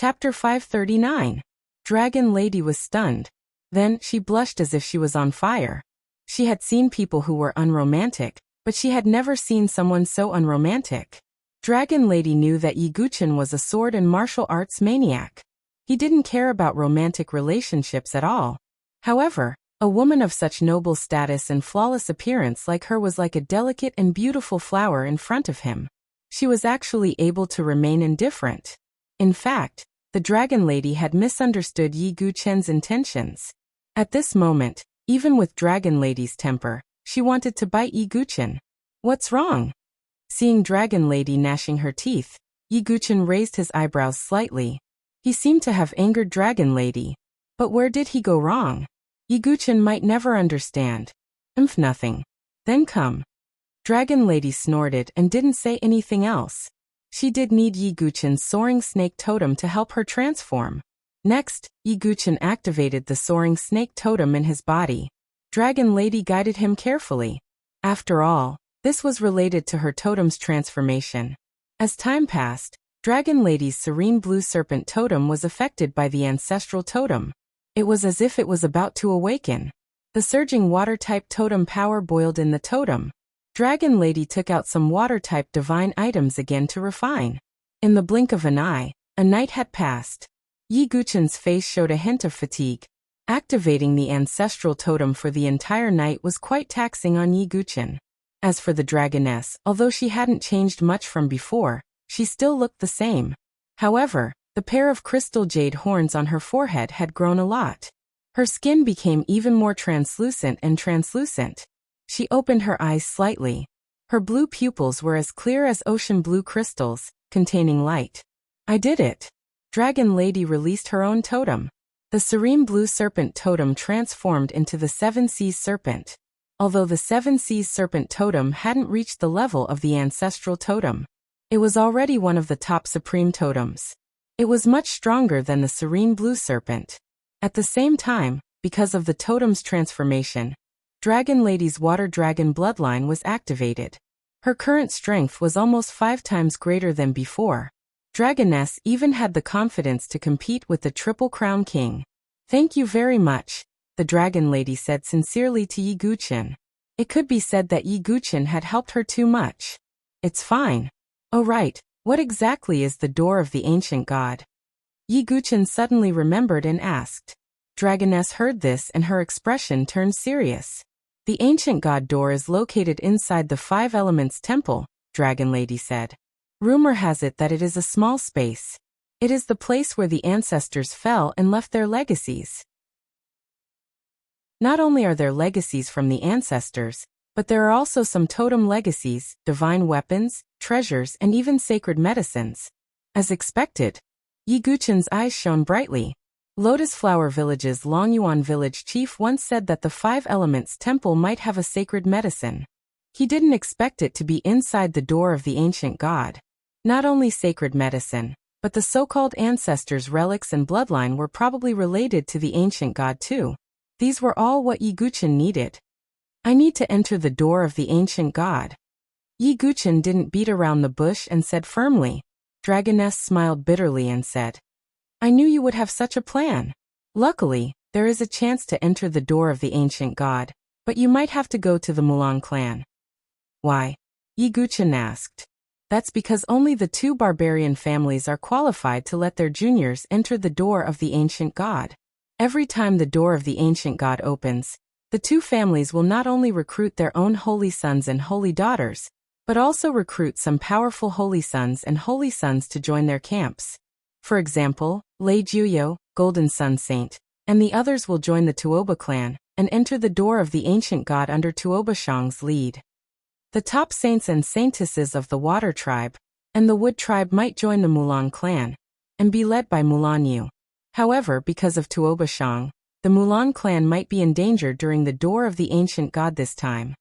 Chapter 539. Dragon Lady was stunned. Then, she blushed as if she was on fire. She had seen people who were unromantic, but she had never seen someone so unromantic. Dragon Lady knew that Yi Guchen was a sword and martial arts maniac. He didn't care about romantic relationships at all. However, a woman of such noble status and flawless appearance like her was like a delicate and beautiful flower in front of him. She was actually able to remain indifferent. In fact, the Dragon Lady had misunderstood Yi Guchen's intentions. At this moment, even with Dragon Lady's temper, she wanted to bite Yi Guchen. What's wrong? Seeing Dragon Lady gnashing her teeth, Yi Guchen raised his eyebrows slightly. He seemed to have angered Dragon Lady. But where did he go wrong? Yi Guchen might never understand. Nothing. Then come. Dragon Lady snorted and didn't say anything else. She did need Yi Guchen's soaring snake totem to help her transform. Next, Yi Guchen activated the soaring snake totem in his body. Dragon Lady guided him carefully. After all, this was related to her totem's transformation. As time passed, Dragon Lady's serene blue serpent totem was affected by the ancestral totem. It was as if it was about to awaken. The surging water-type totem power boiled in the totem. Dragon Lady took out some water-type divine items again to refine. In the blink of an eye, a night had passed. Yi Guchen's face showed a hint of fatigue. Activating the ancestral totem for the entire night was quite taxing on Yi Guchen. As for the dragoness, although she hadn't changed much from before, she still looked the same. However, the pair of crystal jade horns on her forehead had grown a lot. Her skin became even more translucent and translucent. She opened her eyes slightly. Her blue pupils were as clear as ocean blue crystals, containing light. I did it. Dragon Lady released her own totem. The serene blue serpent totem transformed into the Seven Seas Serpent. Although the Seven Seas Serpent totem hadn't reached the level of the ancestral totem, it was already one of the top supreme totems. It was much stronger than the serene blue serpent. At the same time, because of the totem's transformation, Dragon Lady's water dragon bloodline was activated. Her current strength was almost 5 times greater than before. Dragoness even had the confidence to compete with the Triple Crown King. Thank you very much, the Dragon Lady said sincerely to Yi Guchen. It could be said that Yi Guchen had helped her too much. It's fine. Oh right, what exactly is the door of the ancient god? Yi Guchen suddenly remembered and asked. Dragoness heard this and her expression turned serious. The ancient god door is located inside the 5 Elements temple, Dragon Lady said. Rumor has it that it is a small space. It is the place where the ancestors fell and left their legacies. Not only are there legacies from the ancestors, but there are also some totem legacies, divine weapons, treasures, and even sacred medicines. As expected, Yi Guchen's eyes shone brightly. Lotus Flower Village's Longyuan village chief once said that the 5 Elements temple might have a sacred medicine. He didn't expect it to be inside the door of the ancient god. Not only sacred medicine, but the so-called ancestors' relics and bloodline were probably related to the ancient god too. These were all what Yi Guchen needed. I need to enter the door of the ancient god. Yi Guchen didn't beat around the bush and said firmly. Dragoness smiled bitterly and said, I knew you would have such a plan. Luckily, there is a chance to enter the door of the ancient god, but you might have to go to the Mulan clan. Why? Yi Guchen asked. That's because only the 2 barbarian families are qualified to let their juniors enter the door of the ancient god. Every time the door of the ancient god opens, the 2 families will not only recruit their own holy sons and holy daughters, but also recruit some powerful holy sons and holy sons to join their camps. For example, Lei Juyo, Golden Sun Saint, and the others will join the Tuoba clan and enter the door of the ancient god under Tuoba Shang's lead. The top saints and saintesses of the Water tribe and the Wood tribe might join the Mulan clan and be led by Mulan Yu. However, because of Tuoba Shang, the Mulan clan might be endangered during the door of the ancient god this time.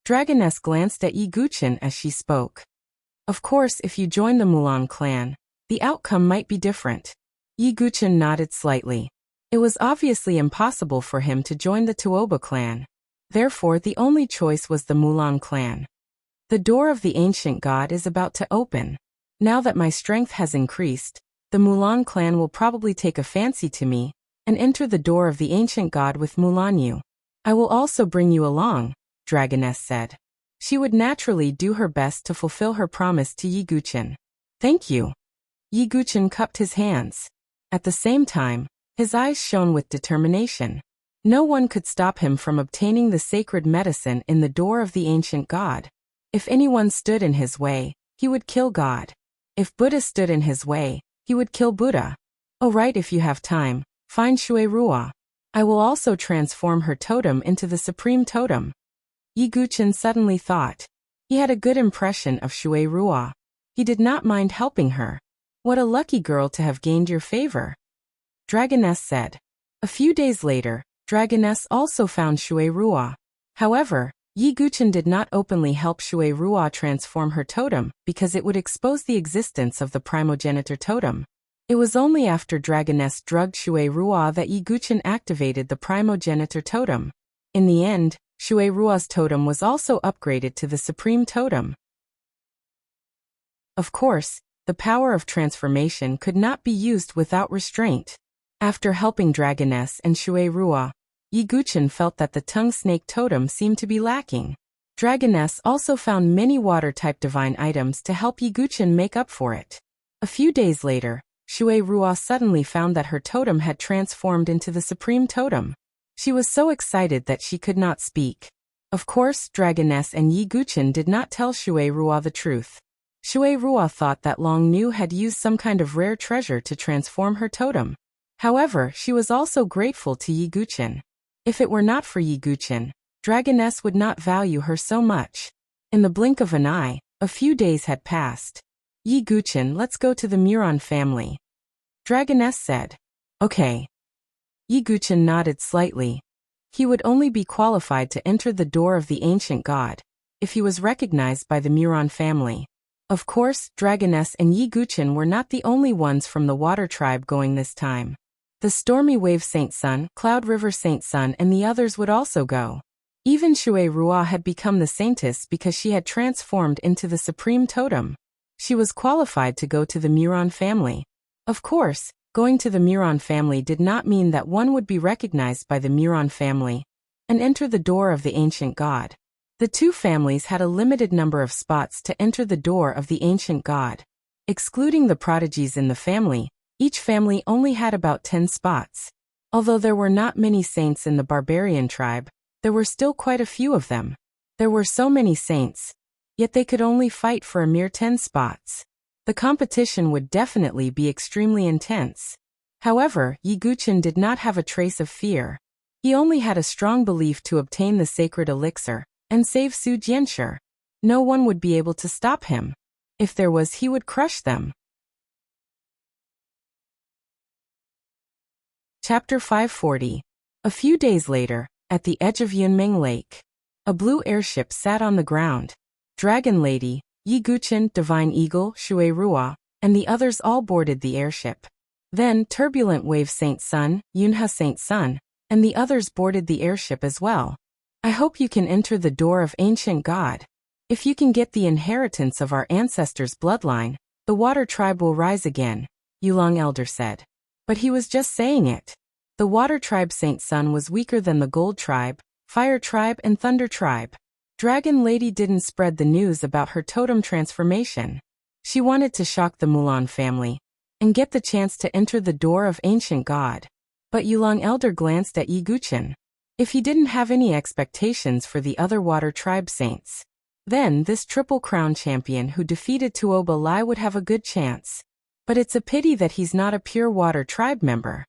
Dragoness glanced at Yi Guchen as she spoke. Of course, if you join the Mulan clan, the outcome might be different. Yi Guchen nodded slightly. It was obviously impossible for him to join the Tuoba clan. Therefore, the only choice was the Mulan clan. The door of the ancient god is about to open. Now that my strength has increased, The Mulan clan will probably take a fancy to me and enter the door of the ancient god with Mulan Yu. I will also bring you along, Dragoness said. She would naturally do her best to fulfill her promise to Yi Guqin. Thank you. Yi Guqin cupped his hands. At the same time, his eyes shone with determination. No one could stop him from obtaining the sacred medicine in the door of the ancient god. If anyone stood in his way, he would kill God. If Buddha stood in his way, he would kill Buddha. Oh right, if you have time, find Shui Ruo. I will also transform her totem into the supreme totem. Yi Guqin suddenly thought. He had a good impression of Shui Ruo. He did not mind helping her. What a lucky girl to have gained your favor. Dragoness said. A few days later, Dragoness also found Shui Ruo. However, Yi Guqin did not openly help Shui Ruo transform her totem because it would expose the existence of the primogenitor totem. It was only after Dragoness drugged Shui Ruo that Yi Guqin activated the primogenitor totem. In the end, Shui Ruo's totem was also upgraded to the supreme totem. Of course, the power of transformation could not be used without restraint. After helping Dragoness and Shui Ruo, Yi Guqin felt that the tongue snake totem seemed to be lacking. Dragoness also found many water-type divine items to help Yi Guqin make up for it. A few days later, Shui Ruo suddenly found that her totem had transformed into the supreme totem. She was so excited that she could not speak. Of course, Dragoness and Yi Guqin did not tell Shui Ruo the truth. Shui Ruo thought that Long Nu had used some kind of rare treasure to transform her totem. However, she was also grateful to Yi Guqin. If it were not for Yi Guqin, Dragoness would not value her so much. In the blink of an eye, a few days had passed. Yi Guqin, let's go to the Muron family. Dragoness said. Okay. Yi Guqin nodded slightly. He would only be qualified to enter the door of the ancient god if he was recognized by the Muron family. Of course, Dragoness and Yi Guqin were not the only ones from the water tribe going this time. The Stormy Wave Saint Sun, Cloud River Saint Sun and the others would also go. Even Shui Ruo had become the saintess because she had transformed into the supreme totem. She was qualified to go to the Muron family. Of course, going to the Muron family did not mean that one would be recognized by the Muron family and enter the door of the ancient god. The two families had a limited number of spots to enter the door of the ancient god. Excluding the prodigies in the family, each family only had about 10 spots. Although there were not many saints in the barbarian tribe, there were still quite a few of them. There were so many saints, yet they could only fight for a mere 10 spots. The competition would definitely be extremely intense. However, Yi Guqin did not have a trace of fear. He only had a strong belief to obtain the sacred elixir and save Su Jianshi. No one would be able to stop him. If there was, he would crush them. Chapter 540. A few days later, at the edge of Yunming Lake, a blue airship sat on the ground. Dragon Lady, Yi Guqin, Divine Eagle, Shui Ruo, and the others all boarded the airship. Then Turbulent Wave Saint Sun, Yunha Saint Sun, and the others boarded the airship as well. I hope you can enter the door of ancient god. If you can get the inheritance of our ancestors' bloodline, the water tribe will rise again, Yulong Elder said. But he was just saying it. The water tribe Saint Sun was weaker than the gold tribe, fire tribe and thunder tribe. Dragon Lady didn't spread the news about her totem transformation. She wanted to shock the Mulan family and get the chance to enter the door of ancient god. But Yulong Elder glanced at Yi Guqin. If he didn't have any expectations for the other water tribe saints, then this Triple Crown champion who defeated Tuoba Lai would have a good chance. But it's a pity that he's not a pure water tribe member.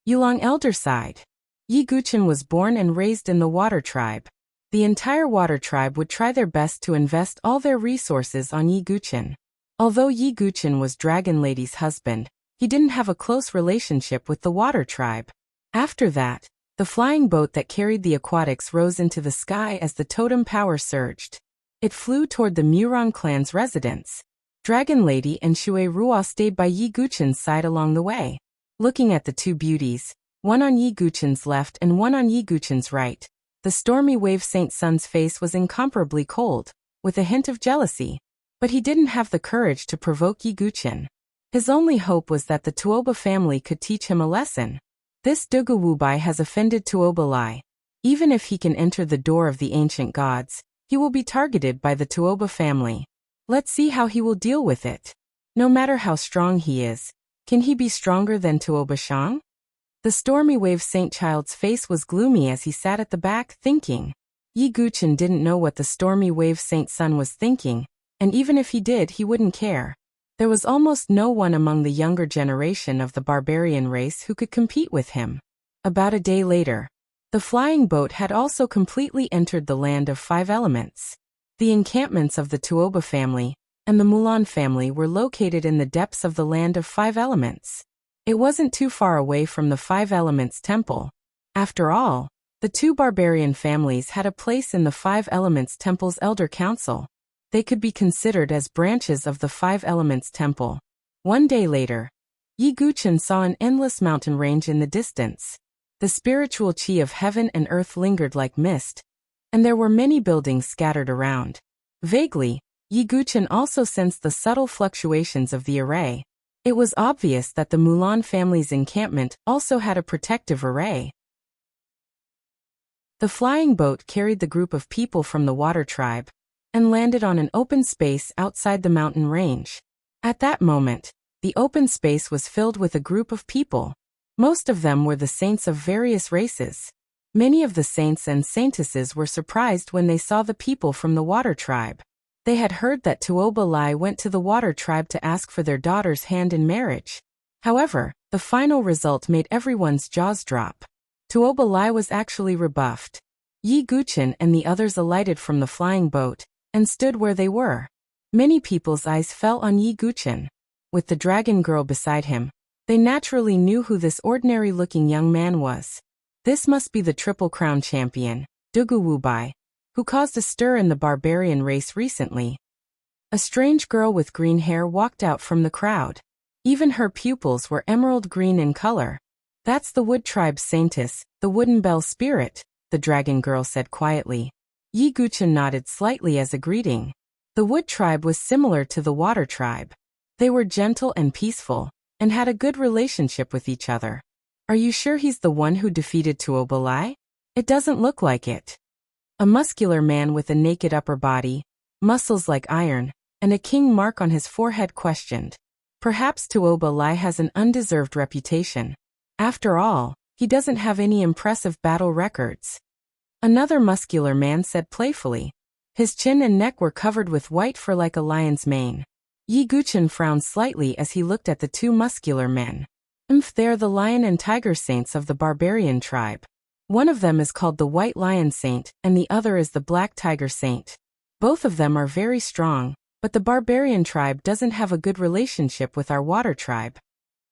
Yulong Elder sighed. Yi Guqin was born and raised in the water tribe. The entire water tribe would try their best to invest all their resources on Yi Guqin. Although Yi Guqin was Dragon Lady's husband, he didn't have a close relationship with the water tribe. After that, the flying boat that carried the aquatics rose into the sky as the totem power surged. It flew toward the Muron clan's residence. Dragon Lady and Shui Ruo stayed by Yi Guqin's side along the way. Looking at the two beauties, one on Yi Guqin's left and one on Yi Guqin's right, the Stormy Wave Saint Sun's face was incomparably cold, with a hint of jealousy. But he didn't have the courage to provoke Yi Guqin. His only hope was that the Tuoba family could teach him a lesson. This Dugawubai has offended Tuoba Lai. Even if he can enter the door of the ancient gods, he will be targeted by the Tuoba family. Let's see how he will deal with it. No matter how strong he is, can he be stronger than Tuoba Shang? The stormy wave Saint Child's face was gloomy as he sat at the back, thinking. Yi Guchen didn't know what the stormy wave Saint Sun was thinking, and even if he did, he wouldn't care. There was almost no one among the younger generation of the barbarian race who could compete with him. About a day later, the flying boat had also completely entered the land of 5 elements. The encampments of the Tuoba family and the Mulan family were located in the depths of the land of 5 elements. It wasn't too far away from the 5 elements temple. After all, the 2 barbarian families had a place in the 5 elements temple's elder council. They could be considered as branches of the 5 elements temple. One day later, Yi Guchen saw an endless mountain range in the distance. The spiritual chi of heaven and earth lingered like mist, and there were many buildings scattered around. Vaguely, Yi Guchen also sensed the subtle fluctuations of the array. It was obvious that the Mulan family's encampment also had a protective array. The flying boat carried the group of people from the water tribe and landed on an open space outside the mountain range. At that moment, the open space was filled with a group of people. Most of them were the saints of various races. Many of the saints and saintesses were surprised when they saw the people from the water tribe. They had heard that Tuoba Lai went to the water tribe to ask for their daughter's hand in marriage. However, the final result made everyone's jaws drop. Tuoba Lai was actually rebuffed. Yi Guchen and the others alighted from the flying boat and stood where they were. Many people's eyes fell on Yi Guchen. With the dragon girl beside him, they naturally knew who this ordinary-looking young man was. This must be the Triple Crown champion, Dugu Wubai, who caused a stir in the barbarian race recently. A strange girl with green hair walked out from the crowd. Even her pupils were emerald green in color. That's the Wood Tribe's saintess, the Wooden Bell Spirit, the dragon girl said quietly. Yi Guchen nodded slightly as a greeting. The Wood Tribe was similar to the Water Tribe. They were gentle and peaceful, and had a good relationship with each other. Are you sure he's the one who defeated Tuoba Lai? It doesn't look like it. A muscular man with a naked upper body, muscles like iron, and a king mark on his forehead questioned. Perhaps Tuoba Lai has an undeserved reputation. After all, he doesn't have any impressive battle records. Another muscular man said playfully. His chin and neck were covered with white fur like a lion's mane. Yi Guchen frowned slightly as he looked at the 2 muscular men. They're the lion and tiger saints of the barbarian tribe. One of them is called the White Lion Saint, and the other is the Black Tiger Saint. Both of them are very strong, but the barbarian tribe doesn't have a good relationship with our water tribe.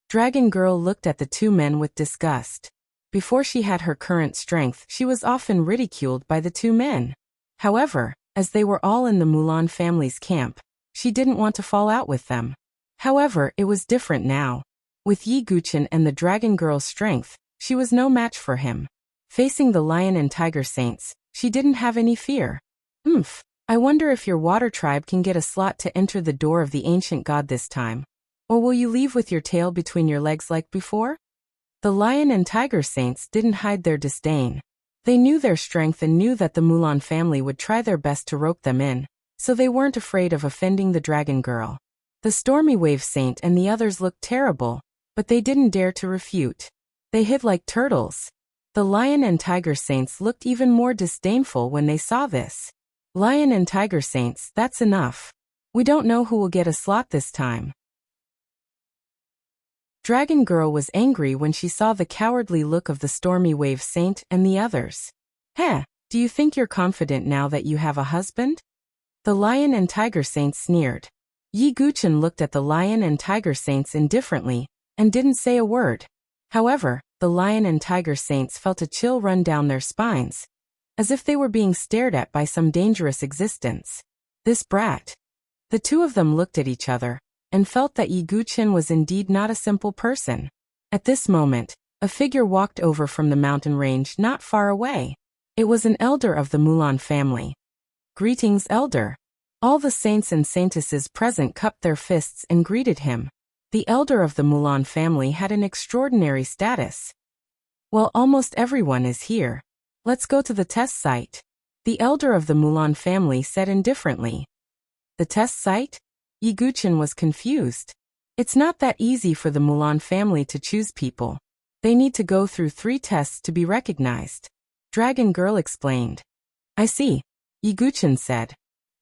Dragon Girl looked at the 2 men with disgust. Before she had her current strength, she was often ridiculed by the 2 men. However, as they were all in the Mulan family's camp, she didn't want to fall out with them. However, it was different now. With Yi Guchen and the Dragon Girl's strength, she was no match for him. Facing the Lion and Tiger Saints, she didn't have any fear. I wonder if your water tribe can get a slot to enter the door of the ancient god this time. Or will you leave with your tail between your legs like before? The Lion and Tiger Saints didn't hide their disdain. They knew their strength and knew that the Mulan family would try their best to rope them in, so they weren't afraid of offending the Dragon Girl. The Stormy Wave Saint and the others looked terrible, but they didn't dare to refute. They hid like turtles. The Lion and Tiger Saints looked even more disdainful when they saw this. Lion and Tiger Saints, that's enough. We don't know who will get a slot this time. Dragon Girl was angry when she saw the cowardly look of the Stormy Wave Saint and the others. Do you think you're confident now that you have a husband? The Lion and Tiger Saints sneered. Yi Guchen looked at the Lion and Tiger Saints indifferently, and didn't say a word. However, the Lion and Tiger Saints felt a chill run down their spines, as if they were being stared at by some dangerous existence. This brat. The 2 of them looked at each other, and felt that Yi Guchen was indeed not a simple person. At this moment, a figure walked over from the mountain range not far away. It was an elder of the Mulan family. Greetings, elder. All the saints and saintesses present cupped their fists and greeted him. The elder of the Mulan family had an extraordinary status. Well, almost everyone is here. Let's go to the test site. The elder of the Mulan family said indifferently. The test site? Yi Guqin was confused. It's not that easy for the Mulan family to choose people. They need to go through 3 tests to be recognized. Dragon Girl explained. I see, Yi Guqin said.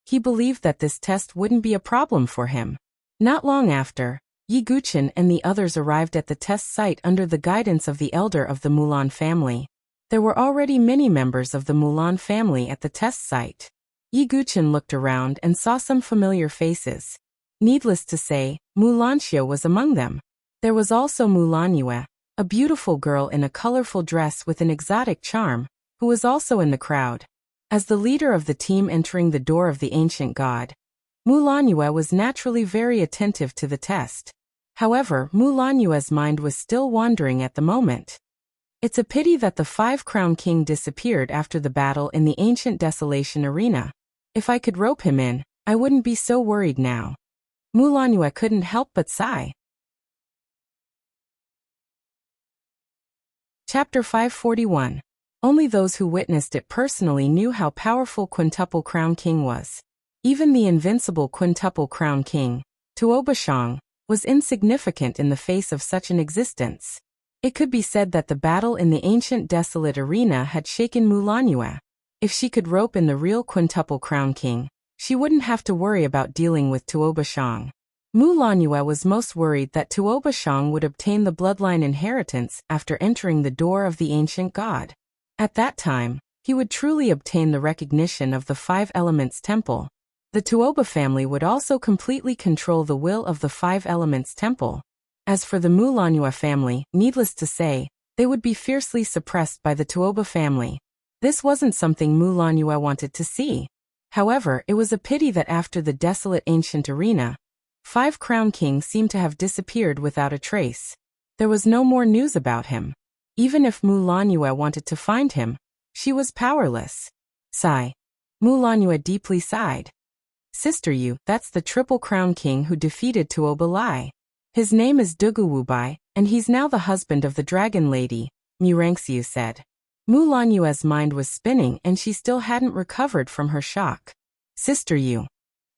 He believed that this test wouldn't be a problem for him. Not long after, Yi Guqin and the others arrived at the test site under the guidance of the elder of the Mulan family. There were already many members of the Mulan family at the test site. Yi Guqin looked around and saw some familiar faces. Needless to say, Wuxia was among them. There was also Mulan Yue, a beautiful girl in a colorful dress with an exotic charm, who was also in the crowd. As the leader of the team entering the door of the ancient god, Mulan Yue was naturally very attentive to the test. However, Mulan Yue's mind was still wandering at the moment. It's a pity that the 5-crown king disappeared after the battle in the ancient desolation arena. If I could rope him in, I wouldn't be so worried now. Mulan Yue couldn't help but sigh. Chapter 541. Only those who witnessed it personally knew how powerful Quintuple Crown King was. Even the invincible Quintuple Crown King, Tuo Bashang, was insignificant in the face of such an existence. It could be said that the battle in the ancient desolate arena had shaken Mulan Yue. If she could rope in the real Quintuple Crown King, she wouldn't have to worry about dealing with Tuo Bashang. Mulan Yue was most worried that Tuo Bashang would obtain the bloodline inheritance after entering the door of the ancient god. At that time, he would truly obtain the recognition of the 5 Elements Temple. The Tuoba family would also completely control the will of the 5 Elements Temple. As for the Mulan Yue family, needless to say, they would be fiercely suppressed by the Tuoba family. This wasn't something Mulan Yue wanted to see. However, it was a pity that after the desolate ancient arena, 5 Crown King seemed to have disappeared without a trace. There was no more news about him. Even if Mulan Yue wanted to find him, she was powerless. Sigh. Mulan Yue deeply sighed. Sister Yu, that's the Triple Crown King who defeated Tuoba Lai. His name is Dugu Wubai, and he's now the husband of the Dragon Lady, Murangxiu said. Mulan Yue's mind was spinning and she still hadn't recovered from her shock. Sister Yu.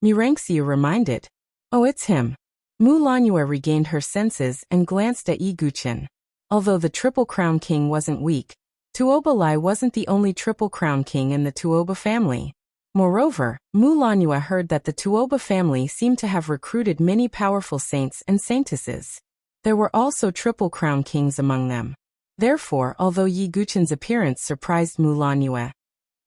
Murangxiu reminded. Oh, it's him. Mulan Yue regained her senses and glanced at Yi Guqin. Although the Triple Crown King wasn't weak, Tuoba Lai wasn't the only Triple Crown King in the Tuoba family. Moreover, Mulan Yue heard that the Tuoba family seemed to have recruited many powerful saints and saintesses. There were also Triple Crown Kings among them. Therefore, although Yi Guqin's appearance surprised Mulan Yue,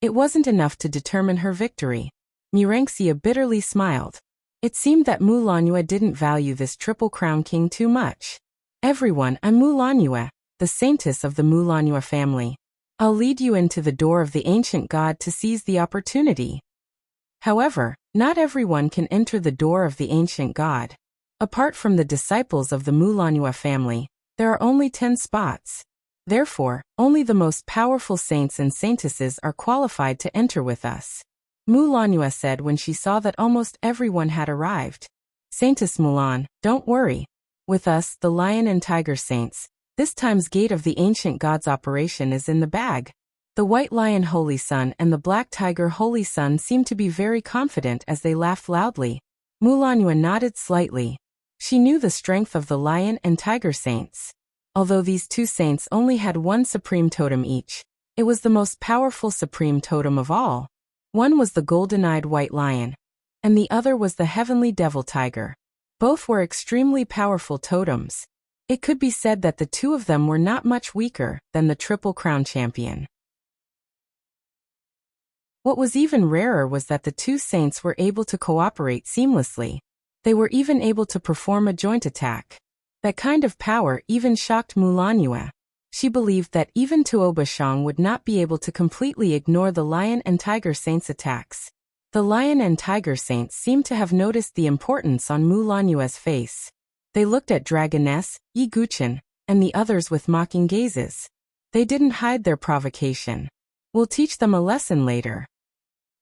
it wasn't enough to determine her victory. Murangxia bitterly smiled. It seemed that Mulan Yue didn't value this Triple Crown King too much. Everyone, I'm Mulan Yue, the saintess of the Mulan Yue family. I'll lead you into the door of the ancient god to seize the opportunity. However, not everyone can enter the door of the ancient god. Apart from the disciples of the Mulan Yue family, there are only 10 spots. Therefore, only the most powerful saints and saintesses are qualified to enter with us. Mulan Yue said when she saw that almost everyone had arrived. Saintess Mulan, don't worry. With us, the Lion and Tiger Saints, this time's gate of the ancient god's operation is in the bag. The White Lion Holy Sun and the Black Tiger Holy Sun seemed to be very confident as they laughed loudly. Mulan Yue nodded slightly. She knew the strength of the Lion and Tiger Saints. Although these 2 saints only had 1 supreme totem each, it was the most powerful supreme totem of all. One was the golden-eyed white lion, and the other was the heavenly devil tiger. Both were extremely powerful totems. It could be said that the 2 of them were not much weaker than the Triple Crown champion. What was even rarer was that the 2 saints were able to cooperate seamlessly. They were even able to perform a joint attack. That kind of power even shocked Mulan Yue. She believed that even Tuo Bashang would not be able to completely ignore the Lion and Tiger Saints' attacks. The Lion and Tiger Saints seemed to have noticed the importance on Mulan Yue's face. They looked at Dragoness, Yi Guqin, and the others with mocking gazes. They didn't hide their provocation. We'll teach them a lesson later.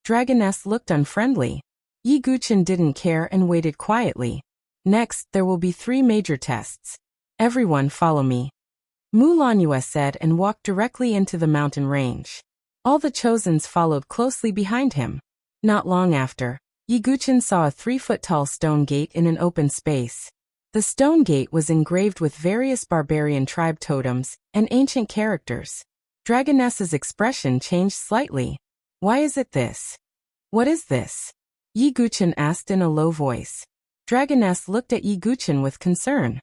Dragoness looked unfriendly. Yi Guqin didn't care and waited quietly. Next, there will be 3 major tests. Everyone follow me. Mu Lanyue said and walked directly into the mountain range. All the Chosens followed closely behind him. Not long after, Yi Guchen saw a 3-foot-tall stone gate in an open space. The stone gate was engraved with various barbarian tribe totems and ancient characters. Dragoness's expression changed slightly. Why is it this? What is this? Yi Guchen asked in a low voice. Dragoness looked at Yi Guchen with concern.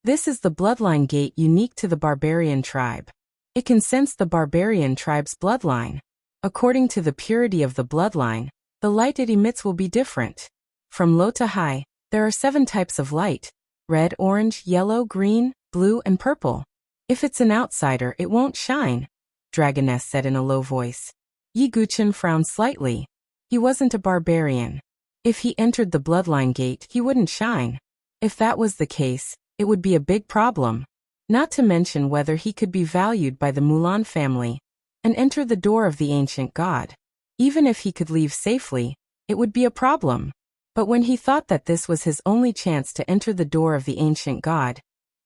This is the bloodline gate unique to the barbarian tribe. It can sense the barbarian tribe's bloodline. According to the purity of the bloodline, the light it emits will be different. From low to high, there are 7 types of light: red, orange, yellow, green, blue, and purple. If it's an outsider, it won't shine, Dragoness said in a low voice. Yi Guchen frowned slightly. He wasn't a barbarian. If he entered the bloodline gate, he wouldn't shine. If that was the case, it would be a big problem. Not to mention whether he could be valued by the Mulan family and enter the door of the ancient god. Even if he could leave safely, it would be a problem. But when he thought that this was his only chance to enter the door of the ancient god,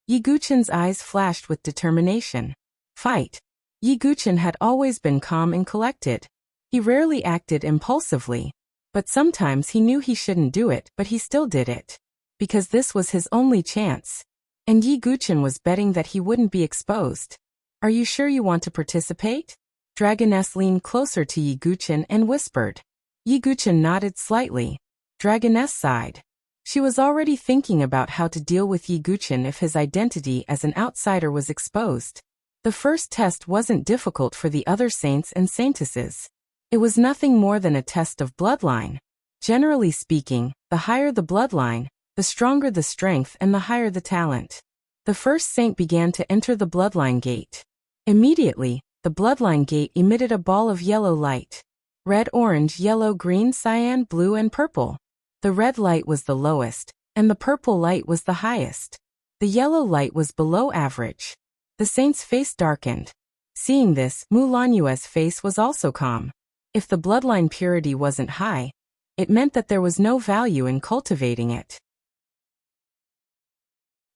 Yi Guchen's eyes flashed with determination. Fight. Yi Guchen had always been calm and collected. He rarely acted impulsively, but sometimes he knew he shouldn't do it, but he still did it. Because this was his only chance. And Yi Guchen was betting that he wouldn't be exposed. Are you sure you want to participate? Dragoness leaned closer to Yi Guchen and whispered. Yi Guchen nodded slightly. Dragoness sighed. She was already thinking about how to deal with Yi Guchen if his identity as an outsider was exposed. The first test wasn't difficult for the other saints and saintesses. It was nothing more than a test of bloodline. Generally speaking, the higher the bloodline, the stronger the strength and the higher the talent. The first saint began to enter the bloodline gate. Immediately, the bloodline gate emitted a ball of yellow light. Red, orange, yellow, green, cyan, blue, and purple. The red light was the lowest, and the purple light was the highest. The yellow light was below average. The saint's face darkened. Seeing this, Mu Lanyue's face was also calm. If the bloodline purity wasn't high, it meant that there was no value in cultivating it.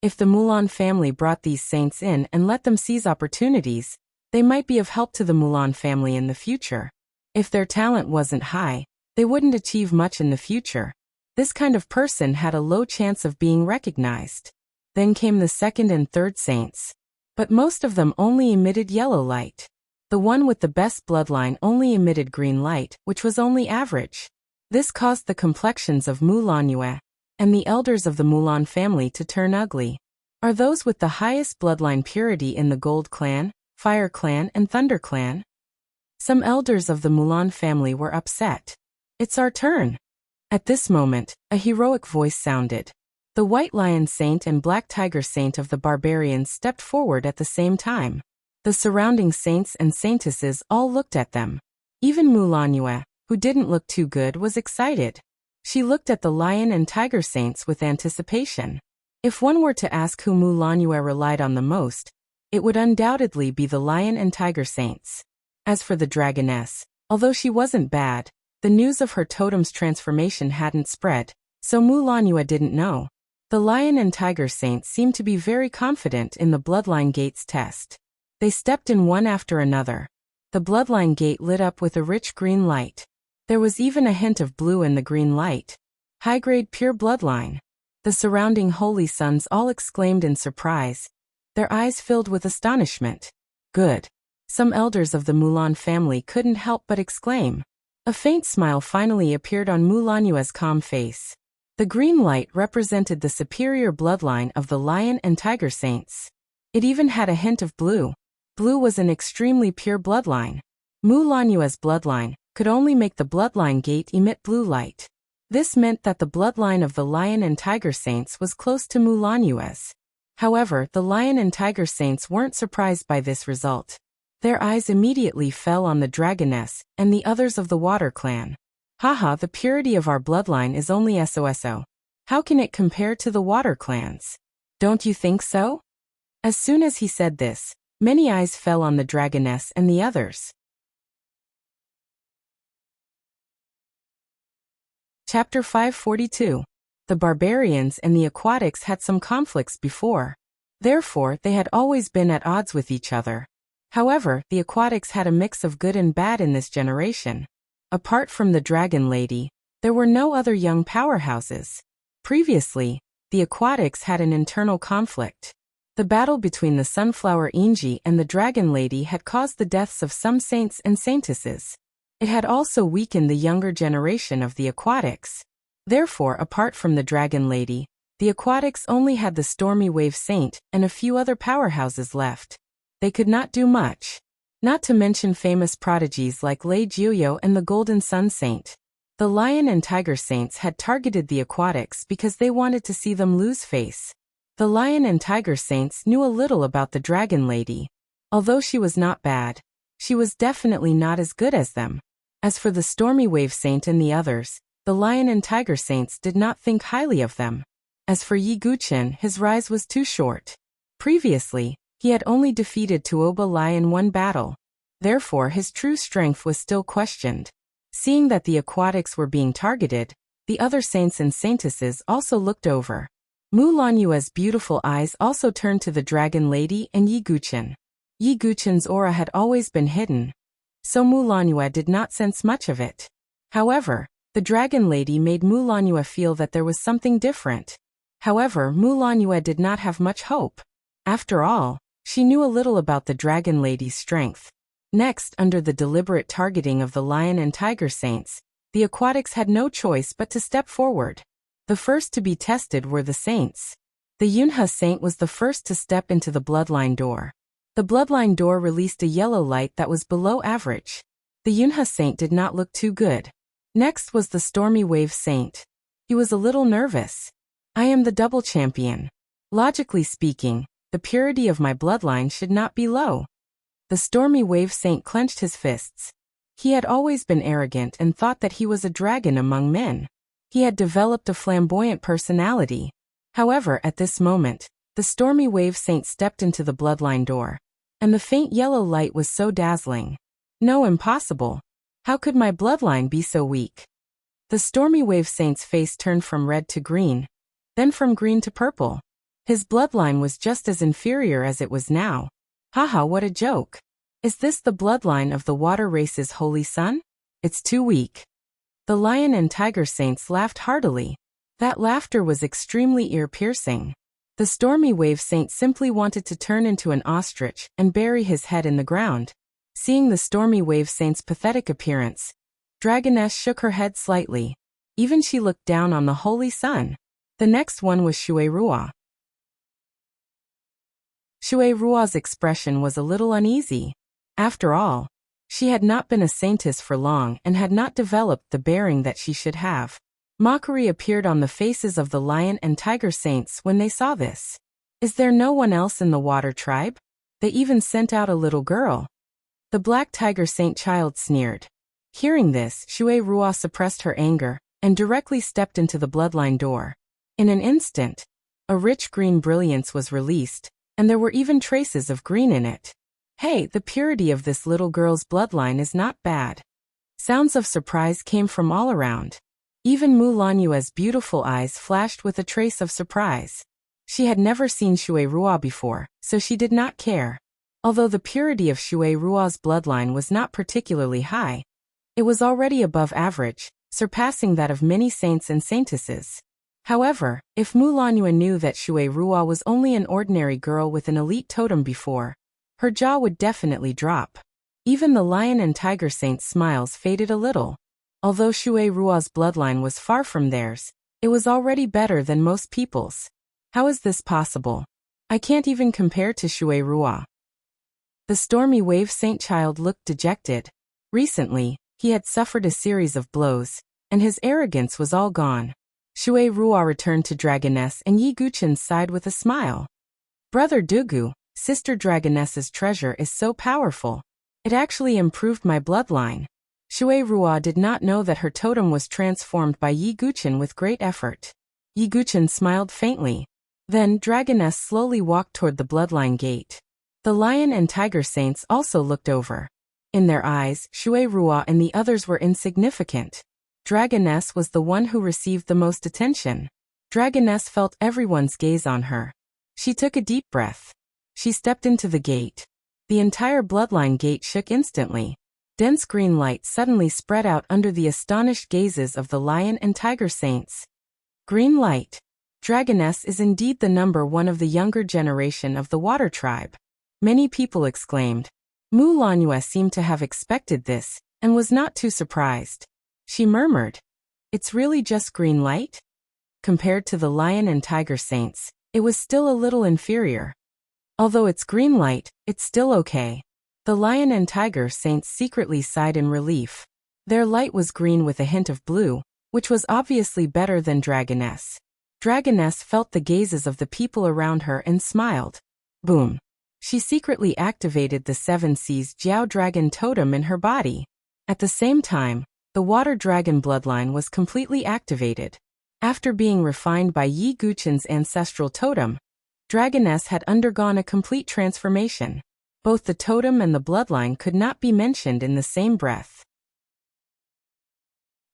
If the Mulan family brought these saints in and let them seize opportunities, they might be of help to the Mulan family in the future. If their talent wasn't high, they wouldn't achieve much in the future. This kind of person had a low chance of being recognized. Then came the second and third saints. But most of them only emitted yellow light. The one with the best bloodline only emitted green light, which was only average. This caused the complexions of Mu Lanyue and the elders of the Mulan family to turn ugly. Are those with the highest bloodline purity in the Gold Clan, Fire Clan, and Thunder Clan? Some elders of the Mulan family were upset. It's our turn. At this moment, a heroic voice sounded. The White Lion Saint and Black Tiger Saint of the barbarians stepped forward at the same time. The surrounding saints and saintesses all looked at them. Even Mu Lanyue, who didn't look too good, was excited. She looked at the Lion and Tiger Saints with anticipation. If one were to ask who Mu Lanyue relied on the most, it would undoubtedly be the Lion and Tiger Saints. As for the Dragoness, although she wasn't bad, the news of her totem's transformation hadn't spread, so Mu Lanyue didn't know. The Lion and Tiger Saints seemed to be very confident in the Bloodline Gate's test. They stepped in one after another. The Bloodline Gate lit up with a rich green light. There was even a hint of blue in the green light. High-grade pure bloodline. The surrounding holy sons all exclaimed in surprise, their eyes filled with astonishment. Good. Some elders of the Mulan family couldn't help but exclaim. A faint smile finally appeared on Mu Lanyue's calm face. The green light represented the superior bloodline of the Lion and Tiger Saints. It even had a hint of blue. Blue was an extremely pure bloodline. Mu Lanyue's bloodline could only make the bloodline gate emit blue light. This meant that the bloodline of the Lion and Tiger Saints was close to Mu Lanyue's. However, the Lion and Tiger Saints weren't surprised by this result. Their eyes immediately fell on the Dragoness and the others of the Water Clan. Haha, the purity of our bloodline is only SOSO. How can it compare to the Water Clans? Don't you think so? As soon as he said this, many eyes fell on the Dragoness and the others. Chapter 542. The barbarians and the aquatics had some conflicts before. Therefore, they had always been at odds with each other. However, the aquatics had a mix of good and bad in this generation. Apart from the Dragon Lady, there were no other young powerhouses. Previously, the aquatics had an internal conflict. The battle between the Sunflower Inji and the Dragon Lady had caused the deaths of some saints and saintesses. It had also weakened the younger generation of the aquatics. Therefore, apart from the Dragon Lady, the aquatics only had the Stormy Wave Saint and a few other powerhouses left. They could not do much. Not to mention famous prodigies like Lei Jiuyo and the Golden Sun Saint. The Lion and Tiger Saints had targeted the aquatics because they wanted to see them lose face. The Lion and Tiger Saints knew a little about the Dragon Lady. Although she was not bad, she was definitely not as good as them. As for the Stormy Wave Saint and the others, the Lion and Tiger Saints did not think highly of them. As for Yi Guqin, his rise was too short. Previously, he had only defeated Tuoba Lai in one battle. Therefore, his true strength was still questioned. Seeing that the aquatics were being targeted, the other saints and saintesses also looked over. Mu Lanyue's beautiful eyes also turned to the Dragon Lady and Yi Guqin. Yi Guqin's aura had always been hidden, so Mu Lanyue did not sense much of it. However, the Dragon Lady made Mu Lanyue feel that there was something different. However, Mu Lanyue did not have much hope. After all, she knew a little about the Dragon Lady's strength. Next, under the deliberate targeting of the Lion and Tiger Saints, the aquatics had no choice but to step forward. The first to be tested were the saints. The Yunhe Saint was the first to step into the bloodline door. The bloodline door released a yellow light that was below average. The Yunhe Saint did not look too good. Next was the Stormy Wave Saint. He was a little nervous. I am the double champion. Logically speaking, the purity of my bloodline should not be low. The Stormy Wave Saint clenched his fists. He had always been arrogant and thought that he was a dragon among men. He had developed a flamboyant personality. However, at this moment, the Stormy Wave Saint stepped into the bloodline door. And the faint yellow light was so dazzling. No, impossible. How could my bloodline be so weak? The Stormy Wave Saint's face turned from red to green, then from green to purple. His bloodline was just as inferior as it was now. Haha, what a joke. Is this the bloodline of the water race's holy son? It's too weak. The Lion and Tiger Saints laughed heartily. That laughter was extremely ear-piercing. The Stormy Wave Saint simply wanted to turn into an ostrich and bury his head in the ground. Seeing the Stormy Wave Saint's pathetic appearance, Dragoness shook her head slightly. Even she looked down on the holy sun. The next one was Shui Rua. Shui Rua's expression was a little uneasy. After all, she had not been a saintess for long and had not developed the bearing that she should have. Mockery appeared on the faces of the Lion and Tiger Saints when they saw this. Is there no one else in the water tribe? They even sent out a little girl. The Black Tiger Saint child sneered. Hearing this, Shui Rua suppressed her anger and directly stepped into the bloodline door. In an instant, a rich green brilliance was released, and there were even traces of green in it. Hey, the purity of this little girl's bloodline is not bad. Sounds of surprise came from all around. Even Mu Lanyue's beautiful eyes flashed with a trace of surprise. She had never seen Shui Rua before, so she did not care. Although the purity of Shui Rua's bloodline was not particularly high, it was already above average, surpassing that of many saints and saintesses. However, if Mu Lanyue knew that Shui Rua was only an ordinary girl with an elite totem before, her jaw would definitely drop. Even the Lion and Tiger Saint's smiles faded a little. Although Shui Rua's bloodline was far from theirs, it was already better than most people's. How is this possible? I can't even compare to Shui Rua. The Stormy Wave Saint child looked dejected. Recently, he had suffered a series of blows, and his arrogance was all gone. Shui Rua returned to Dragoness and Yi Guqin's side with a smile. Brother Dugu, Sister Dragoness's treasure is so powerful. It actually improved my bloodline. Shui Rua did not know that her totem was transformed by Yi Guqin with great effort. Yi Guqin smiled faintly. Then Dragoness slowly walked toward the bloodline gate. The Lion and Tiger Saints also looked over. In their eyes, Shui Rua and the others were insignificant. Dragoness was the one who received the most attention. Dragoness felt everyone's gaze on her. She took a deep breath. She stepped into the gate. The entire bloodline gate shook instantly. Dense green light suddenly spread out under the astonished gazes of the lion and tiger saints. Green light. Dragoness is indeed the number one of the younger generation of the water tribe. Many people exclaimed. Mu Lanue seemed to have expected this, and was not too surprised. She murmured, "It's really just green light?" Compared to the lion and tiger saints, it was still a little inferior. Although it's green light, it's still okay. The lion and tiger saints secretly sighed in relief. Their light was green with a hint of blue, which was obviously better than Dragoness. Dragoness felt the gazes of the people around her and smiled. Boom. She secretly activated the Seven Seas Jiao Dragon totem in her body. At the same time, the water dragon bloodline was completely activated. After being refined by Yi Guqin's ancestral totem, Dragoness had undergone a complete transformation. Both the totem and the bloodline could not be mentioned in the same breath.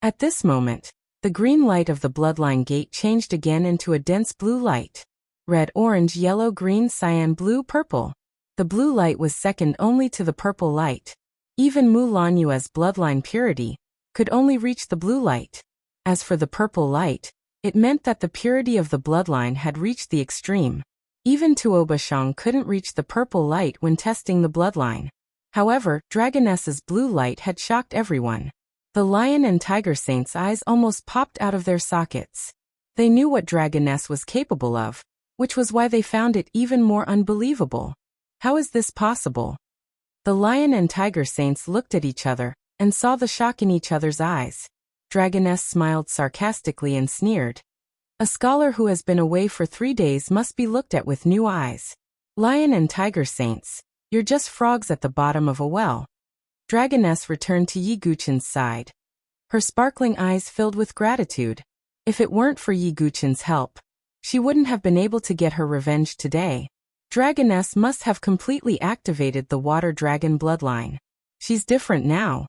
At this moment, the green light of the bloodline gate changed again into a dense blue light. Red, orange, yellow, green, cyan, blue, purple. The blue light was second only to the purple light. Even Mu Lanue's bloodline purity could only reach the blue light. As for the purple light, it meant that the purity of the bloodline had reached the extreme. Even Tuoba Shang couldn't reach the purple light when testing the bloodline. However, Dragoness's blue light had shocked everyone. The lion and tiger saints' eyes almost popped out of their sockets. They knew what Dragoness was capable of, which was why they found it even more unbelievable. How is this possible? The lion and tiger saints looked at each other and saw the shock in each other's eyes. Dragoness smiled sarcastically and sneered. A scholar who has been away for 3 days must be looked at with new eyes. Lion and tiger saints, you're just frogs at the bottom of a well. Dragoness returned to Yi Guqin's side. Her sparkling eyes filled with gratitude. If it weren't for Yi Guqin's help, she wouldn't have been able to get her revenge today. Dragoness must have completely activated the water dragon bloodline. She's different now.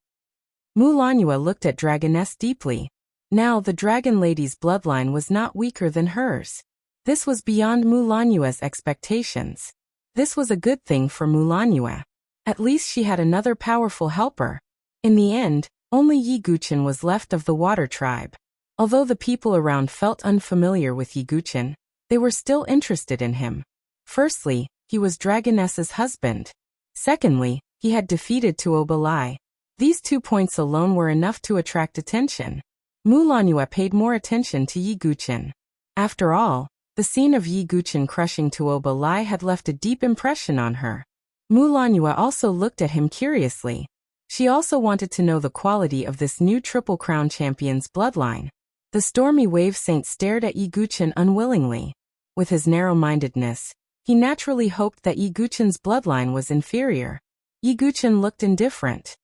Mu Lanue looked at Dragoness deeply. Now the dragon lady's bloodline was not weaker than hers. This was beyond Mu Lanue's expectations. This was a good thing for Mu Lanue. At least she had another powerful helper. In the end, only Yi Guqin was left of the water tribe. Although the people around felt unfamiliar with Yi Guqin, they were still interested in him. Firstly, he was Dragoness's husband. Secondly, he had defeated Tuoba Lai. These 2 points alone were enough to attract attention. Mu Lanue paid more attention to Yi Guqin. After all, the scene of Yi Guqin crushing Tuoba Lai had left a deep impression on her. Mu Lanue also looked at him curiously. She also wanted to know the quality of this new Triple Crown champion's bloodline. The stormy wave saint stared at Yi Guqin unwillingly. With his narrow-mindedness, he naturally hoped that Yi Guqin's bloodline was inferior. Yi Guqin looked indifferent.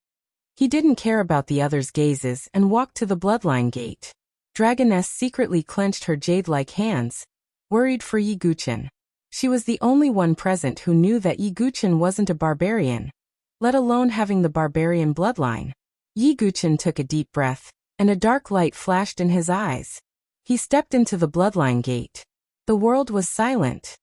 He didn't care about the others' gazes and walked to the bloodline gate. Dragoness secretly clenched her jade-like hands, worried for Yi Guqin. She was the only one present who knew that Yi Guqin wasn't a barbarian, let alone having the barbarian bloodline. Yi Guqin took a deep breath, and a dark light flashed in his eyes. He stepped into the bloodline gate. The world was silent.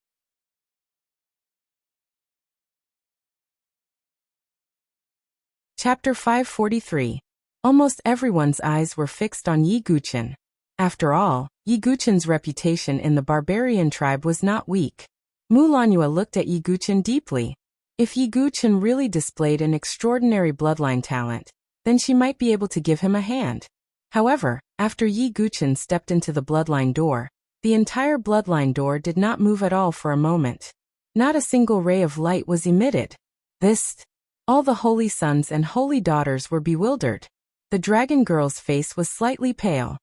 Chapter 543. Almost everyone's eyes were fixed on Yi Guqin. After all, Yi Guqin's reputation in the barbarian tribe was not weak. Mu Lanue looked at Yi Guqin deeply. If Yi Guqin really displayed an extraordinary bloodline talent, then she might be able to give him a hand. However, after Yi Guqin stepped into the bloodline door, the entire bloodline door did not move at all for a moment. Not a single ray of light was emitted. All the holy sons and holy daughters were bewildered. The dragon girl's face was slightly pale.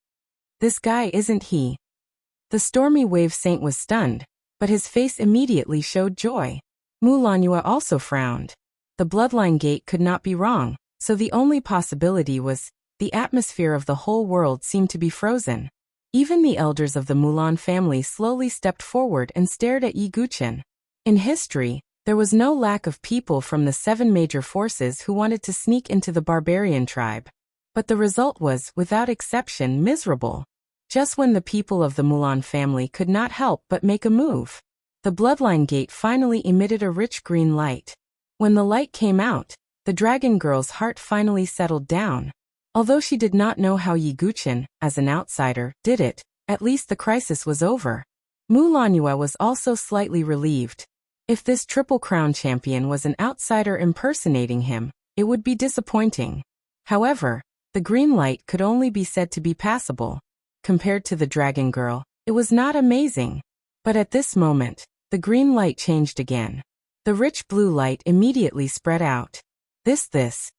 This guy isn't he. The stormy wave saint was stunned, but his face immediately showed joy. Mu Lanue also frowned. The bloodline gate could not be wrong, so the only possibility was, the atmosphere of the whole world seemed to be frozen. Even the elders of the Mulan family slowly stepped forward and stared at Yi Guqin. In history, there was no lack of people from the 7 major forces who wanted to sneak into the barbarian tribe. But the result was, without exception, miserable. Just when the people of the Mulan family could not help but make a move, the bloodline gate finally emitted a rich green light. When the light came out, the dragon girl's heart finally settled down. Although she did not know how Yi Guqin, as an outsider, did it, at least the crisis was over. Mulan Yue was also slightly relieved. If this Triple Crown champion was an outsider impersonating him, it would be disappointing. However, the green light could only be said to be passable. Compared to the dragon girl, it was not amazing. But at this moment, the green light changed again. The rich blue light immediately spread out. This.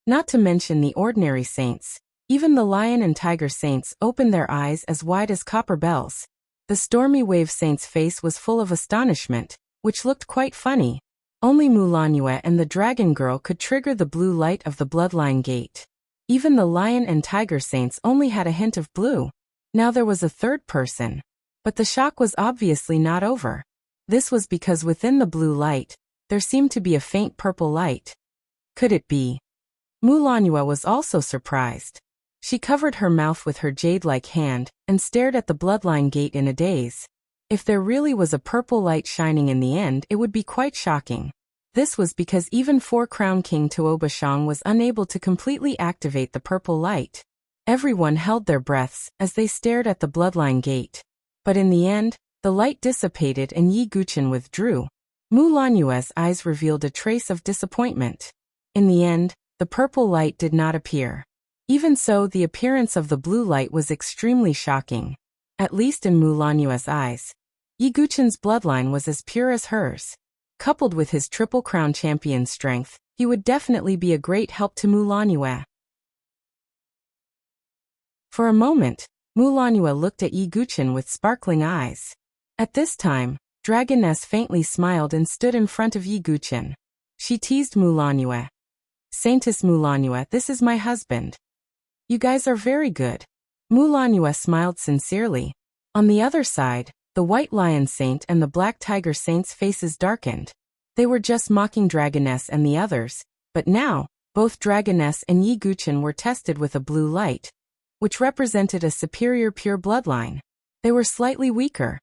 Not to mention the ordinary saints, even the lion and tiger saints opened their eyes as wide as copper bells. The stormy wave saint's face was full of astonishment, which looked quite funny. Only Mulan Yue and the dragon girl could trigger the blue light of the bloodline gate. Even the lion and tiger saints only had a hint of blue. Now there was a third person. But the shock was obviously not over. This was because within the blue light, there seemed to be a faint purple light. Could it be? Mulan Yue was also surprised. She covered her mouth with her jade-like hand and stared at the bloodline gate in a daze. If there really was a purple light shining in the end, it would be quite shocking. This was because even Four-Crown King Tuo Bashang was unable to completely activate the purple light. Everyone held their breaths as they stared at the bloodline gate. But in the end, the light dissipated and Yi Guqin withdrew. Mulan Yue's eyes revealed a trace of disappointment. In the end, the purple light did not appear. Even so, the appearance of the blue light was extremely shocking. At least in Mulan Yue's eyes, Yi Guqin's bloodline was as pure as hers. Coupled with his Triple Crown champion strength, he would definitely be a great help to Mulan Yue. For a moment, Mulan Yue looked at Yi Guqin with sparkling eyes. At this time, Dragoness faintly smiled and stood in front of Yi Guqin. She teased Mulan Yue. "Saintess Mulan Yue, this is my husband. You guys are very good." Mulan Yue smiled sincerely. On the other side, the White Lion Saint and the Black Tiger Saint's faces darkened. They were just mocking Dragoness and the others, but now, both Dragoness and Yi Guqin were tested with a blue light, which represented a superior pure bloodline. They were slightly weaker.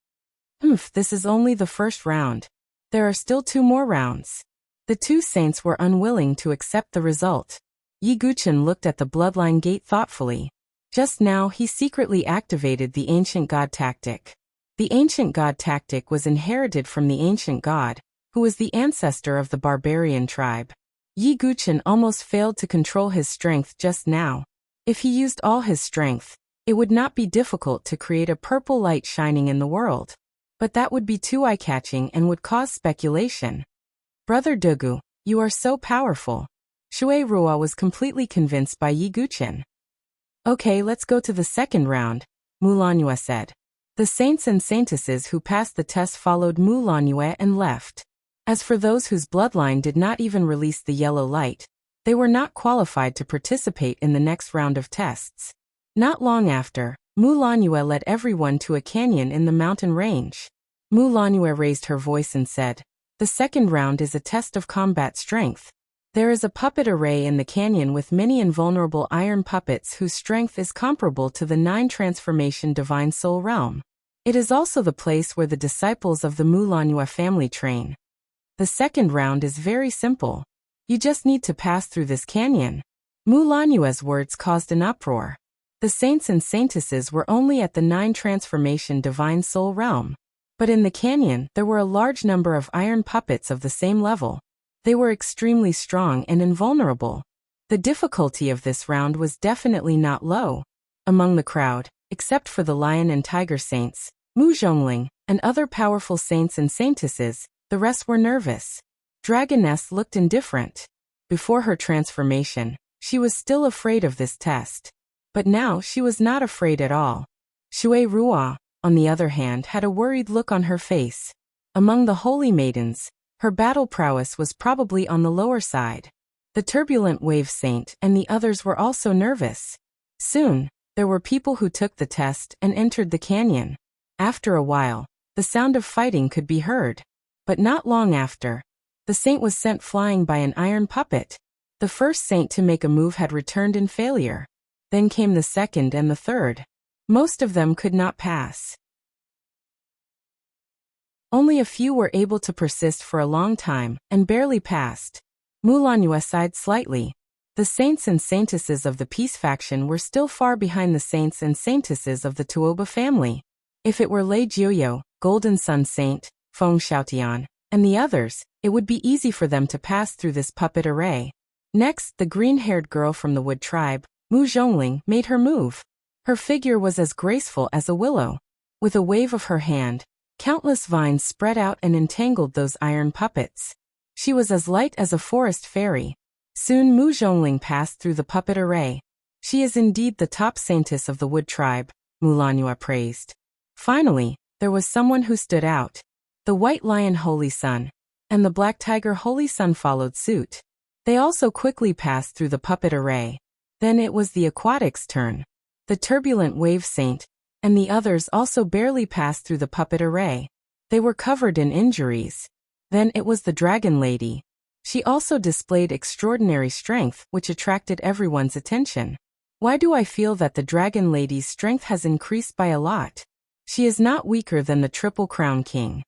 This is only the first round. There are still 2 more rounds. The 2 saints were unwilling to accept the result. Yi Guqin looked at the bloodline gate thoughtfully. Just now he secretly activated the ancient god tactic. The ancient god tactic was inherited from the ancient god, who was the ancestor of the barbarian tribe. Yi Guqin almost failed to control his strength just now. If he used all his strength, it would not be difficult to create a purple light shining in the world. But that would be too eye-catching and would cause speculation. "Brother Dugu, you are so powerful." Shui Ruo was completely convinced by Yi Guqin. "Okay, let's go to the second round," Mulan Yue said. The saints and saintesses who passed the test followed Mulan Yue and left. As for those whose bloodline did not even release the yellow light, they were not qualified to participate in the next round of tests. Not long after, Mulan Yue led everyone to a canyon in the mountain range. Mulan Yue raised her voice and said, "The second round is a test of combat strength. There is a puppet array in the canyon with many invulnerable iron puppets whose strength is comparable to the 9 transformation divine soul realm. It is also the place where the disciples of the Mulan Yue family train. The second round is very simple. You just need to pass through this canyon." Mulan Yue's words caused an uproar. The saints and saintesses were only at the 9 transformation divine soul realm. But in the canyon, there were a large number of iron puppets of the same level. They were extremely strong and invulnerable. The difficulty of this round was definitely not low. Among the crowd, except for the lion and tiger saints, Mu Zhongling, and other powerful saints and saintesses, the rest were nervous. Dragoness looked indifferent. Before her transformation, she was still afraid of this test. But now she was not afraid at all. Shui Ruo, on the other hand, had a worried look on her face. Among the holy maidens, her battle prowess was probably on the lower side. The turbulent wave saint and the others were also nervous. Soon, there were people who took the test and entered the canyon. After a while, the sound of fighting could be heard. But not long after, the saint was sent flying by an iron puppet. The first saint to make a move had returned in failure. Then came the second and the third. Most of them could not pass. Only a few were able to persist for a long time, and barely passed. Mulanyu sighed slightly. The saints and saintesses of the peace faction were still far behind the saints and saintesses of the Tuoba family. If it were Lei Jiuyo, Golden Sun Saint, Feng Xiaotian, and the others, it would be easy for them to pass through this puppet array. Next, the green-haired girl from the Wood tribe, Mu Zhongling, made her move. Her figure was as graceful as a willow. With a wave of her hand, countless vines spread out and entangled those iron puppets. She was as light as a forest fairy. Soon Mu Zhongling passed through the puppet array. She is indeed the top saintess of the Wood tribe, Mulanyu praised. Finally, there was someone who stood out. The White Lion Holy Sun and the Black Tiger Holy Sun followed suit. They also quickly passed through the puppet array. Then it was the Aquatic's turn. The Turbulent Wave Saint and the others also barely passed through the puppet array. They were covered in injuries. Then it was the Dragon Lady. She also displayed extraordinary strength, which attracted everyone's attention. Why do I feel that the Dragon Lady's strength has increased by a lot? She is not weaker than the Triple Crown King.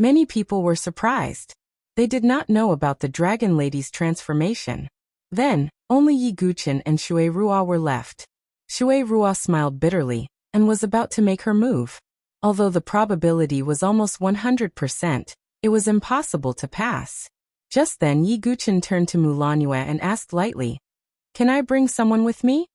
Many people were surprised. They did not know about the Dragon Lady's transformation. Then, only Yi Guqin and Shui Ruo were left. Shui Ruo smiled bitterly and was about to make her move. Although the probability was almost 100%, it was impossible to pass. Just then Yi Guqin turned to Mulanyu and asked lightly, "Can I bring someone with me?"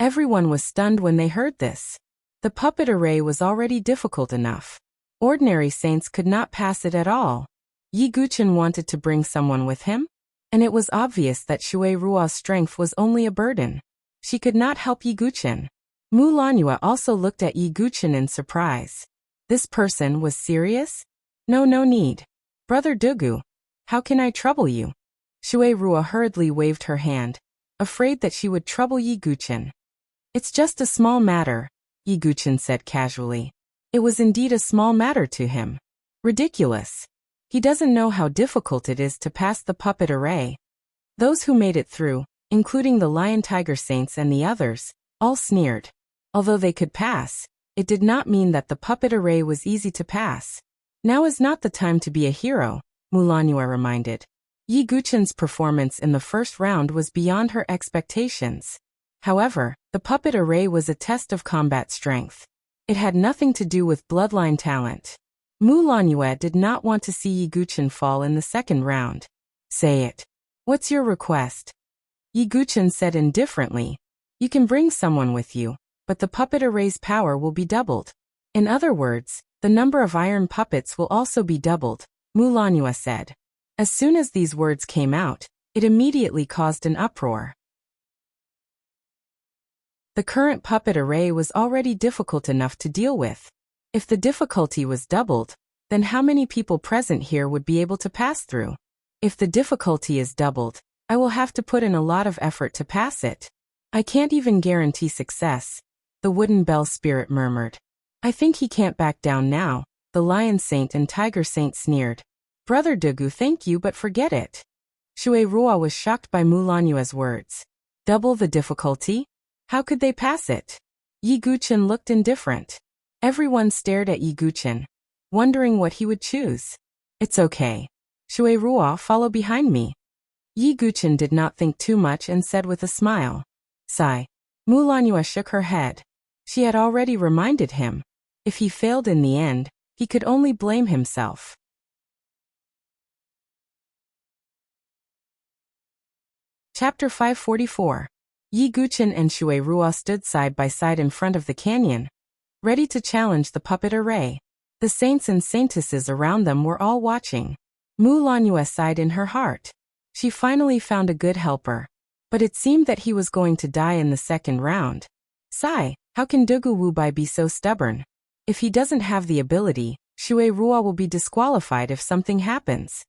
Everyone was stunned when they heard this. The puppet array was already difficult enough. Ordinary saints could not pass it at all. Yi Guqin wanted to bring someone with him? And it was obvious that Shui Ruo's strength was only a burden. She could not help Yi Guqin. Mulanyu also looked at Yi Guqin in surprise. This person was serious? No need. Brother Dugu, how can I trouble you? Shui Ruo hurriedly waved her hand, afraid that she would trouble Yi Guqin. It's just a small matter, Yi Guqin said casually. It was indeed a small matter to him. Ridiculous. He doesn't know how difficult it is to pass the puppet array. Those who made it through, including the Lion Tiger Saints and the others, all sneered. Although they could pass, it did not mean that the puppet array was easy to pass. Now is not the time to be a hero, Mulanyu reminded. Yi Guqin's performance in the first round was beyond her expectations. However, the puppet array was a test of combat strength. It had nothing to do with bloodline talent. Mulanyu did not want to see Yi Guqin fall in the second round. Say it. What's your request? Yi Guqin said indifferently. You can bring someone with you, but the puppet array's power will be doubled. In other words, the number of iron puppets will also be doubled, Mulanyu said. As soon as these words came out, it immediately caused an uproar. The current puppet array was already difficult enough to deal with. If the difficulty was doubled, then how many people present here would be able to pass through? If the difficulty is doubled, I will have to put in a lot of effort to pass it. I can't even guarantee success, the Wooden Bell Spirit murmured. I think he can't back down now, the Lion Saint and Tiger Saint sneered. Brother Dugu, thank you, but forget it. Shui Ruo was shocked by Mulanyu's words. Double the difficulty? How could they pass it? Yi Guqin looked indifferent. Everyone stared at Yi Guqin, wondering what he would choose. It's okay. Shui Ruo, follow behind me. Yi Guqin did not think too much and said with a smile. Sigh. Mulanyu shook her head. She had already reminded him. If he failed in the end, he could only blame himself. Chapter 544. Yi Guqin and Shui Ruo stood side by side in front of the canyon, ready to challenge the puppet array. The saints and saintesses around them were all watching. Mulanyu sighed in her heart. She finally found a good helper. But it seemed that he was going to die in the second round. Sigh, how can Dugu Wubai be so stubborn? If he doesn't have the ability, Shui Ruo will be disqualified if something happens.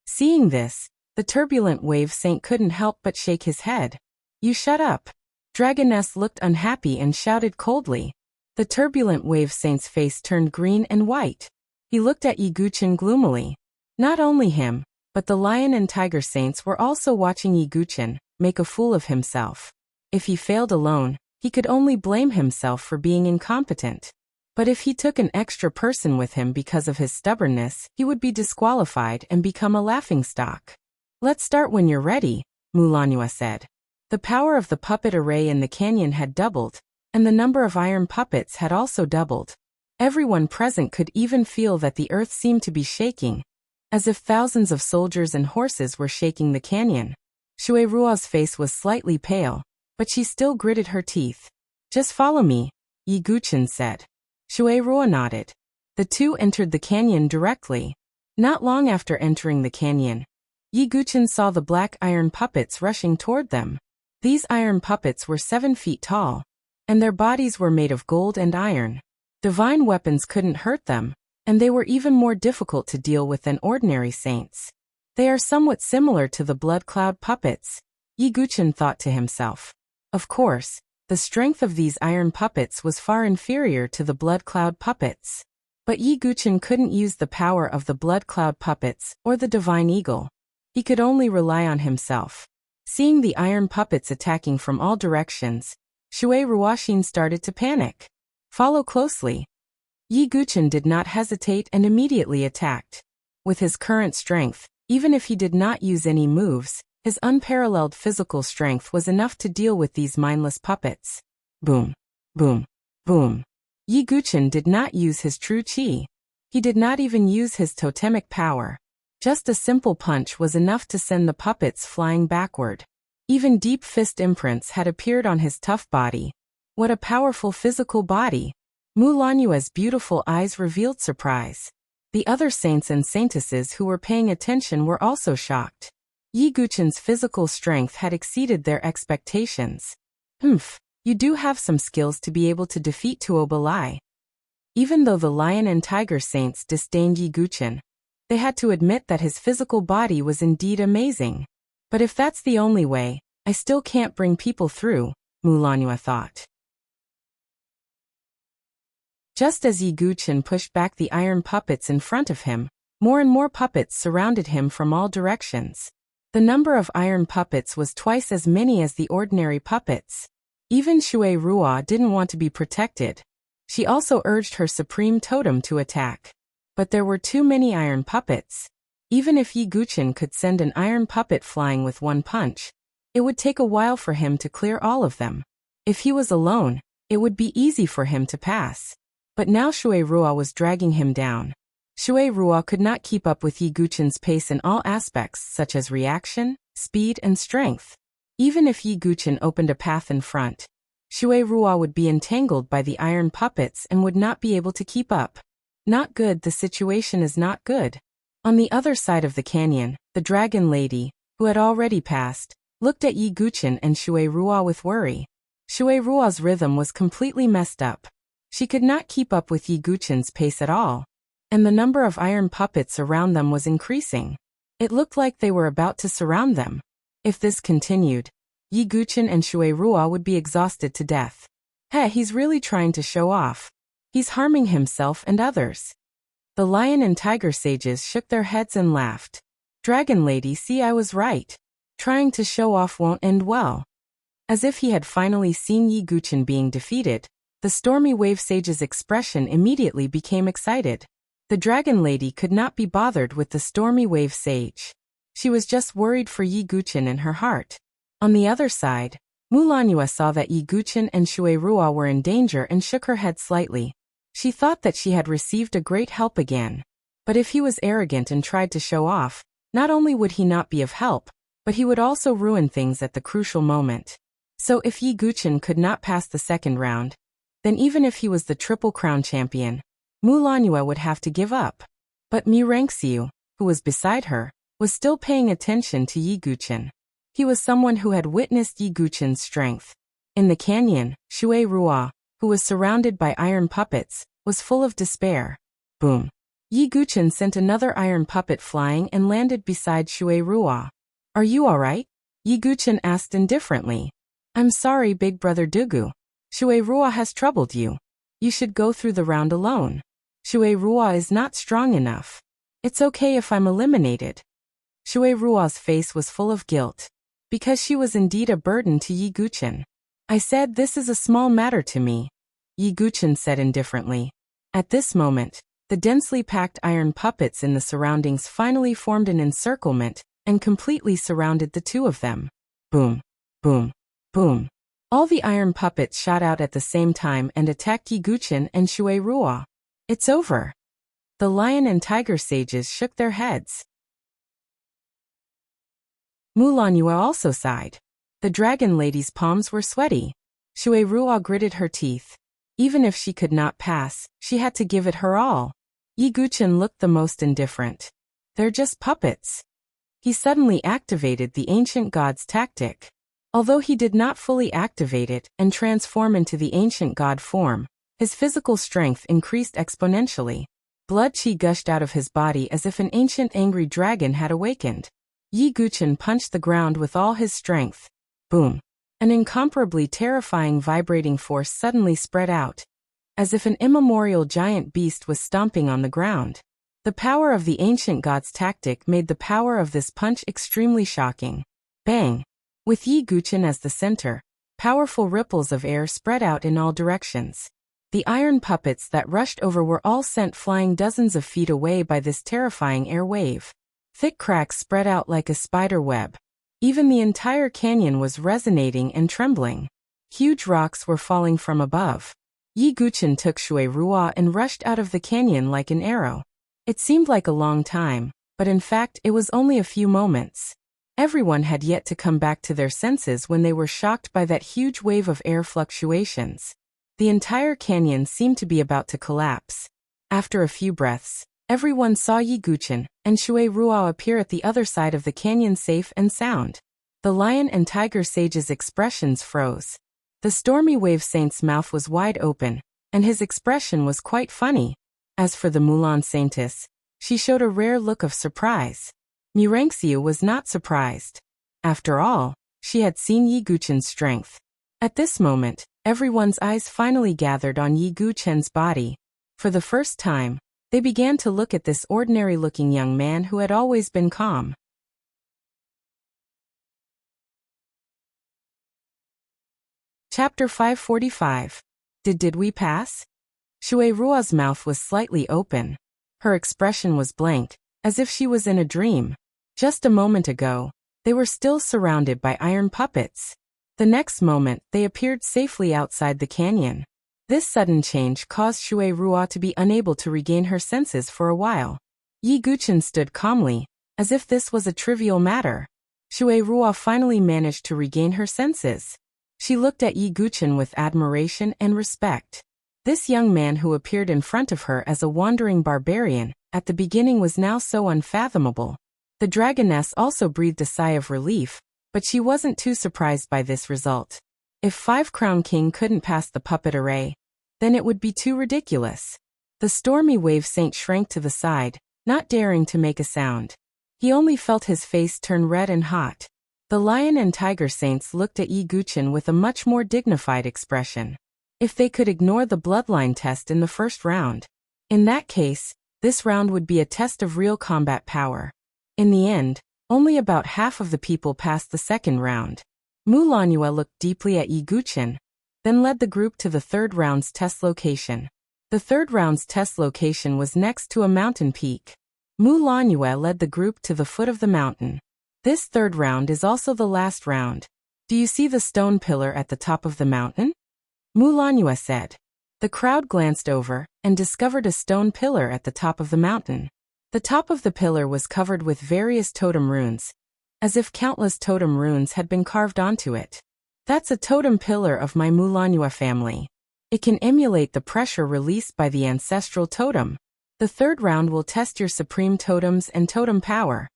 Seeing this, the Turbulent Wave Saint couldn't help but shake his head. You shut up. Dragoness looked unhappy and shouted coldly. The Turbulent Wave Saint's face turned green and white. He looked at Yi Guqin gloomily. Not only him, but the Lion and Tiger Saints were also watching Yi Guqin make a fool of himself. If he failed alone, He could only blame himself for being incompetent. But if he took an extra person with him because of his stubbornness, he would be disqualified and become a laughingstock. Let's start when you're ready, Mulanua said. The power of the puppet array in the canyon had doubled, and the number of iron puppets had also doubled. Everyone present could even feel that the earth seemed to be shaking, as if thousands of soldiers and horses were shaking the canyon. Shui Ruo's face was slightly pale, but she still gritted her teeth. Just follow me, Yi Guqin said. Shui Ruo nodded. The two entered the canyon directly. Not long after entering the canyon, Yi Guqin saw the black iron puppets rushing toward them. These iron puppets were 7 feet tall, and their bodies were made of gold and iron. Divine weapons couldn't hurt them, and they were even more difficult to deal with than ordinary saints. They are somewhat similar to the blood cloud puppets, Yi Guqin thought to himself. Of course, the strength of these iron puppets was far inferior to the blood cloud puppets. But Yi Guqin couldn't use the power of the blood cloud puppets or the divine eagle. He could only rely on himself. Seeing the iron puppets attacking from all directions, Shui Ruoxin started to panic. Follow closely. Yi Guqin did not hesitate and immediately attacked. With his current strength, even if he did not use any moves, his unparalleled physical strength was enough to deal with these mindless puppets. Boom, boom, boom. Yi Guqin did not use his true qi. He did not even use his totemic power. Just a simple punch was enough to send the puppets flying backward. Even deep fist imprints had appeared on his tough body. What a powerful physical body! Mulanua's beautiful eyes revealed surprise. The other saints and saintesses who were paying attention were also shocked. Yi Guqin's physical strength had exceeded their expectations. You do have some skills to be able to defeat Tuo Balai. Even though the lion and tiger saints disdained Yi Guqin, they had to admit that his physical body was indeed amazing. But if that's the only way, I still can't bring people through, Mulanua thought. Just as Yi Guqin pushed back the iron puppets in front of him, more and more puppets surrounded him from all directions. The number of iron puppets was twice as many as the ordinary puppets. Even Shui Ruo didn't want to be protected. She also urged her supreme totem to attack. But there were too many iron puppets. Even if Yi Guqin could send an iron puppet flying with one punch, it would take a while for him to clear all of them. If he was alone, it would be easy for him to pass. But now Shui Ruo was dragging him down. Shui Ruo could not keep up with Yi Guqin's pace in all aspects such as reaction, speed and strength. Even if Yi Guqin opened a path in front, Shui Ruo would be entangled by the iron puppets and would not be able to keep up. Not good, the situation is not good. On the other side of the canyon, the dragon lady, who had already passed, looked at Yi Guqin and Shui Ruo with worry. Shui Ruo's rhythm was completely messed up. She could not keep up with Yi Guqin's pace at all, and the number of iron puppets around them was increasing. It looked like they were about to surround them. If this continued, Yi Guqin and Shui Ruo would be exhausted to death. He's really trying to show off. He's harming himself and others. The lion and tiger sages shook their heads and laughed. Dragon lady, see, I was right. Trying to show off won't end well. As if he had finally seen Yi Guqin being defeated, the stormy wave sage's expression immediately became excited. The dragon lady could not be bothered with the stormy wave sage. She was just worried for Yi Guqin in her heart. On the other side, Mulanua saw that Yi Guqin and Shui Ruo were in danger and shook her head slightly. She thought that she had received a great help again. But if he was arrogant and tried to show off, not only would he not be of help, but he would also ruin things at the crucial moment. So if Yi Guqin could not pass the second round, then even if he was the Triple Crown champion, Mulanua would have to give up. But Mi Rangxiu, who was beside her, was still paying attention to Yi Guqin. He was someone who had witnessed Yi Guqin's strength. In the canyon, Shui Ruo, who was surrounded by iron puppets, was full of despair. Boom. Yi Guqin sent another iron puppet flying and landed beside Shui Ruo. Are you alright? Yi Guqin asked indifferently. I'm sorry, big brother Dugu. Shui Ruo has troubled you. You should go through the round alone. Shui Ruo is not strong enough. It's okay if I'm eliminated. Shui Ruo's face was full of guilt. Because she was indeed a burden to Yi Guqin. I said this is a small matter to me, Yi Guchen said indifferently. At this moment, the densely packed iron puppets in the surroundings finally formed an encirclement and completely surrounded the two of them. Boom, boom, boom. All the iron puppets shot out at the same time and attacked Yi Guchen and Shui Ruo. It's over. The lion and tiger sages shook their heads. Mulan Yue also sighed. The dragon lady's palms were sweaty. Shui Ruo gritted her teeth. Even if she could not pass, she had to give it her all. Yi Guchen looked the most indifferent. They're just puppets. He suddenly activated the ancient god's tactic. Although he did not fully activate it and transform into the ancient god form, his physical strength increased exponentially. Blood qi gushed out of his body as if an ancient angry dragon had awakened. Yi Guchen punched the ground with all his strength. Boom. An incomparably terrifying vibrating force suddenly spread out, as if an immemorial giant beast was stomping on the ground. The power of the ancient god's tactic made the power of this punch extremely shocking. Bang! With Yi Guchen as the center, powerful ripples of air spread out in all directions. The iron puppets that rushed over were all sent flying dozens of feet away by this terrifying air wave. Thick cracks spread out like a spider web. Even the entire canyon was resonating and trembling. Huge rocks were falling from above. Yi Guchen took Shui Ruo and rushed out of the canyon like an arrow. It seemed like a long time, but in fact it was only a few moments. Everyone had yet to come back to their senses when they were shocked by that huge wave of air fluctuations. The entire canyon seemed to be about to collapse. After a few breaths, everyone saw Yi Guchen and Shui Ruo appear at the other side of the canyon safe and sound. The lion and tiger sage's expressions froze. The stormy wave saint's mouth was wide open, and his expression was quite funny. As for the Mulan saintess, she showed a rare look of surprise. Murangxiu was not surprised. After all, she had seen Yi Guchen's strength. At this moment, everyone's eyes finally gathered on Yi Guchen's body. For the first time, they began to look at this ordinary-looking young man who had always been calm. Chapter 545. Did we pass? Shui Ruo's mouth was slightly open. Her expression was blank, as if she was in a dream. Just a moment ago, they were still surrounded by iron puppets. The next moment, they appeared safely outside the canyon. This sudden change caused Shui Ruo to be unable to regain her senses for a while. Yi Guchen stood calmly, as if this was a trivial matter. Shui Ruo finally managed to regain her senses. She looked at Yi Guchen with admiration and respect. This young man who appeared in front of her as a wandering barbarian, at the beginning was now so unfathomable. The dragoness also breathed a sigh of relief, but she wasn't too surprised by this result. If Five Crown King couldn't pass the puppet array, then it would be too ridiculous. The stormy wave saint shrank to the side, not daring to make a sound. He only felt his face turn red and hot. The lion and tiger saints looked at Yi Guchen with a much more dignified expression. If they could ignore the bloodline test in the first round. In that case, this round would be a test of real combat power. In the end, only about half of the people passed the second round. Mulan Yue looked deeply at Yi Guchen, then led the group to the third round's test location. The third round's test location was next to a mountain peak. Mulan Yue led the group to the foot of the mountain. This third round is also the last round. Do you see the stone pillar at the top of the mountain? Mulan Yue said. The crowd glanced over and discovered a stone pillar at the top of the mountain. The top of the pillar was covered with various totem runes, as if countless totem runes had been carved onto it. That's a totem pillar of my Mulan Yue family. It can emulate the pressure released by the ancestral totem. The third round will test your supreme totems and totem power.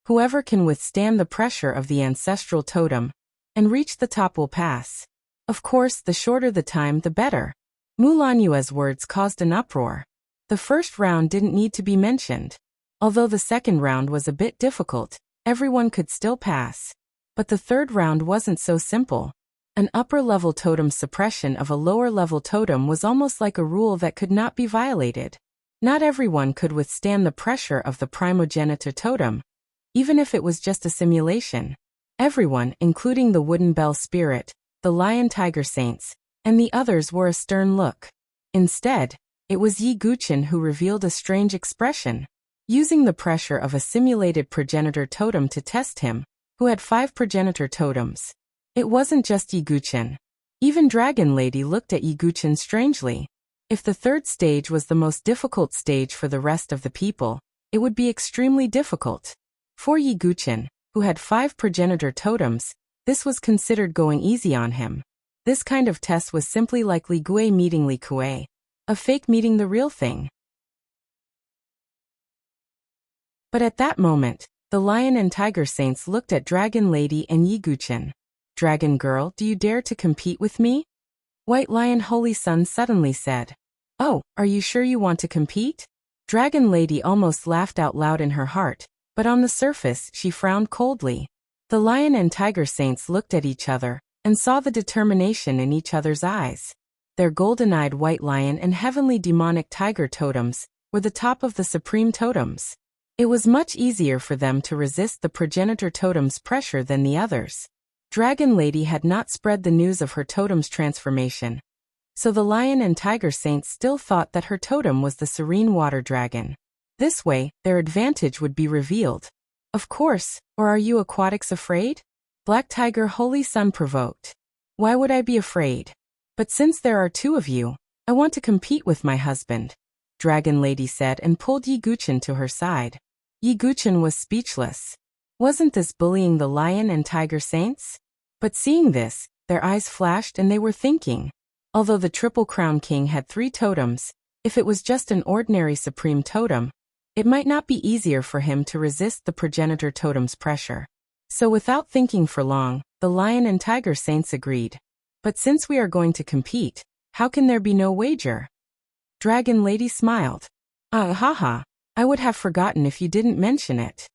Whoever can withstand the pressure of the ancestral totem and reach the top will pass. Of course, the shorter the time, the better. Mulan Yue's words caused an uproar. The first round didn't need to be mentioned. Although the second round was a bit difficult, everyone could still pass. But the third round wasn't so simple. An upper-level totem suppression of a lower-level totem was almost like a rule that could not be violated. Not everyone could withstand the pressure of the primogenitor totem, even if it was just a simulation. Everyone, including the wooden bell spirit, the lion-tiger saints, and the others wore a stern look. Instead, it was Yi Guqin who revealed a strange expression. Using the pressure of a simulated progenitor totem to test him, who had 5 progenitor totems. It wasn't just Yi Guqin. Even Dragon Lady looked at Yi Guqin strangely. If the third stage was the most difficult stage for the rest of the people, it would be extremely difficult. For Yi Guqin, who had 5 progenitor totems, this was considered going easy on him. This kind of test was simply like Li Gui meeting Li Kuei, a fake meeting the real thing. But at that moment, the lion and tiger saints looked at Dragon Lady and Yi Guqin. Dragon girl, do you dare to compete with me? White Lion Holy Sun suddenly said. Oh, are you sure you want to compete? Dragon Lady almost laughed out loud in her heart, but on the surface she frowned coldly. The lion and tiger saints looked at each other, and saw the determination in each other's eyes. Their golden-eyed white lion and heavenly demonic tiger totems were the top of the supreme totems. It was much easier for them to resist the progenitor totem's pressure than the others. Dragon Lady had not spread the news of her totem's transformation, so the lion and tiger saints still thought that her totem was the serene water dragon. This way, their advantage would be revealed. Of course, or are you aquatics afraid? Black Tiger Holy Sun provoked. Why would I be afraid? But since there are 2 of you, I want to compete with my husband, Dragon Lady said and pulled Yi Guqin to her side. Yi Guqin was speechless. Wasn't this bullying the lion and tiger saints? But seeing this, their eyes flashed and they were thinking. Although the Triple Crown King had 3 totems, if it was just an ordinary supreme totem, it might not be easier for him to resist the progenitor totem's pressure. So without thinking for long, the lion and tiger saints agreed. But since we are going to compete, how can there be no wager? Dragon Lady smiled. Haha. I would have forgotten if you didn't mention it.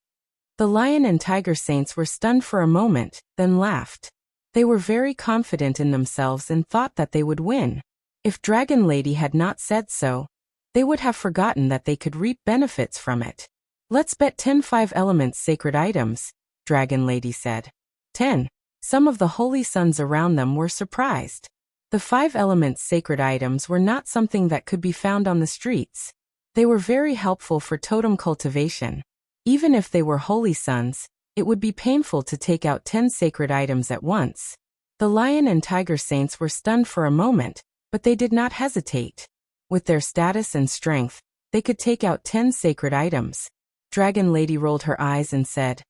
The lion and tiger saints were stunned for a moment, then laughed. They were very confident in themselves and thought that they would win. If Dragon Lady had not said so, they would have forgotten that they could reap benefits from it. Let's bet 10 5 elements sacred items, Dragon Lady said. 10. Some of the holy sons around them were surprised. The 5 elements sacred items were not something that could be found on the streets. They were very helpful for totem cultivation. Even if they were holy sons, it would be painful to take out 10 sacred items at once. The lion and tiger saints were stunned for a moment, but they did not hesitate. With their status and strength, they could take out 10 sacred items. Dragon Lady rolled her eyes and said,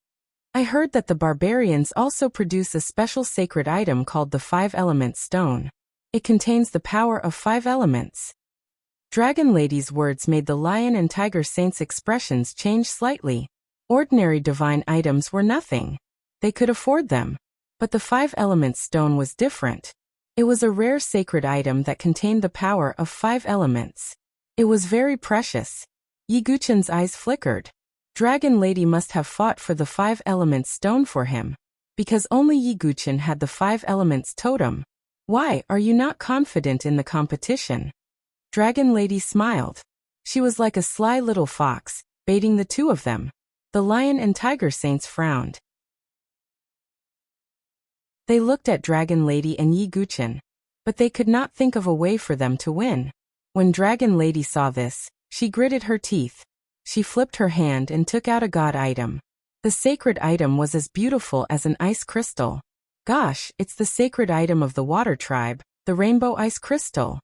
I heard that the barbarians also produce a special sacred item called the 5-element stone. It contains the power of 5 elements. Dragon Lady's words made the lion and tiger saints' expressions change slightly. Ordinary divine items were nothing. They could afford them. But the 5-element stone was different. It was a rare sacred item that contained the power of 5 elements. It was very precious. Yi Guqin's eyes flickered. Dragon Lady must have fought for the 5-element stone for him. Because only Yi Guqin had the 5 elements totem. Why are you not confident in the competition? Dragon Lady smiled. She was like a sly little fox, baiting the 2 of them. The lion and tiger saints frowned. They looked at Dragon Lady and Yi Guqin, but they could not think of a way for them to win. When Dragon Lady saw this, she gritted her teeth. She flipped her hand and took out a god item. The sacred item was as beautiful as an ice crystal. Gosh, it's the sacred item of the water tribe, the rainbow ice crystal.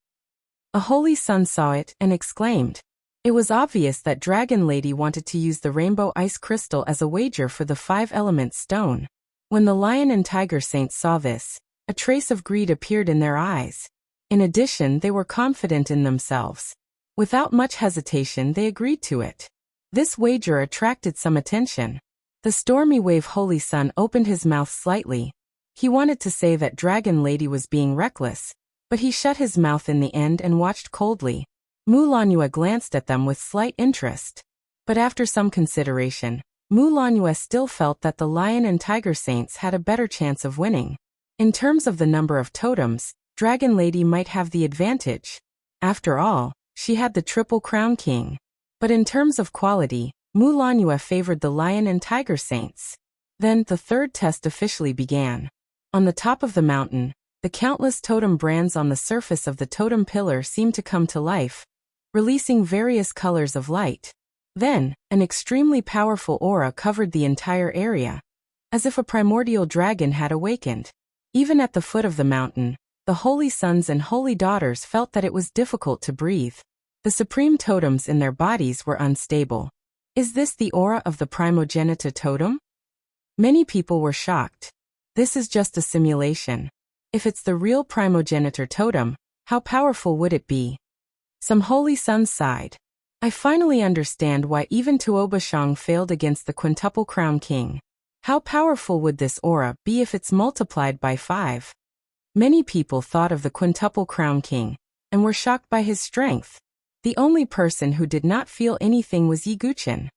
A holy sun saw it and exclaimed. It was obvious that Dragon Lady wanted to use the rainbow ice crystal as a wager for the 5-element stone. When the lion and tiger saints saw this, a trace of greed appeared in their eyes. In addition, they were confident in themselves. Without much hesitation, they agreed to it. This wager attracted some attention. The stormy wave holy sun opened his mouth slightly. He wanted to say that Dragon Lady was being reckless, but he shut his mouth in the end and watched coldly. Mulanua glanced at them with slight interest. But after some consideration, Mulanua still felt that the lion and tiger saints had a better chance of winning. In terms of the number of totems, Dragon Lady might have the advantage. After all, she had the Triple Crown King. But in terms of quality, Mulanua favored the lion and tiger saints. Then the third test officially began. On the top of the mountain, The countless totem brands on the surface of the totem pillar seemed to come to life, releasing various colors of light. Then, an extremely powerful aura covered the entire area, as if a primordial dragon had awakened. Even at the foot of the mountain, the holy sons and holy daughters felt that it was difficult to breathe. The supreme totems in their bodies were unstable. Is this the aura of the primogenitor totem? Many people were shocked. This is just a simulation. If it's the real primogenitor totem, how powerful would it be? Some holy sons sighed. I finally understand why even Tuobashang failed against the quintuple crown king. How powerful would this aura be if it's multiplied by 5? Many people thought of the quintuple crown king, and were shocked by his strength. The only person who did not feel anything was Yi Guchen.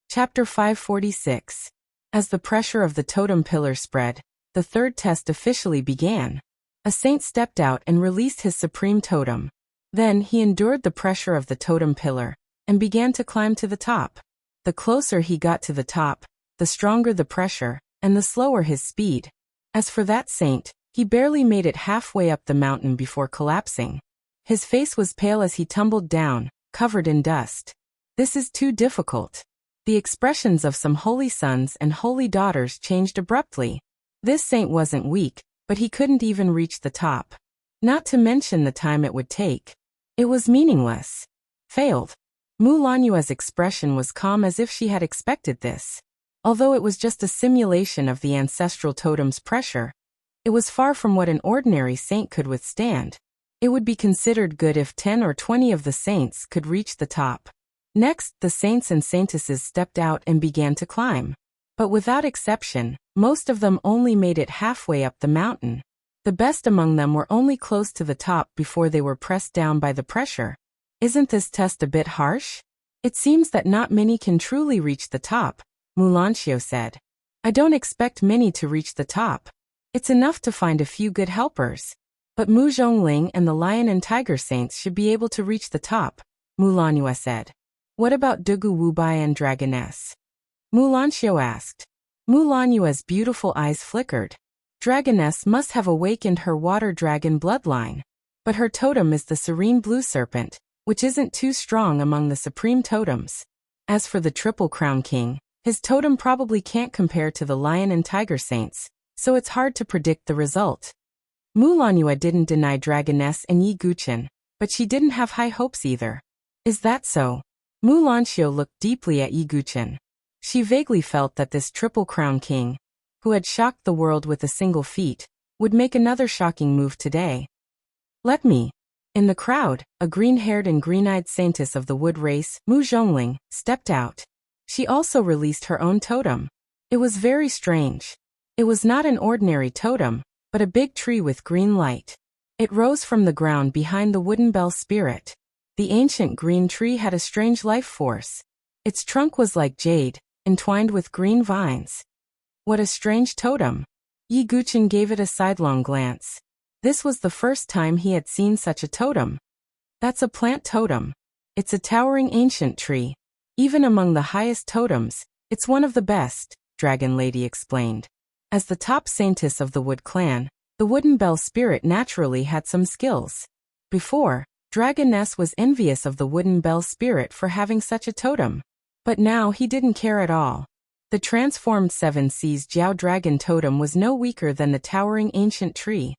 Chapter 546. As the pressure of the totem pillar spread, the third test officially began. A saint stepped out and released his supreme totem. Then he endured the pressure of the totem pillar, and began to climb to the top. The closer he got to the top, the stronger the pressure, and the slower his speed. As for that saint, he barely made it halfway up the mountain before collapsing. His face was pale as he tumbled down, covered in dust. This is too difficult. The expressions of some holy sons and holy daughters changed abruptly. This saint wasn't weak, but he couldn't even reach the top. Not to mention the time it would take. It was meaningless. Failed. Mu Lanyue's expression was calm as if she had expected this. Although it was just a simulation of the ancestral totem's pressure, it was far from what an ordinary saint could withstand. It would be considered good if 10 or 20 of the saints could reach the top. Next, the saints and saintesses stepped out and began to climb. But without exception, most of them only made it halfway up the mountain. The best among them were only close to the top before they were pressed down by the pressure. Isn't this test a bit harsh? It seems that not many can truly reach the top, Mu Lanxiu said. I don't expect many to reach the top. It's enough to find a few good helpers. But Mu Zhongling and the lion and tiger saints should be able to reach the top, Mu Lanyue said. What about Dugu Wubai and Dragoness? Mu Lanxiu asked. Mu Lanyue's beautiful eyes flickered. Dragoness must have awakened her water dragon bloodline. But her totem is the serene blue serpent, which isn't too strong among the supreme totems. As for the triple crown king, his totem probably can't compare to the lion and tiger saints, so it's hard to predict the result. Mu Lanyue didn't deny Dragoness and Yi Guchen, but she didn't have high hopes either. Is that so? Mu Lanxiu looked deeply at Yi Guchen. She vaguely felt that this triple crown king, who had shocked the world with a single feat, would make another shocking move today. Let me. In the crowd, a green-haired and green-eyed saintess of the wood race, Mu Zhongling, stepped out. She also released her own totem. It was very strange. It was not an ordinary totem, but a big tree with green light. It rose from the ground behind the wooden bell spirit. The ancient green tree had a strange life force. Its trunk was like jade, entwined with green vines. What a strange totem. Yi Guchen gave it a sidelong glance. This was the first time he had seen such a totem. That's a plant totem. It's a towering ancient tree. Even among the highest totems, it's one of the best, Dragon Lady explained. As the top saintess of the Wood clan, the wooden bell spirit naturally had some skills. Before, Dragoness was envious of the wooden bell spirit for having such a totem. But now he didn't care at all. The transformed Seven Seas Jiao Dragon totem was no weaker than the towering ancient tree.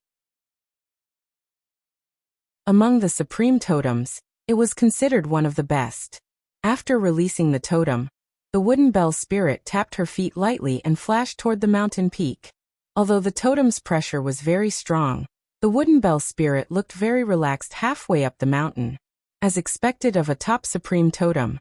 Among the supreme totems, it was considered one of the best. After releasing the totem, the wooden bell spirit tapped her feet lightly and flashed toward the mountain peak. Although the totem's pressure was very strong, the wooden bell spirit looked very relaxed halfway up the mountain, as expected of a top supreme totem.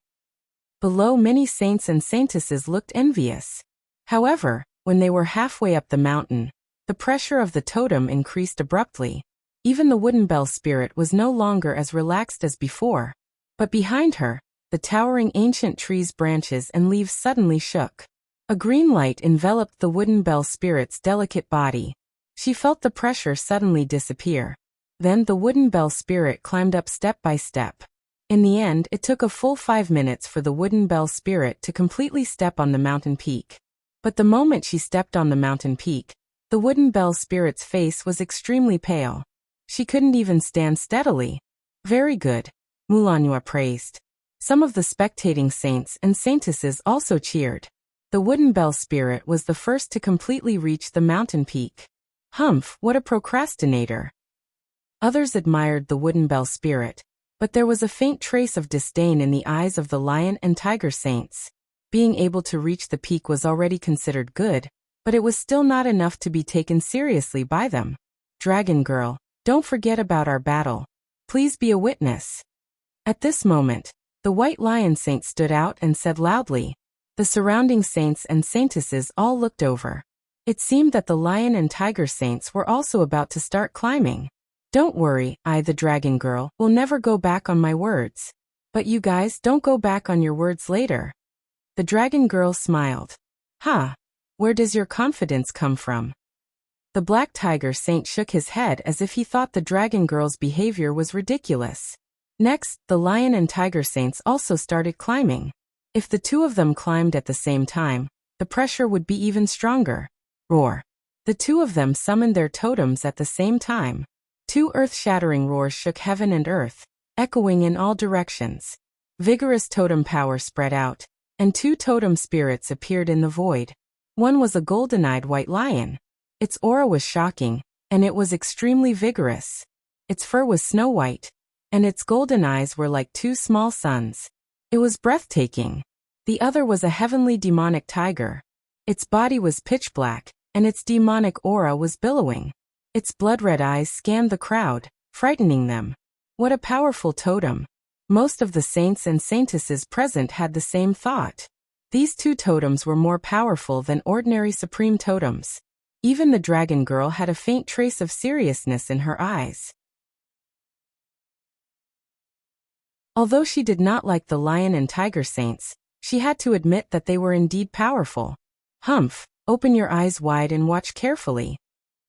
Below, many saints and saintesses looked envious. However, when they were halfway up the mountain, the pressure of the totem increased abruptly. Even the wooden bell spirit was no longer as relaxed as before. But behind her, the towering ancient tree's branches and leaves suddenly shook. A green light enveloped the wooden bell spirit's delicate body. She felt the pressure suddenly disappear. Then the wooden bell spirit climbed up step by step. In the end, it took a full 5 minutes for the wooden bell spirit to completely step on the mountain peak. But the moment she stepped on the mountain peak, the wooden bell spirit's face was extremely pale. She couldn't even stand steadily. Very good, Mulanua praised. Some of the spectating saints and saintesses also cheered. The wooden bell spirit was the first to completely reach the mountain peak. Humph, what a procrastinator. Others admired the wooden bell spirit, but there was a faint trace of disdain in the eyes of the lion and tiger saints. Being able to reach the peak was already considered good, but it was still not enough to be taken seriously by them. Dragon girl, don't forget about our battle. Please be a witness. At this moment, the white lion saint stood out and said loudly. The surrounding saints and saintesses all looked over. It seemed that the lion and tiger saints were also about to start climbing. Don't worry, I, the dragon girl, will never go back on my words. But you guys don't go back on your words later. The dragon girl smiled. Ha! Where does your confidence come from? The black tiger saint shook his head as if he thought the dragon girl's behavior was ridiculous. Next, the lion and tiger saints also started climbing. If the two of them climbed at the same time, the pressure would be even stronger. Roar. The two of them summoned their totems at the same time. Two earth-shattering roars shook heaven and earth, echoing in all directions. Vigorous totem power spread out, and two totem spirits appeared in the void. One was a golden-eyed white lion. Its aura was shocking, and it was extremely vigorous. Its fur was snow-white, and its golden eyes were like two small suns. It was breathtaking. The other was a heavenly demonic tiger. Its body was pitch black, and its demonic aura was billowing. Its blood-red eyes scanned the crowd, frightening them. What a powerful totem. Most of the saints and saintesses present had the same thought. These two totems were more powerful than ordinary supreme totems. Even the dragon girl had a faint trace of seriousness in her eyes. Although she did not like the lion and tiger saints, she had to admit that they were indeed powerful. Humph, open your eyes wide and watch carefully.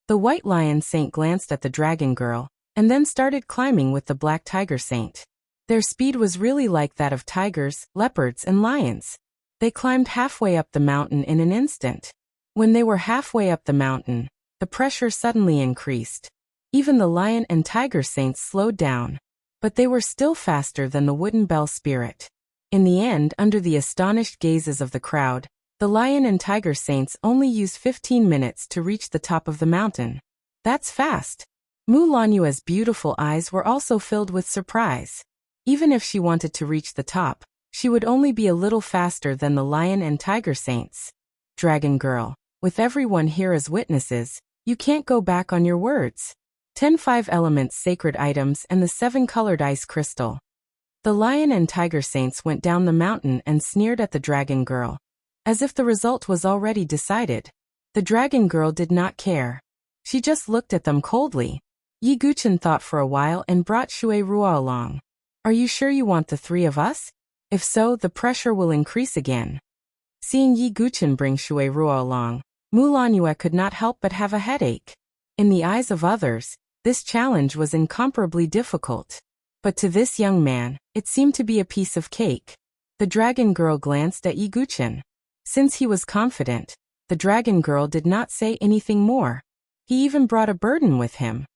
The white lion saint glanced at the dragon girl, and then started climbing with the black tiger saint. Their speed was really like that of tigers, leopards, and lions. They climbed halfway up the mountain in an instant. When they were halfway up the mountain, the pressure suddenly increased. Even the lion and tiger saints slowed down. But they were still faster than the wooden bell spirit. In the end, under the astonished gazes of the crowd, the lion and tiger saints only used 15 minutes to reach the top of the mountain. That's fast. Mulanua's beautiful eyes were also filled with surprise. Even if she wanted to reach the top, she would only be a little faster than the lion and tiger saints. Dragon girl, with everyone here as witnesses, you can't go back on your words. 10 5-element sacred items and the 7-colored ice crystal. The lion and tiger saints went down the mountain and sneered at the dragon girl, as if the result was already decided. The dragon girl did not care. She just looked at them coldly. Yi Guchen thought for a while and brought Shui Ruo along. Are you sure you want the three of us? If so, the pressure will increase again. Seeing Yi Guchen bring Shui Ruo along, Mulanua could not help but have a headache. In the eyes of others, this challenge was incomparably difficult. But to this young man, it seemed to be a piece of cake. The dragon girl glanced at Yi Guchen. Since he was confident, the dragon girl did not say anything more. He even brought a burden with him.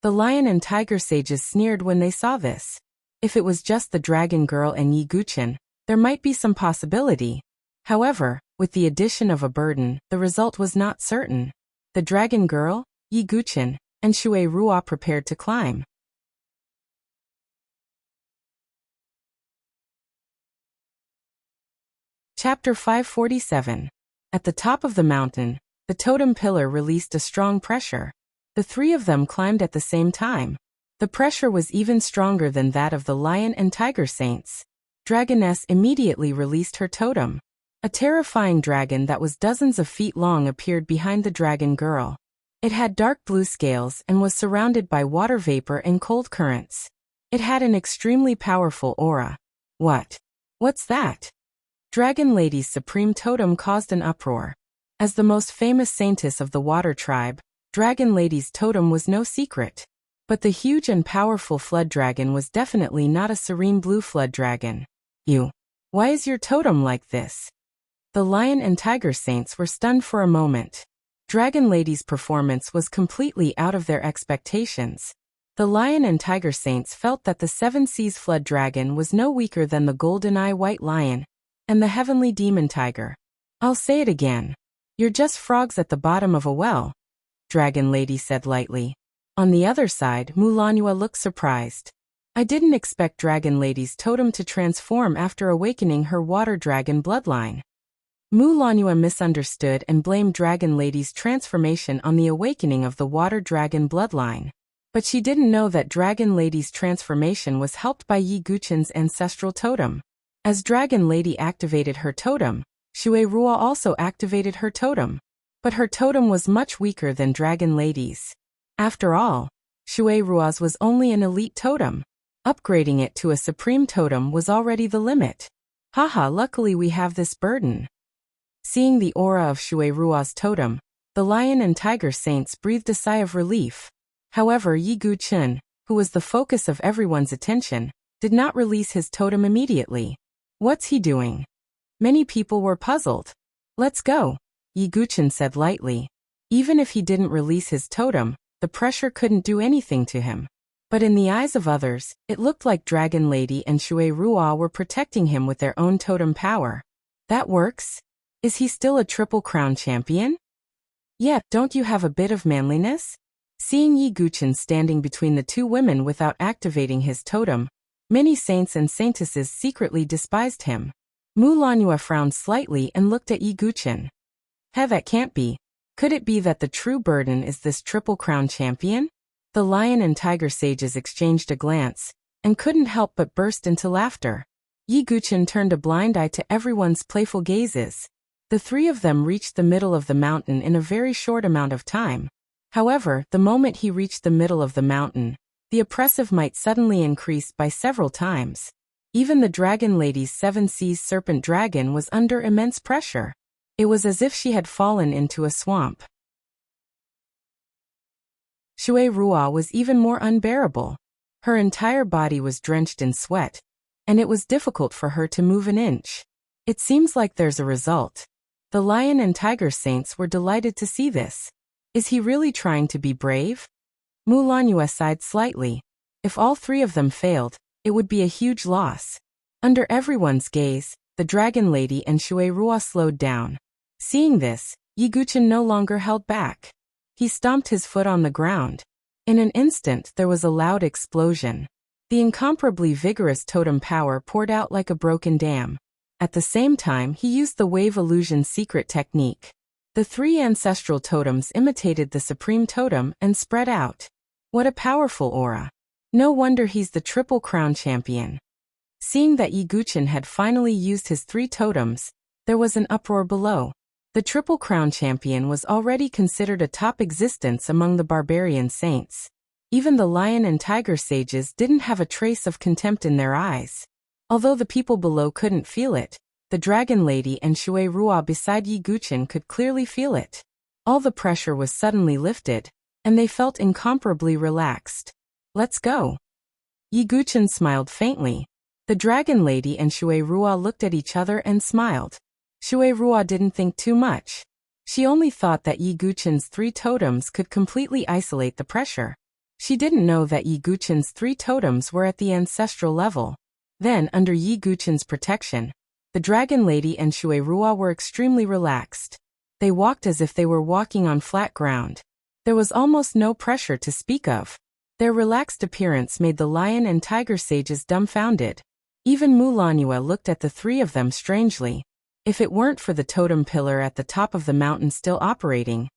The lion and tiger sages sneered when they saw this. If it was just the dragon girl and Yi Guchen, there might be some possibility. However, with the addition of a burden, the result was not certain. The dragon girl, Yi Guchen, and Shui Ruo prepared to climb. Chapter 547. At the top of the mountain, the totem pillar released a strong pressure. The three of them climbed at the same time. The pressure was even stronger than that of the lion and tiger saints. Dragoness immediately released her totem. A terrifying dragon that was dozens of feet long appeared behind the dragon girl. It had dark blue scales and was surrounded by water vapor and cold currents. It had an extremely powerful aura. What's that? Dragon Lady's supreme totem caused an uproar. As the most famous saintess of the water tribe, Dragon Lady's totem was no secret. But the huge and powerful flood dragon was definitely not a serene blue flood dragon. Why is your totem like this? The lion and tiger saints were stunned for a moment. Dragon Lady's performance was completely out of their expectations. The lion and tiger saints felt that the seven seas flood dragon was no weaker than the golden-eye white lion and the heavenly demon tiger. I'll say it again. You're just frogs at the bottom of a well, Dragon Lady said lightly. On the other side, Mulanua looked surprised. I didn't expect Dragon Lady's totem to transform after awakening her water dragon bloodline. Mulanua misunderstood and blamed Dragon Lady's transformation on the awakening of the water dragon bloodline. But she didn't know that Dragon Lady's transformation was helped by Yi Guqin's ancestral totem. As Dragon Lady activated her totem, Shui Rua also activated her totem. But her totem was much weaker than Dragon Lady's. After all, Shui Rua's was only an elite totem. Upgrading it to a supreme totem was already the limit. Haha, luckily we have this burden. Seeing the aura of Shui Rua's totem, the lion and tiger saints breathed a sigh of relief. However, Yi Guqin, who was the focus of everyone's attention, did not release his totem immediately. What's he doing? Many people were puzzled. Let's go, Yi Guqin said lightly. Even if he didn't release his totem, the pressure couldn't do anything to him. But in the eyes of others, it looked like Dragon Lady and Shui Rua were protecting him with their own totem power. That works? Is he still a Triple Crown champion? Yeah, don't you have a bit of manliness? Seeing Yi Guqin standing between the two women without activating his totem, many saints and saintesses secretly despised him. Mulanua frowned slightly and looked at Yi Guqin. Hey, that can't be. Could it be that the true burden is this Triple Crown champion? The lion and tiger sages exchanged a glance, and couldn't help but burst into laughter. Yi Guqin turned a blind eye to everyone's playful gazes. The three of them reached the middle of the mountain in a very short amount of time. However, the moment he reached the middle of the mountain, the oppressive might suddenly increased by several times. Even the Dragon Lady's seven seas serpent dragon was under immense pressure. It was as if she had fallen into a swamp. Shui Rua was even more unbearable. Her entire body was drenched in sweat, and it was difficult for her to move an inch. It seems like there's a result. The lion and tiger saints were delighted to see this. Is he really trying to be brave? Mulanua sighed slightly. If all three of them failed, it would be a huge loss. Under everyone's gaze, the Dragon Lady and Shui Rua slowed down. Seeing this, Yi Guqin no longer held back. He stomped his foot on the ground. In an instant there was a loud explosion. The incomparably vigorous totem power poured out like a broken dam. At the same time he used the wave illusion secret technique. The three ancestral totems imitated the supreme totem and spread out. What a powerful aura. No wonder he's the Triple Crown champion. Seeing that Yi Guqin had finally used his three totems, there was an uproar below. The Triple Crown champion was already considered a top existence among the barbarian saints. Even the lion and tiger sages didn't have a trace of contempt in their eyes. Although the people below couldn't feel it, the Dragon Lady and Shui Rua beside Yi Guqin could clearly feel it. All the pressure was suddenly lifted, and they felt incomparably relaxed. Let's go. Yi Guqin smiled faintly. The Dragon Lady and Shui Rua looked at each other and smiled. Shui Rua didn't think too much. She only thought that Yi Guqin's three totems could completely isolate the pressure. She didn't know that Yi Guqin's three totems were at the ancestral level. Then, under Yi Guqin's protection, the Dragon Lady and Shui Rua were extremely relaxed. They walked as if they were walking on flat ground. There was almost no pressure to speak of. Their relaxed appearance made the lion and tiger sages dumbfounded. Even Mulanua looked at the three of them strangely. If it weren't for the totem pillar at the top of the mountain still operating,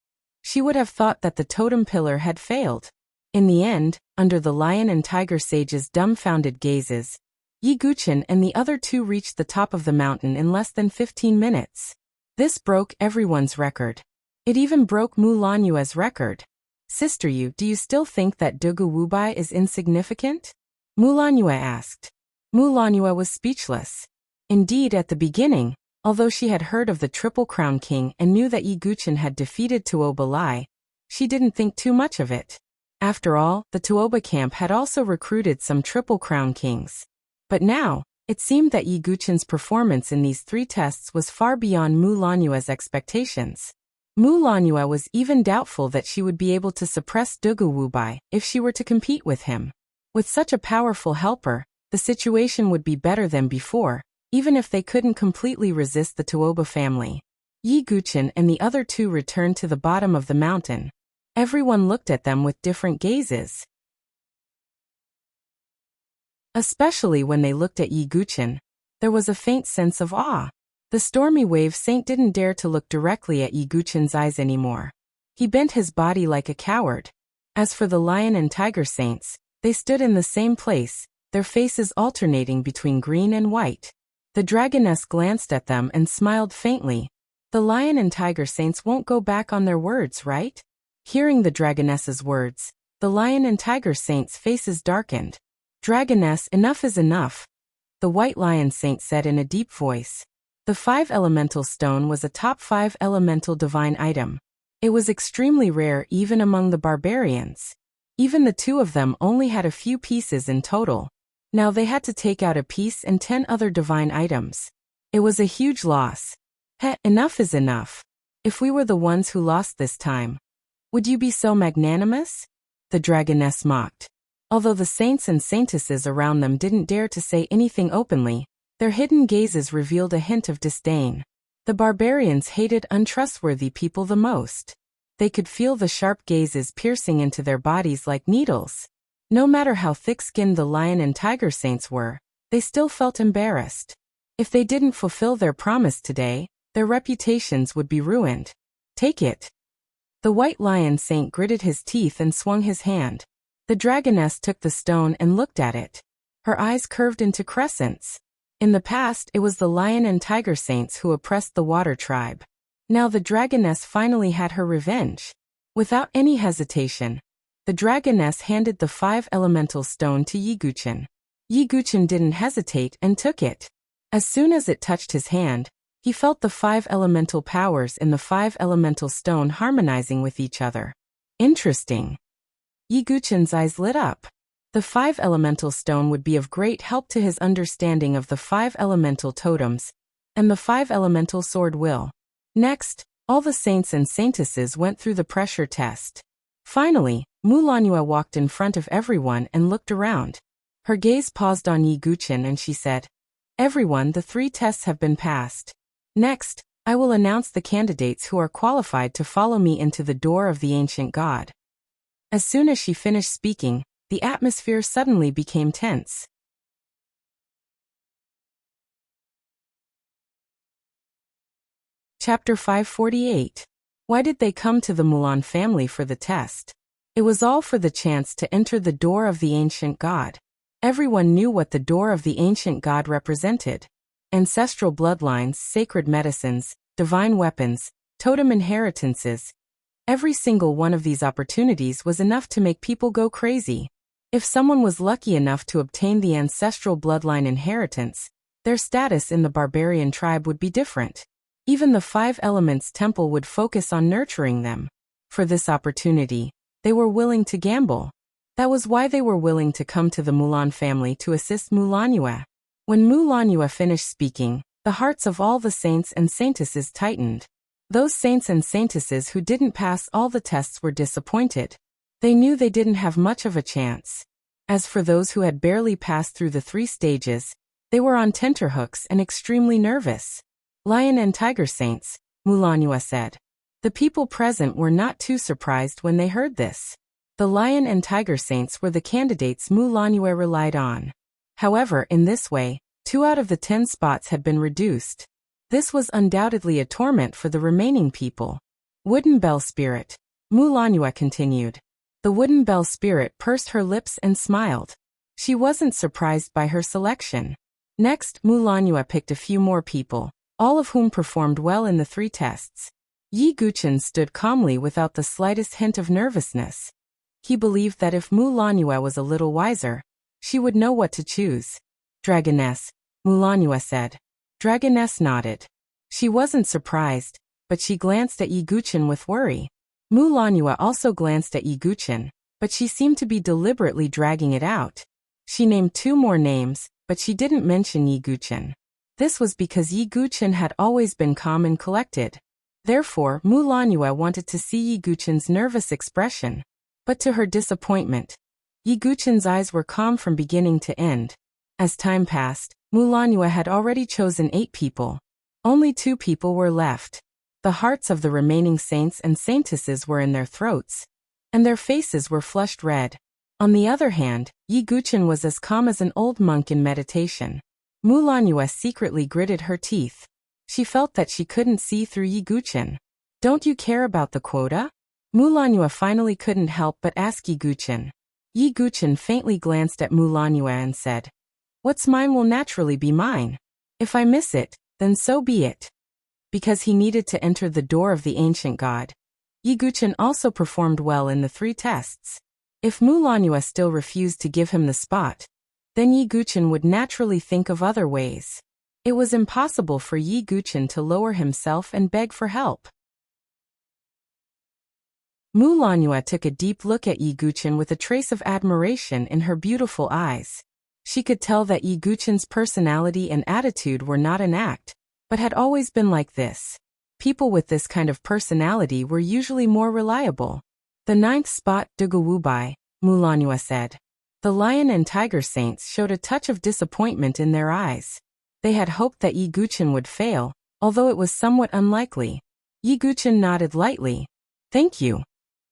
she would have thought that the totem pillar had failed. In the end, under the lion and tiger sages' dumbfounded gazes, Yi Guqin and the other two reached the top of the mountain in less than 15 minutes. This broke everyone's record. It even broke Mulanua's record. Sister Yu, do you still think that Dugu Wubai is insignificant? Mulanua asked. Mulanua was speechless. Indeed, at the beginning, although she had heard of the Triple Crown King and knew that Yi Guqin had defeated Tuoba Lai, she didn't think too much of it. After all, the Tuoba camp had also recruited some Triple Crown Kings. But now, It seemed that Yi Guqin's performance in these 3 tests was far beyond Mu Lanyue's expectations. Mu Lanyue was even doubtful that she would be able to suppress Dugu Wubai if she were to compete with him. With such a powerful helper, the situation would be better than before, even if they couldn't completely resist the Tuoba family. Yi Guqin and the other 2 returned to the bottom of the mountain. Everyone looked at them with different gazes. Especially when they looked at Yi Guqin, there was a faint sense of awe. The stormy wave saint didn't dare to look directly at Yi Guqin's eyes anymore. He bent his body like a coward. As for the lion and tiger saints, they stood in the same place, their faces alternating between green and white. The dragoness glanced at them and smiled faintly. The lion and tiger saints won't go back on their words, right? Hearing the dragoness's words, the lion and tiger saints' faces darkened. Dragoness, enough is enough, the white lion saint said in a deep voice. The 5 elemental stone was a top 5 elemental divine item. It was extremely rare even among the barbarians. Even the 2 of them only had a few pieces in total. Now they had to take out a piece and 10 other divine items. It was a huge loss. Enough is enough. If we were the ones who lost this time, would you be so magnanimous? The dragoness mocked. Although the saints and saintesses around them didn't dare to say anything openly, their hidden gazes revealed a hint of disdain. The barbarians hated untrustworthy people the most. They could feel the sharp gazes piercing into their bodies like needles. No matter how thick-skinned the lion and tiger saints were, they still felt embarrassed. If they didn't fulfill their promise today, their reputations would be ruined. Take it. The white lion saint gritted his teeth and swung his hand. The dragoness took the stone and looked at it. Her eyes curved into crescents. In the past, it was the lion and tiger saints who oppressed the water tribe. Now the dragoness finally had her revenge. Without any hesitation, the dragoness handed the 5 elemental stone to Yi Guqin. Yi Guqin didn't hesitate and took it. As soon as it touched his hand, he felt the 5 elemental powers in the 5 elemental stone harmonizing with each other. Interesting. Yi Guqin's eyes lit up. The 5 elemental stone would be of great help to his understanding of the 5 elemental totems and the 5 elemental sword will. Next, all the saints and saintesses went through the pressure test. Finally, Mu Lanyue walked in front of everyone and looked around. Her gaze paused on Yi Guqin and she said, "Everyone, the 3 tests have been passed. Next, I will announce the candidates who are qualified to follow me into the door of the ancient god." As soon as she finished speaking, the atmosphere suddenly became tense. Chapter 548. Why did they come to the Mulan family for the test? It was all for the chance to enter the door of the ancient god. Everyone knew what the door of the ancient god represented. Ancestral bloodlines, sacred medicines, divine weapons, totem inheritances. Every single one of these opportunities was enough to make people go crazy. If someone was lucky enough to obtain the ancestral bloodline inheritance, their status in the barbarian tribe would be different. Even the 5 Elements Temple would focus on nurturing them. For this opportunity, they were willing to gamble. That was why they were willing to come to the Mulan family to assist Mu Lanyue. When Mu Lanyue finished speaking, the hearts of all the saints and saintesses tightened. Those saints and saintesses who didn't pass all the tests were disappointed. They knew they didn't have much of a chance. As for those who had barely passed through the 3 stages, they were on tenterhooks and extremely nervous. Lion and tiger saints, Mu Lanyue said. The people present were not too surprised when they heard this. The lion and tiger saints were the candidates Mu Lanyue relied on. However, in this way, 2 out of the 10 spots had been reduced. This was undoubtedly a torment for the remaining people. Wooden Bell Spirit, Mu Lanyue continued. The Wooden Bell Spirit pursed her lips and smiled. She wasn't surprised by her selection. Next, Mu Lanyue picked a few more people, all of whom performed well in the 3 tests. Yi Guqin stood calmly without the slightest hint of nervousness. He believed that if Mu Lanyue was a little wiser, she would know what to choose. Dragoness, Mu Lanyue said. Dragoness nodded. She wasn't surprised, but she glanced at Yi Guqin with worry. Mu Lanyue also glanced at Yi Guqin, but she seemed to be deliberately dragging it out. She named 2 more names, but she didn't mention Yi Guqin. This was because Yi Guqin had always been calm and collected. Therefore, Mu Lanyue wanted to see Yi Guqin's nervous expression. But to her disappointment, Yi Guqin's eyes were calm from beginning to end. As time passed, Mu Lanyue had already chosen 8 people. Only 2 people were left. The hearts of the remaining saints and saintesses were in their throats, and their faces were flushed red. On the other hand, Yi Guqin was as calm as an old monk in meditation. Mu Lanyue secretly gritted her teeth. She felt that she couldn't see through Yi Guqin. "Don't you care about the quota?" Mu Lanyue finally couldn't help but ask Yi Guqin. Yi Guqin faintly glanced at Mu Lanyue and said, "What's mine will naturally be mine. If I miss it, then so be it." Because he needed to enter the door of the ancient god, Yi Guqin also performed well in the 3 tests. If Mu Lanyue still refused to give him the spot, then Yi Guqin would naturally think of other ways. It was impossible for Yi Guqin to lower himself and beg for help. Mu Lanyue took a deep look at Yi Guqin with a trace of admiration in her beautiful eyes. She could tell that Yi Guqin's personality and attitude were not an act, but had always been like this. People with this kind of personality were usually more reliable. "The 9th spot, Duguwubai," Mu Lanyue said. The lion and tiger saints showed a touch of disappointment in their eyes. They had hoped that Yi Guqin would fail, although it was somewhat unlikely. Yi Guqin nodded lightly. "Thank you."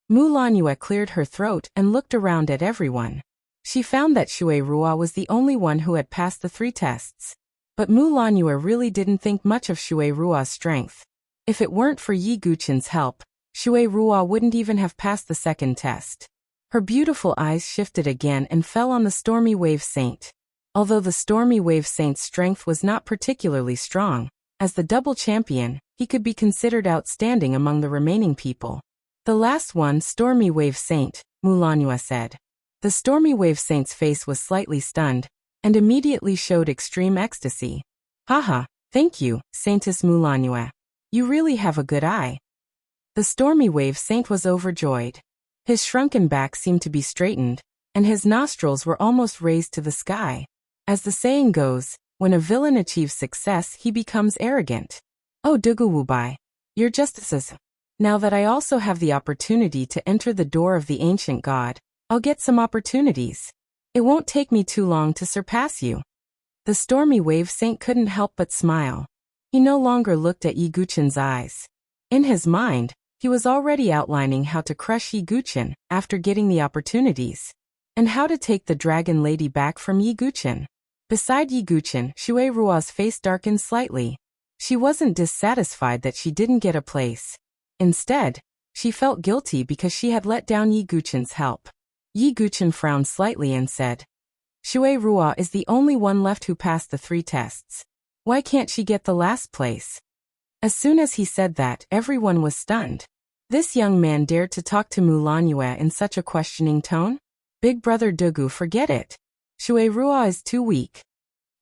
Mu Lanyue cleared her throat and looked around at everyone. She found that Shui Rua was the only one who had passed the 3 tests. But Mu Lanyue really didn't think much of Shui Rua's strength. If it weren't for Yi Guqin's help, Shui Rua wouldn't even have passed the 2nd test. Her beautiful eyes shifted again and fell on the Stormy Wave Saint. Although the Stormy Wave Saint's strength was not particularly strong, as the double champion, he could be considered outstanding among the remaining people. "The last one, Stormy Wave Saint," Mu Lanyue said. The Stormy Wave Saint's face was slightly stunned, and immediately showed extreme ecstasy. "Haha, thank you, Saintess Mu Lanyue. You really have a good eye." The Stormy Wave Saint was overjoyed. His shrunken back seemed to be straightened, and his nostrils were almost raised to the sky. As the saying goes, when a villain achieves success, he becomes arrogant. "Oh Duguwubai, you're just as. Now that I also have the opportunity to enter the door of the ancient god, I'll get some opportunities. It won't take me too long to surpass you." The Stormy Wave Saint couldn't help but smile. He no longer looked at Yi Guqin's eyes. In his mind, he was already outlining how to crush Yi Guqin after getting the opportunities, and how to take the dragon lady back from Yi Guqin. Beside Yi Guqin, Shui Rua's face darkened slightly. She wasn't dissatisfied that she didn't get a place. Instead, she felt guilty because she had let down Yi Guqin's help. Yi Guqin frowned slightly and said, "Shui Rua is the only one left who passed the 3 tests. Why can't she get the last place?" As soon as he said that, everyone was stunned. This young man dared to talk to Mu Lanyue in such a questioning tone? "Big brother Dugu, forget it. Shui Rua is too weak."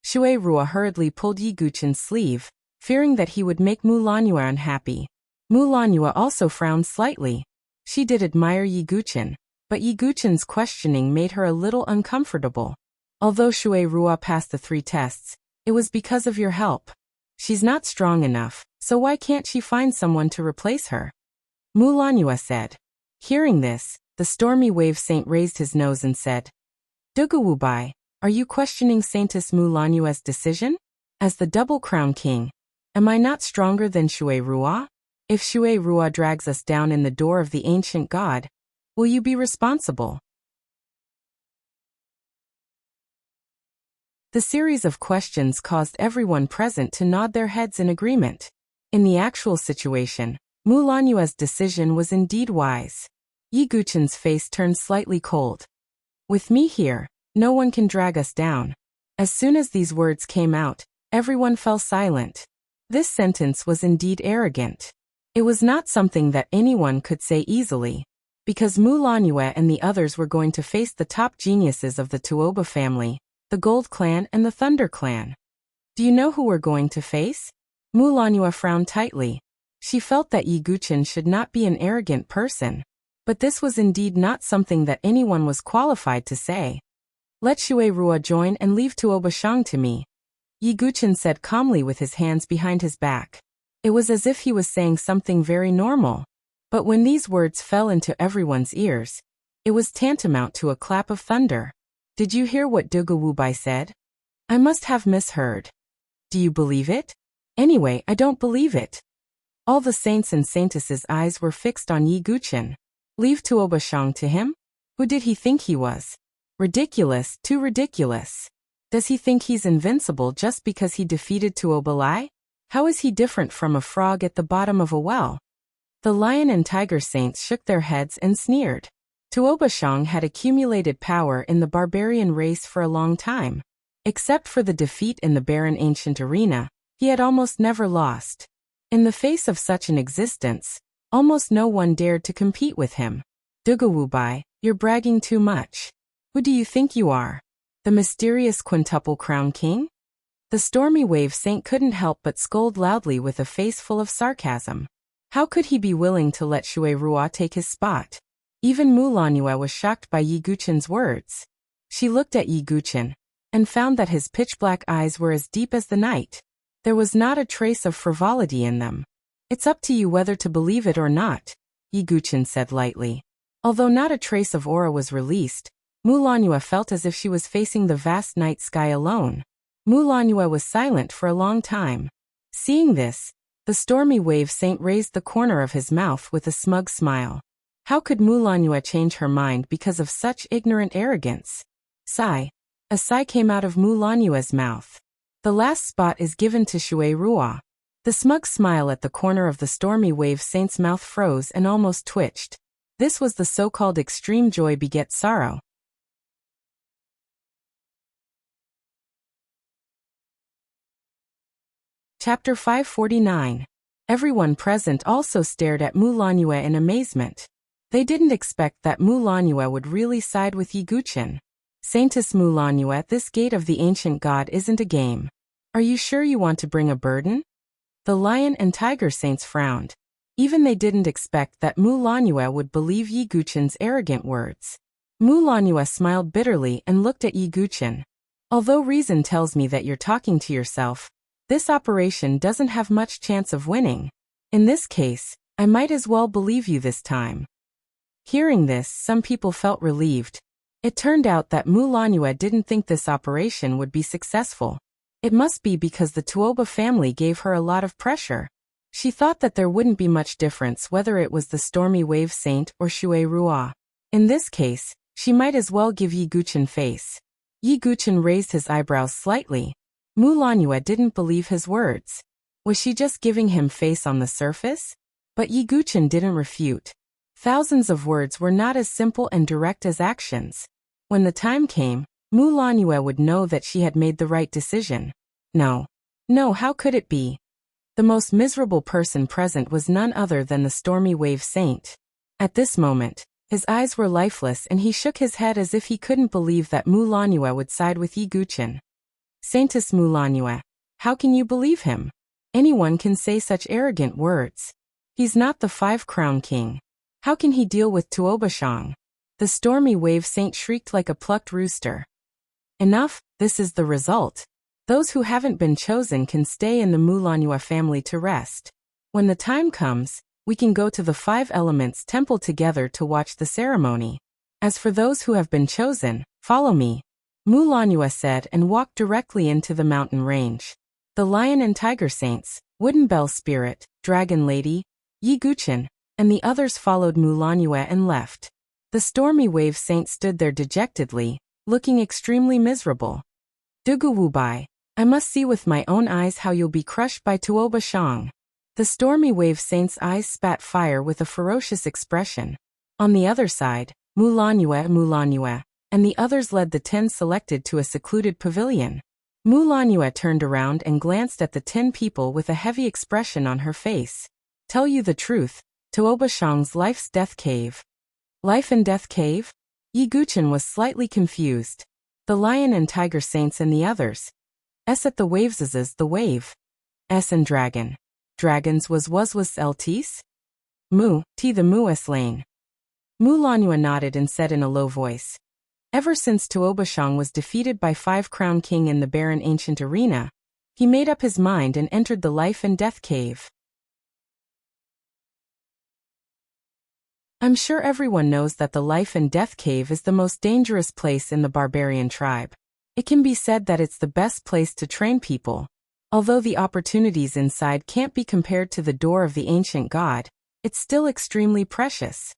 Shui Rua hurriedly pulled Yi Guqin's sleeve, fearing that he would make Mu Lanyue unhappy. Mu Lanyue also frowned slightly. She did admire Yi Guqin, but Yi Guqin's questioning made her a little uncomfortable. "Although Shui Rua passed the 3 tests, it was because of your help. She's not strong enough, so why can't she find someone to replace her?" Mu Lanyue said. Hearing this, the Stormy Wave Saint raised his nose and said, "Duguwubai, are you questioning Saintess Mu Lanyue's decision? As the Double Crown King, am I not stronger than Shui Rua? If Shui Rua drags us down in the door of the ancient god, will you be responsible?" The series of questions caused everyone present to nod their heads in agreement. In the actual situation, Mu Lanyue's decision was indeed wise. Yi Guqin's face turned slightly cold. "With me here, no one can drag us down." As soon as these words came out, everyone fell silent. This sentence was indeed arrogant. It was not something that anyone could say easily, because Mu Lanyue and the others were going to face the top geniuses of the Tuoba family, the Gold Clan and the Thunder Clan. "Do you know who we're going to face?" Mu Lanyue frowned tightly. She felt that Yi Guqin should not be an arrogant person, but this was indeed not something that anyone was qualified to say. Let Shui Rua join and leave Tuoba Shang to me, Yi Guchen said calmly with his hands behind his back. It was as if he was saying something very normal. But when these words fell into everyone's ears, it was tantamount to a clap of thunder. Did you hear what Dugu Wubai said? I must have misheard. Do you believe it? Anyway, I don't believe it. All the saints and saintesses' eyes were fixed on Yi Guchen. Leave Tuoba Shang to him? Who did he think he was? Ridiculous, too ridiculous. Does he think he's invincible just because he defeated Tuoba Lai? How is he different from a frog at the bottom of a well? The lion and tiger saints shook their heads and sneered. Tuoba Shang had accumulated power in the barbarian race for a long time. Except for the defeat in the barren ancient arena, he had almost never lost. In the face of such an existence, almost no one dared to compete with him. Dugu Wubai, you're bragging too much. Who do you think you are? The mysterious quintuple crown king? The stormy wave saint couldn't help but scold loudly with a face full of sarcasm. How could he be willing to let Shui Rua take his spot? Even Mu Lanue was shocked by Yi Guchen's words. She looked at Yi Guchen and found that his pitch-black eyes were as deep as the night. There was not a trace of frivolity in them. It's up to you whether to believe it or not, Yi Guchen said lightly. Although not a trace of aura was released, Mu Lanue felt as if she was facing the vast night sky alone. Mu Lanue was silent for a long time. Seeing this, the stormy wave saint raised the corner of his mouth with a smug smile. How could Mu Lanue change her mind because of such ignorant arrogance? Sigh. A sigh came out of Mu Lanue's mouth. The last spot is given to Shui Rua. The smug smile at the corner of the stormy wave saint's mouth froze and almost twitched. This was the so-called extreme joy begets sorrow. Chapter 549. Everyone present also stared at Mu Lanue in amazement. They didn't expect that Mu Lanue would really side with Yi Guchen. Saintess Mu Lanue, this gate of the ancient god isn't a game. Are you sure you want to bring a burden? The lion and tiger saints frowned. Even they didn't expect that Mu Lanue would believe Yi Guchen's arrogant words. Mu Lanue smiled bitterly and looked at Yi Guchen. Although reason tells me that you're talking to yourself, this operation doesn't have much chance of winning. In this case, I might as well believe you this time. Hearing this, some people felt relieved. It turned out that Mu Lanue didn't think this operation would be successful. It must be because the Tuoba family gave her a lot of pressure. She thought that there wouldn't be much difference whether it was the stormy wave saint or Shui Rua. In this case, she might as well give Yi Guchen face. Yi Guchen raised his eyebrows slightly. Mu Lanue didn't believe his words. Was she just giving him face on the surface? But Yi Guchen didn't refute. Thousands of words were not as simple and direct as actions. When the time came, Mu Lanue would know that she had made the right decision. No. No, how could it be? The most miserable person present was none other than the stormy wave saint. At this moment, his eyes were lifeless and he shook his head as if he couldn't believe that Mu Lanue would side with Yi Guchen. Saintess Mu Lanue, how can you believe him? Anyone can say such arrogant words. He's not the five-crown king. How can he deal with Tuoba Shang? The stormy wave saint shrieked like a plucked rooster. Enough, this is the result. Those who haven't been chosen can stay in the Mu Lanue family to rest. When the time comes, we can go to the Five Elements temple together to watch the ceremony. As for those who have been chosen, follow me. Mu Lanue said and walked directly into the mountain range. The lion and tiger saints, Wooden Bell Spirit, Dragon Lady, Yi Guchen, and the others followed Mu Lanue and left. The stormy wave saint stood there dejectedly, looking extremely miserable. Dugu Wubai, I must see with my own eyes how you'll be crushed by Tuoba Shang. The stormy wave saint's eyes spat fire with a ferocious expression. On the other side, Mu Lanue, and the others led the 10 selected to a secluded pavilion. Mu Lanue turned around and glanced at the 10 people with a heavy expression on her face. Tell you the truth, Tuoba Shang's life's death cave. Life and death cave? Yi Guchen was slightly confused. The lion and tiger saints and the others. S at the waves is the wave. S and dragon. Dragons was LTs? Mu, T the Mu S lane. Mu Lanue nodded and said in a low voice. Ever since Tuobashang was defeated by Five Crown King in the barren ancient arena, he made up his mind and entered the life and death cave. I'm sure everyone knows that the life and death cave is the most dangerous place in the barbarian tribe. It can be said that it's the best place to train people. Although the opportunities inside can't be compared to the door of the ancient god, it's still extremely precious.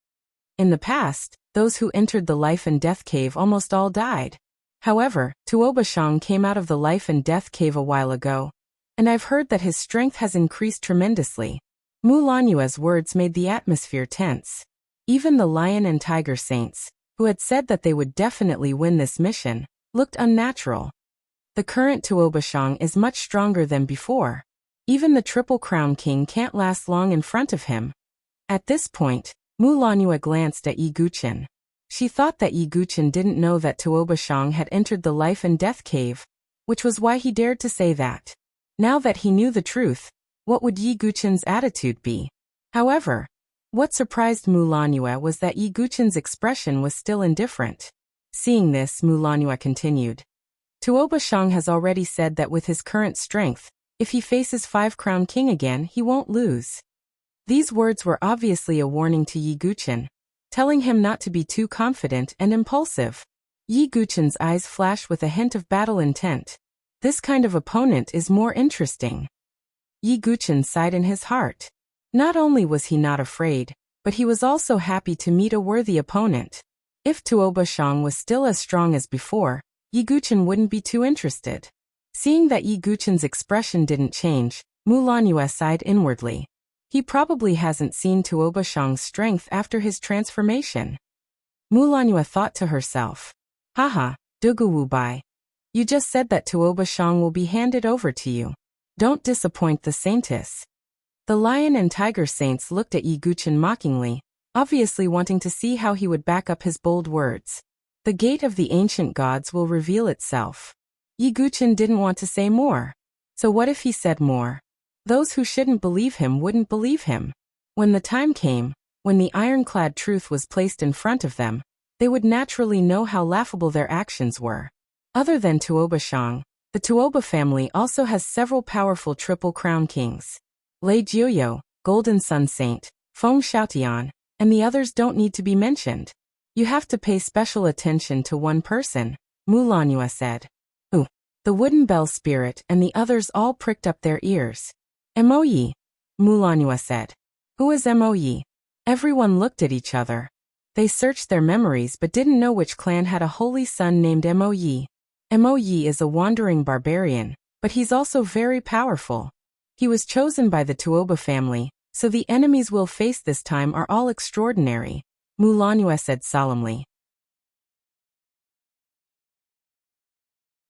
In the past, those who entered the life and death cave almost all died. However, Tuobashang came out of the life and death cave a while ago, and I've heard that his strength has increased tremendously. Mulanua's words made the atmosphere tense. Even the lion and tiger saints, who had said that they would definitely win this mission, looked unnatural. The current Tuobashang is much stronger than before. Even the Triple Crown King can't last long in front of him. At this point, Mulanua glanced at Yi Guchen. She thought that Yi Guchen didn't know that Tuobashang had entered the life and death cave, which was why he dared to say that. Now that he knew the truth, what would Yi Guchen's attitude be? However, what surprised Mulanua was that Yi Guchen's expression was still indifferent. Seeing this, Mulanua continued. Tuobashang has already said that with his current strength, if he faces Five Crown King again, he won't lose. These words were obviously a warning to Yi Guchen, telling him not to be too confident and impulsive. Yi Guchen's eyes flashed with a hint of battle intent. This kind of opponent is more interesting. Yi Guchen sighed in his heart. Not only was he not afraid, but he was also happy to meet a worthy opponent. If Tuobashang was still as strong as before, Yi Guchen wouldn't be too interested. Seeing that Yi Guchen's expression didn't change, Mulanua sighed inwardly. He probably hasn't seen Tuobashang's strength after his transformation. Mulanua thought to herself. Haha, Duguwubai. You just said that Tuobashang will be handed over to you. Don't disappoint the saintess. The lion and tiger saints looked at Yi Guchen mockingly, obviously wanting to see how he would back up his bold words. The gate of the ancient gods will reveal itself. Yi Guchen didn't want to say more. So what if he said more? Those who shouldn't believe him wouldn't believe him. When the time came, when the ironclad truth was placed in front of them, they would naturally know how laughable their actions were. Other than Tuobashang, the Tuoba family also has several powerful Triple Crown Kings. Lei Jiuyo, Golden Sun Saint, Feng Xiaotian, and the others don't need to be mentioned. You have to pay special attention to one person, Mulanua said. Ooh, the Wooden Bell Spirit and the others all pricked up their ears. Moyi, Mulanua said. Who is Moyi? Everyone looked at each other. They searched their memories but didn't know which clan had a holy son named Moyi. Moyi is a wandering barbarian, but he's also very powerful. He was chosen by the Tuoba family, so the enemies we'll face this time are all extraordinary, Mulanua said solemnly.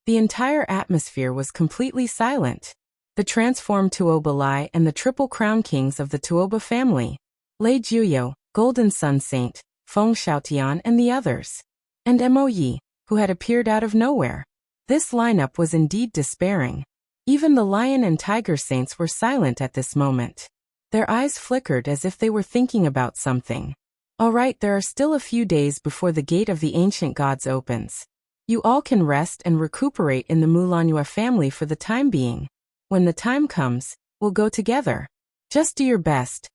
The entire atmosphere was completely silent. The transformed Tuoba Lai and the Triple Crown Kings of the Tuoba family, Lei Jiuyo, Golden Sun Saint, Feng Xiaotian and the others, and Moyi, who had appeared out of nowhere. This lineup was indeed despairing. Even the lion and tiger saints were silent at this moment. Their eyes flickered as if they were thinking about something. All right, there are still a few days before the gate of the ancient gods opens. You all can rest and recuperate in the Mulanua family for the time being. When the time comes, we'll go together. Just do your best,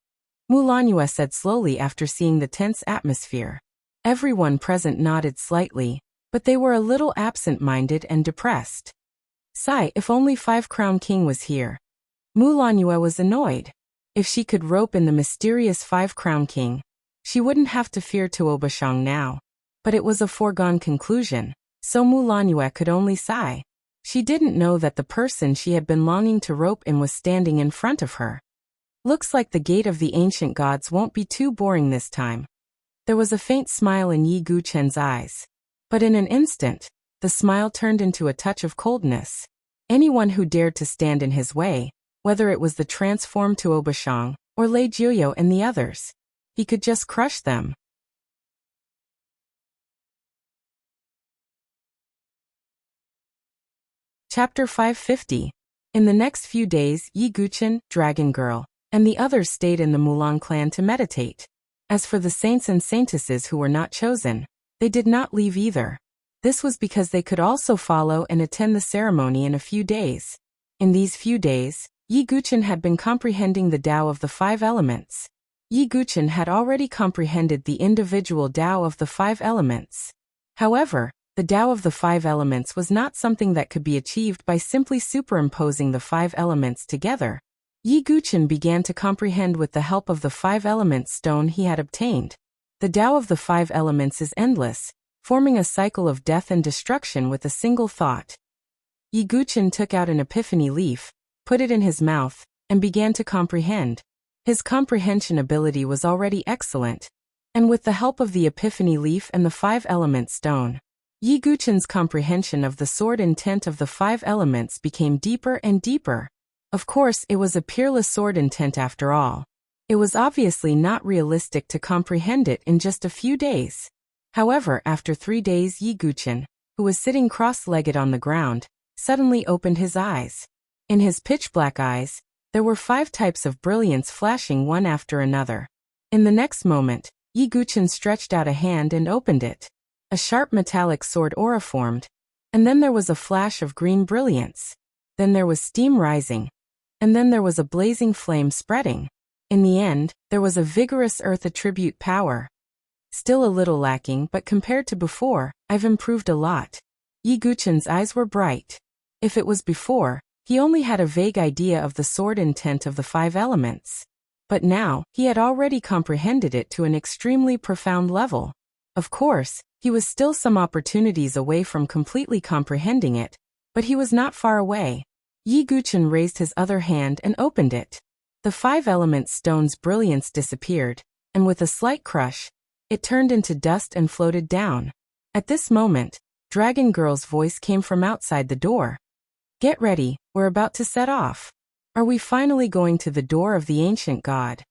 Mulanua said slowly after seeing the tense atmosphere. Everyone present nodded slightly, but they were a little absent-minded and depressed. Sigh, if only Five Crown King was here. Mulanua was annoyed. If she could rope in the mysterious Five Crown King, she wouldn't have to fear Tuobashang now. But it was a foregone conclusion, so Mulanua could only sigh. She didn't know that the person she had been longing to rope in was standing in front of her. Looks like the gate of the ancient gods won't be too boring this time. There was a faint smile in Yi Guchen's eyes. But in an instant, the smile turned into a touch of coldness. Anyone who dared to stand in his way, whether it was the transformed Tuobashang or Lei Jiuyo and the others, he could just crush them. Chapter 550. In the next few days, Yi Guchen, Dragon Girl, and the others stayed in the Mulan clan to meditate. As for the saints and saintesses who were not chosen, they did not leave either. This was because they could also follow and attend the ceremony in a few days. In these few days, Yi Guchen had been comprehending the Tao of the 5 elements. Yi Guchen had already comprehended the individual Tao of the 5 elements. However, the Tao of the 5 elements was not something that could be achieved by simply superimposing the 5 elements together. Yi Guchen began to comprehend with the help of the 5 elements stone he had obtained. The Tao of the 5 elements is endless, forming a cycle of death and destruction with a single thought. Yi Guchen took out an epiphany leaf, put it in his mouth, and began to comprehend. His comprehension ability was already excellent, and with the help of the epiphany leaf and the 5 element stone, Yi Guchen's comprehension of the sword intent of the 5 elements became deeper and deeper. Of course, it was a peerless sword intent after all. It was obviously not realistic to comprehend it in just a few days. However, after 3 days, Yi Guchen, who was sitting cross-legged on the ground, suddenly opened his eyes. In his pitch-black eyes, there were 5 types of brilliance flashing one after another. In the next moment, Yi Guchen stretched out a hand and opened it. A sharp metallic sword aura formed, and then there was a flash of green brilliance. Then there was steam rising, and then there was a blazing flame spreading. In the end, there was a vigorous earth attribute power. Still a little lacking, but compared to before, I've improved a lot. Yi Guchen's eyes were bright. If it was before, he only had a vague idea of the sword intent of the 5 elements. But now, he had already comprehended it to an extremely profound level. Of course, he was still some opportunities away from completely comprehending it, but he was not far away. Yi Guchen raised his other hand and opened it. The 5 element stone's brilliance disappeared, and with a slight crush, it turned into dust and floated down. At this moment, Dragon Girl's voice came from outside the door. "Get ready, we're about to set off. Are we finally going to the door of the ancient god?"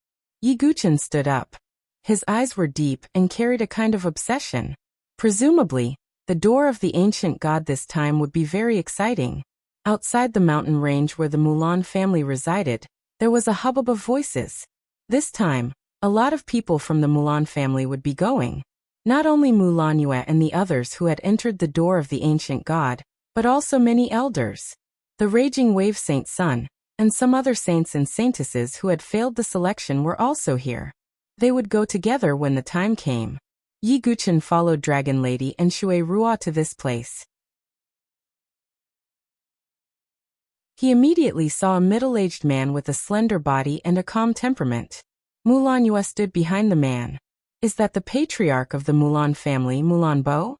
Yi Guchen stood up. His eyes were deep and carried a kind of obsession. Presumably, the door of the ancient god this time would be very exciting. Outside the mountain range where the Mulan family resided, there was a hubbub of voices. This time, a lot of people from the Mulan family would be going. Not only Mulan Yue and the others who had entered the door of the ancient god, but also many elders. The Raging Wave Saint Sun, and some other saints and saintesses who had failed the selection were also here. They would go together when the time came. Yi Guchen followed Dragon Lady and Shui Rua to this place. He immediately saw a middle-aged man with a slender body and a calm temperament. Mulan Yue stood behind the man. Is that the patriarch of the Mulan family, Mulan Bo?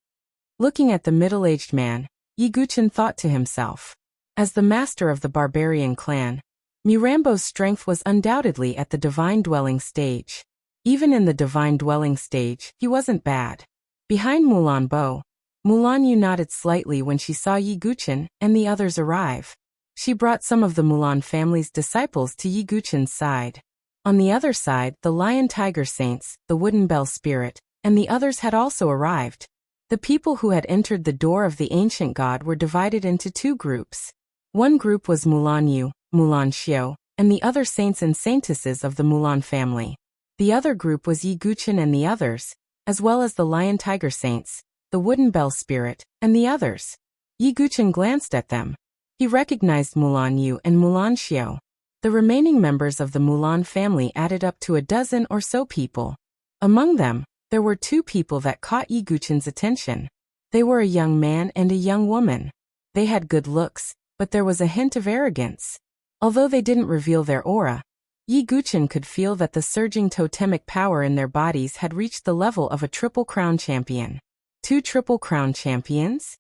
Looking at the middle-aged man, Yi Guchen thought to himself. As the master of the barbarian clan, Mirambo's strength was undoubtedly at the divine dwelling stage. Even in the divine dwelling stage, he wasn't bad. Behind Mulan Bo, Mulan Yu nodded slightly when she saw Yi Guchen and the others arrive. She brought some of the Mulan family's disciples to Yi Guchen's side. On the other side, the Lion Tiger Saints, the Wooden Bell Spirit, and the others had also arrived. The people who had entered the door of the ancient god were divided into 2 groups. One group was Mulan Yu, Mulan Xiao, and the other saints and saintesses of the Mulan family. The other group was Yi Guchen and the others, as well as the Lion Tiger Saints, the Wooden Bell Spirit, and the others. Yi Guchen glanced at them. He recognized Mulan Yu and Mulan Xiao. The remaining members of the Mulan family added up to a dozen or so people. Among them, there were 2 people that caught Yi Guchen's attention. They were a young man and a young woman. They had good looks, but there was a hint of arrogance. Although they didn't reveal their aura, Yi Guchen could feel that the surging totemic power in their bodies had reached the level of a Triple Crown champion. 2 Triple Crown champions?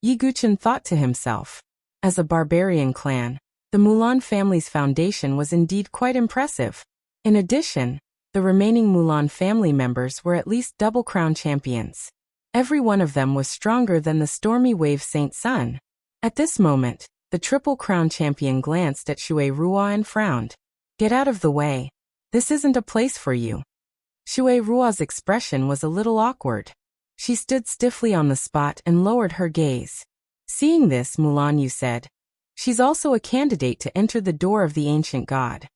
Yi Guchen thought to himself. As a barbarian clan, the Mulan family's foundation was indeed quite impressive. In addition, the remaining Mulan family members were at least Double Crown champions. Every one of them was stronger than the Stormy Wave Saint Sun. At this moment, the Triple Crown champion glanced at Shui Rua and frowned. "Get out of the way. This isn't a place for you." Shui Rua's expression was a little awkward. She stood stiffly on the spot and lowered her gaze. Seeing this, Mulan Yu said, "She's also a candidate to enter the door of the ancient god."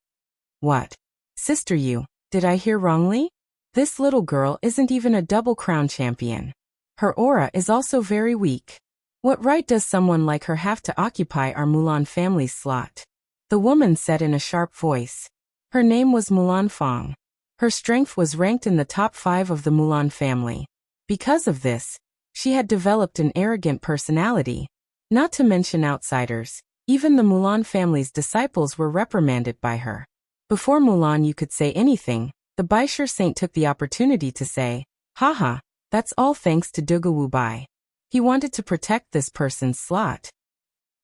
"What? Sister Yu, did I hear wrongly? This little girl isn't even a Double Crown champion. Her aura is also very weak. What right does someone like her have to occupy our Mulan family's slot? The woman said in a sharp voice. Her name was Mulan Fong. Her strength was ranked in the top 5 of the Mulan family. Because of this, she had developed an arrogant personality. Not to mention outsiders, even the Mulan family's disciples were reprimanded by her. Before Mulan you could say anything, the Baisher Saint took the opportunity to say, haha, that's all thanks to Dugu Wu Bai. He wanted to protect this person's slot.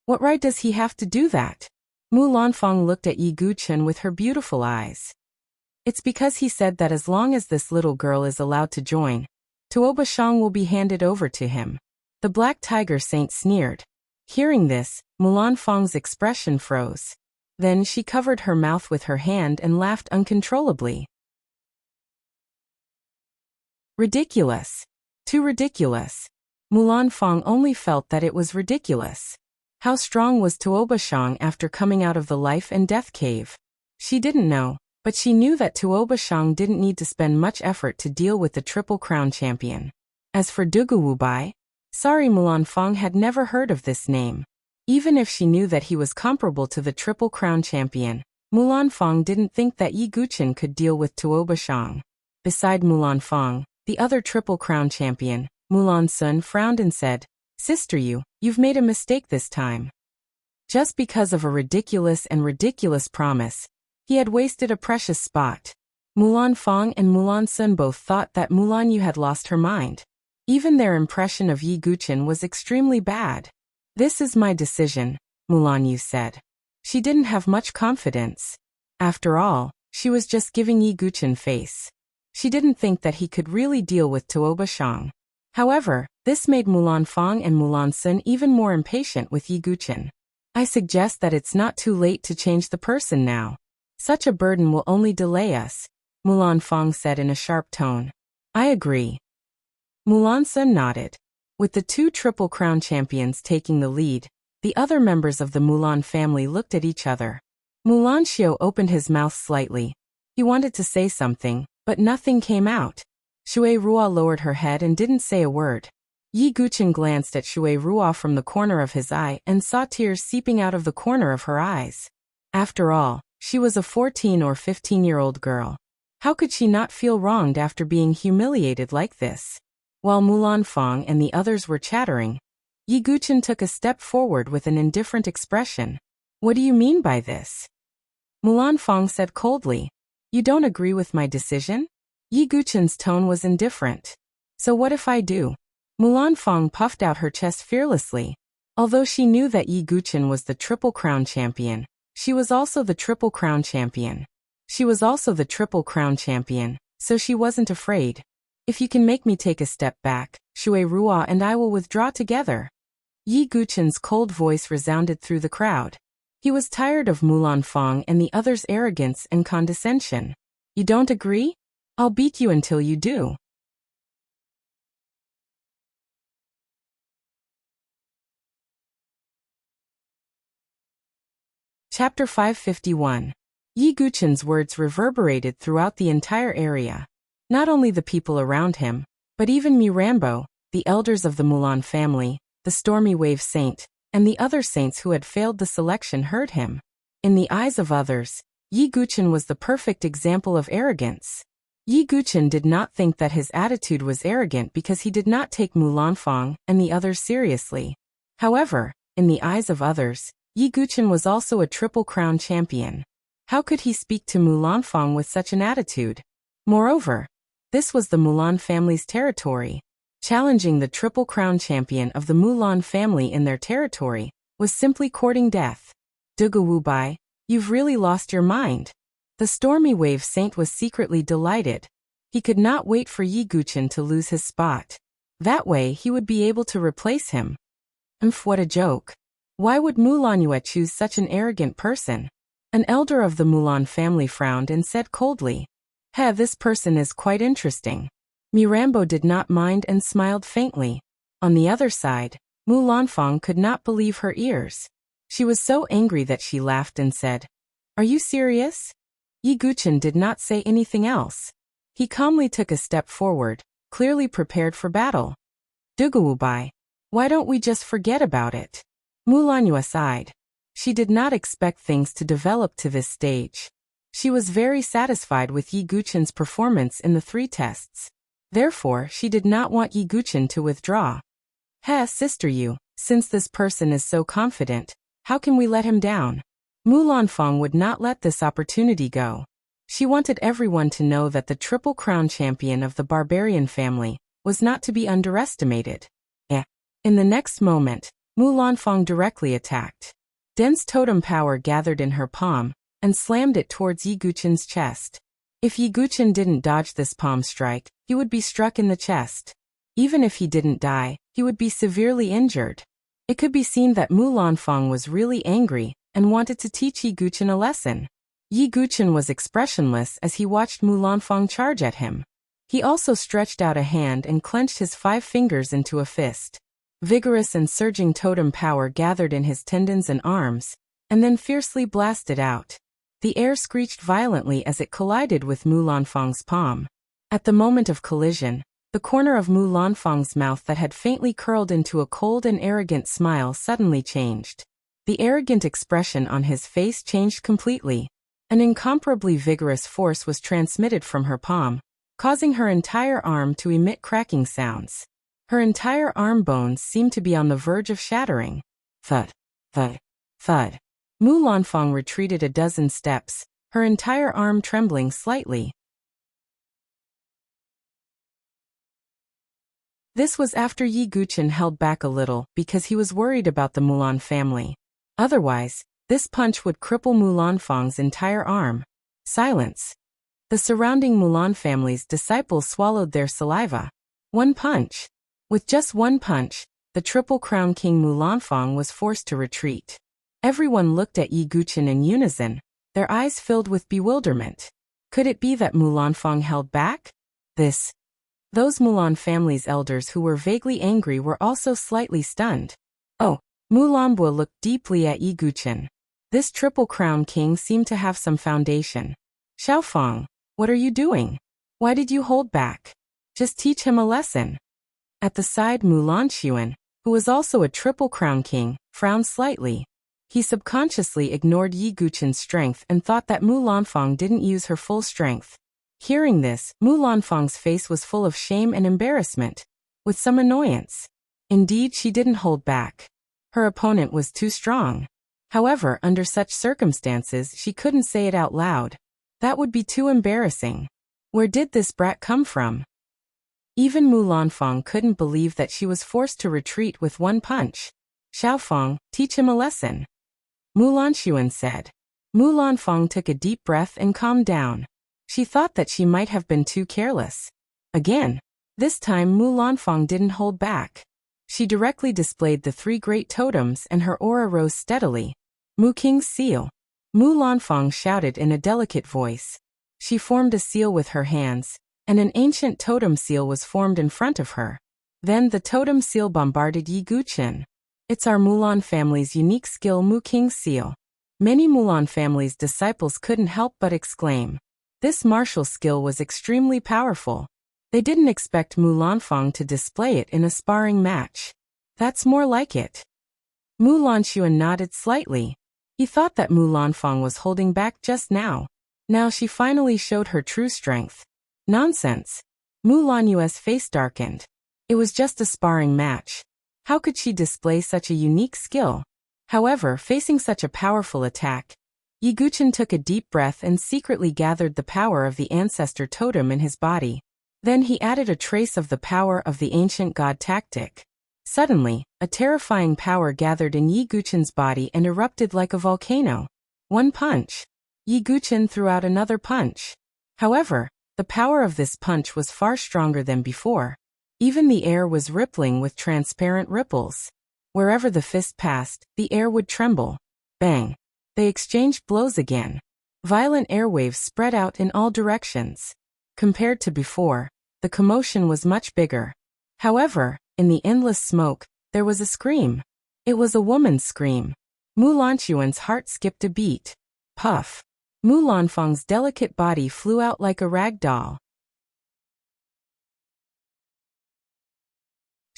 What right does he have to do that? Mulan Fong looked at Yi Guchen with her beautiful eyes. It's because he said that as long as this little girl is allowed to join, Tuo Bashang will be handed over to him. The Black Tiger Saint sneered. Hearing this, Mulan Fong's expression froze. Then she covered her mouth with her hand and laughed uncontrollably. Ridiculous. Too ridiculous. Mulan Fong only felt that it was ridiculous. How strong was Tuo Bashang after coming out of the life and death cave? She didn't know, but she knew that Tuo Bashang didn't need to spend much effort to deal with the Triple Crown champion. As for Dugu Wu Bai, sorry, Mulan Fong had never heard of this name. Even if she knew that he was comparable to the Triple Crown champion, Mulan Fong didn't think that Yi Guchen could deal with Tuo Bashang. Beside Mulan Fong, the other Triple Crown champion, Mulan Sun, frowned and said, Sister you've made a mistake this time. Just because of a ridiculous promise, he had wasted a precious spot. Mulan Fong and Mulan Sun both thought that Mulan Yu had lost her mind. Even their impression of Yi Guchen was extremely bad. This is my decision, Mulan Yu said. She didn't have much confidence. After all, she was just giving Yi Guchen face. She didn't think that he could really deal with Tuo Bashang. However, this made Mulan Fong and Mulan Sun even more impatient with Yi Guchen. I suggest that it's not too late to change the person now. Such a burden will only delay us, Mulan Fong said in a sharp tone. I agree. Mulan Sun nodded. With the 2 Triple Crown champions taking the lead, the other members of the Mulan family looked at each other. Mulan Xiao opened his mouth slightly. He wanted to say something, but nothing came out. Shui Ruo lowered her head and didn't say a word. Yi Guchen glanced at Shui Ruo from the corner of his eye and saw tears seeping out of the corner of her eyes. After all, she was a 14 or 15-year-old girl. How could she not feel wronged after being humiliated like this? While Mulan Fong and the others were chattering, Yi Guchen took a step forward with an indifferent expression. What do you mean by this? Mulan Fong said coldly. You don't agree with my decision? Yi Guchen's tone was indifferent. So what if I do? Mulan Fong puffed out her chest fearlessly. Although she knew that Yi Guchen was the Triple Crown champion, she was also the Triple Crown champion. So she wasn't afraid. If you can make me take a step back, Shui Ruo and I will withdraw together. Yi Guchen's cold voice resounded through the crowd. He was tired of Mulan Fong and the others' arrogance and condescension. You don't agree? I'll beat you until you do. Chapter 551. Yi Guchen's words reverberated throughout the entire area. Not only the people around him, but even Mirambo, the elders of the Mulan family, the Stormy Wave Saint, and the other saints who had failed the selection heard him. In the eyes of others, Yi Guchen was the perfect example of arrogance. Yi Guchen did not think that his attitude was arrogant because he did not take Mulan Fong and the others seriously. However, in the eyes of others, Yi Guchen was also a Triple Crown champion. How could he speak to Mulan Fong with such an attitude? Moreover, this was the Mulan family's territory. Challenging the Triple Crown champion of the Mulan family in their territory was simply courting death. Dugu Wu Bai, you've really lost your mind. The Stormy Wave Saint was secretly delighted. He could not wait for Yi Guchen to lose his spot. That way he would be able to replace him. What a joke. Why would Mulan Yue choose such an arrogant person? An elder of the Mulan family frowned and said coldly, this person is quite interesting. Mirambo did not mind and smiled faintly. On the other side, Mulan Fong could not believe her ears. She was so angry that she laughed and said, Are you serious? Yi Guchen did not say anything else. He calmly took a step forward, clearly prepared for battle. Duguwubai. Why don't we just forget about it? Mulanyu sighed. She did not expect things to develop to this stage. She was very satisfied with Yi Guchen's performance in the 3 tests. Therefore, she did not want Yi Guchen to withdraw. Heh, sister Yu, since this person is so confident, how can we let him down? Mulanfang would not let this opportunity go. She wanted everyone to know that the Triple Crown champion of the barbarian family was not to be underestimated. In the next moment, Mulanfang directly attacked. Dense totem power gathered in her palm and slammed it towards Yi Guchen's chest. If Yi Guchen didn't dodge this palm strike, he would be struck in the chest. Even if he didn't die, he would be severely injured. It could be seen that Mulanfang was really angry and wanted to teach Yi Guchen a lesson. Yi Guchen was expressionless as he watched Mulanfang charge at him. He also stretched out a hand and clenched his 5 fingers into a fist. Vigorous and surging totem power gathered in his tendons and arms, and then fiercely blasted out. The air screeched violently as it collided with Mulanfang's palm. At the moment of collision, the corner of Mulanfang's mouth that had faintly curled into a cold and arrogant smile suddenly changed. The arrogant expression on his face changed completely. An incomparably vigorous force was transmitted from her palm, causing her entire arm to emit cracking sounds. Her entire arm bones seemed to be on the verge of shattering. Thud, thud, thud. Mulanfang retreated a dozen steps, her entire arm trembling slightly. This was after Yi Guchen held back a little because he was worried about the Mulan family. Otherwise, this punch would cripple Mulanfang's entire arm. Silence. The surrounding Mulan family's disciples swallowed their saliva. One punch. With just one punch, the Triple Crown King Mulanfang was forced to retreat. Everyone looked at Yi Guchen in unison, their eyes filled with bewilderment. Could it be that Mulanfang held back? Those Mulan family's elders who were vaguely angry were also slightly stunned. Oh, Mulanbua looked deeply at Yi Guchen. This Triple Crown King seemed to have some foundation. Xiaofang, what are you doing? Why did you hold back? Just teach him a lesson. At the side, Mulan Xuan, who was also a Triple Crown King, frowned slightly. He subconsciously ignored Yi Guchen's strength and thought that Mulanfang didn't use her full strength. Hearing this, Mulanfang's face was full of shame and embarrassment, with some annoyance. Indeed, she didn't hold back. Her opponent was too strong. However, under such circumstances, she couldn't say it out loud. That would be too embarrassing. Where did this brat come from? Even Mulanfang couldn't believe that she was forced to retreat with one punch. Xiaofang, teach him a lesson. Mulan Xuan said. Mulanfang took a deep breath and calmed down. She thought that she might have been too careless. Again. This time Mulanfang didn't hold back. She directly displayed the 3 great totems and her aura rose steadily. Mu King's seal. Mulanfang shouted in a delicate voice. She formed a seal with her hands, and an ancient totem seal was formed in front of her. Then the totem seal bombarded Yi Guchen. It's our Mulan family's unique skill, Mu King's seal. Many Mulan family's disciples couldn't help but exclaim. This martial skill was extremely powerful. They didn't expect Mulanfang to display it in a sparring match. That's more like it. Mulan Xuan nodded slightly. He thought that Mulanfang was holding back just now. Now she finally showed her true strength. Nonsense. Mulan Yue's face darkened. It was just a sparring match. How could she display such a unique skill? However, facing such a powerful attack, Yi Guchen took a deep breath and secretly gathered the power of the ancestor totem in his body. Then he added a trace of the power of the ancient god tactic. Suddenly, a terrifying power gathered in Yi Guchen's body and erupted like a volcano. One punch. Yi Guchen threw out another punch. However, the power of this punch was far stronger than before. Even the air was rippling with transparent ripples. Wherever the fist passed, the air would tremble. Bang! They exchanged blows again. Violent airwaves spread out in all directions. Compared to before, the commotion was much bigger. However, in the endless smoke, there was a scream. It was a woman's scream. Mulan Xuan's heart skipped a beat. Puff! Mulanfang's delicate body flew out like a rag doll.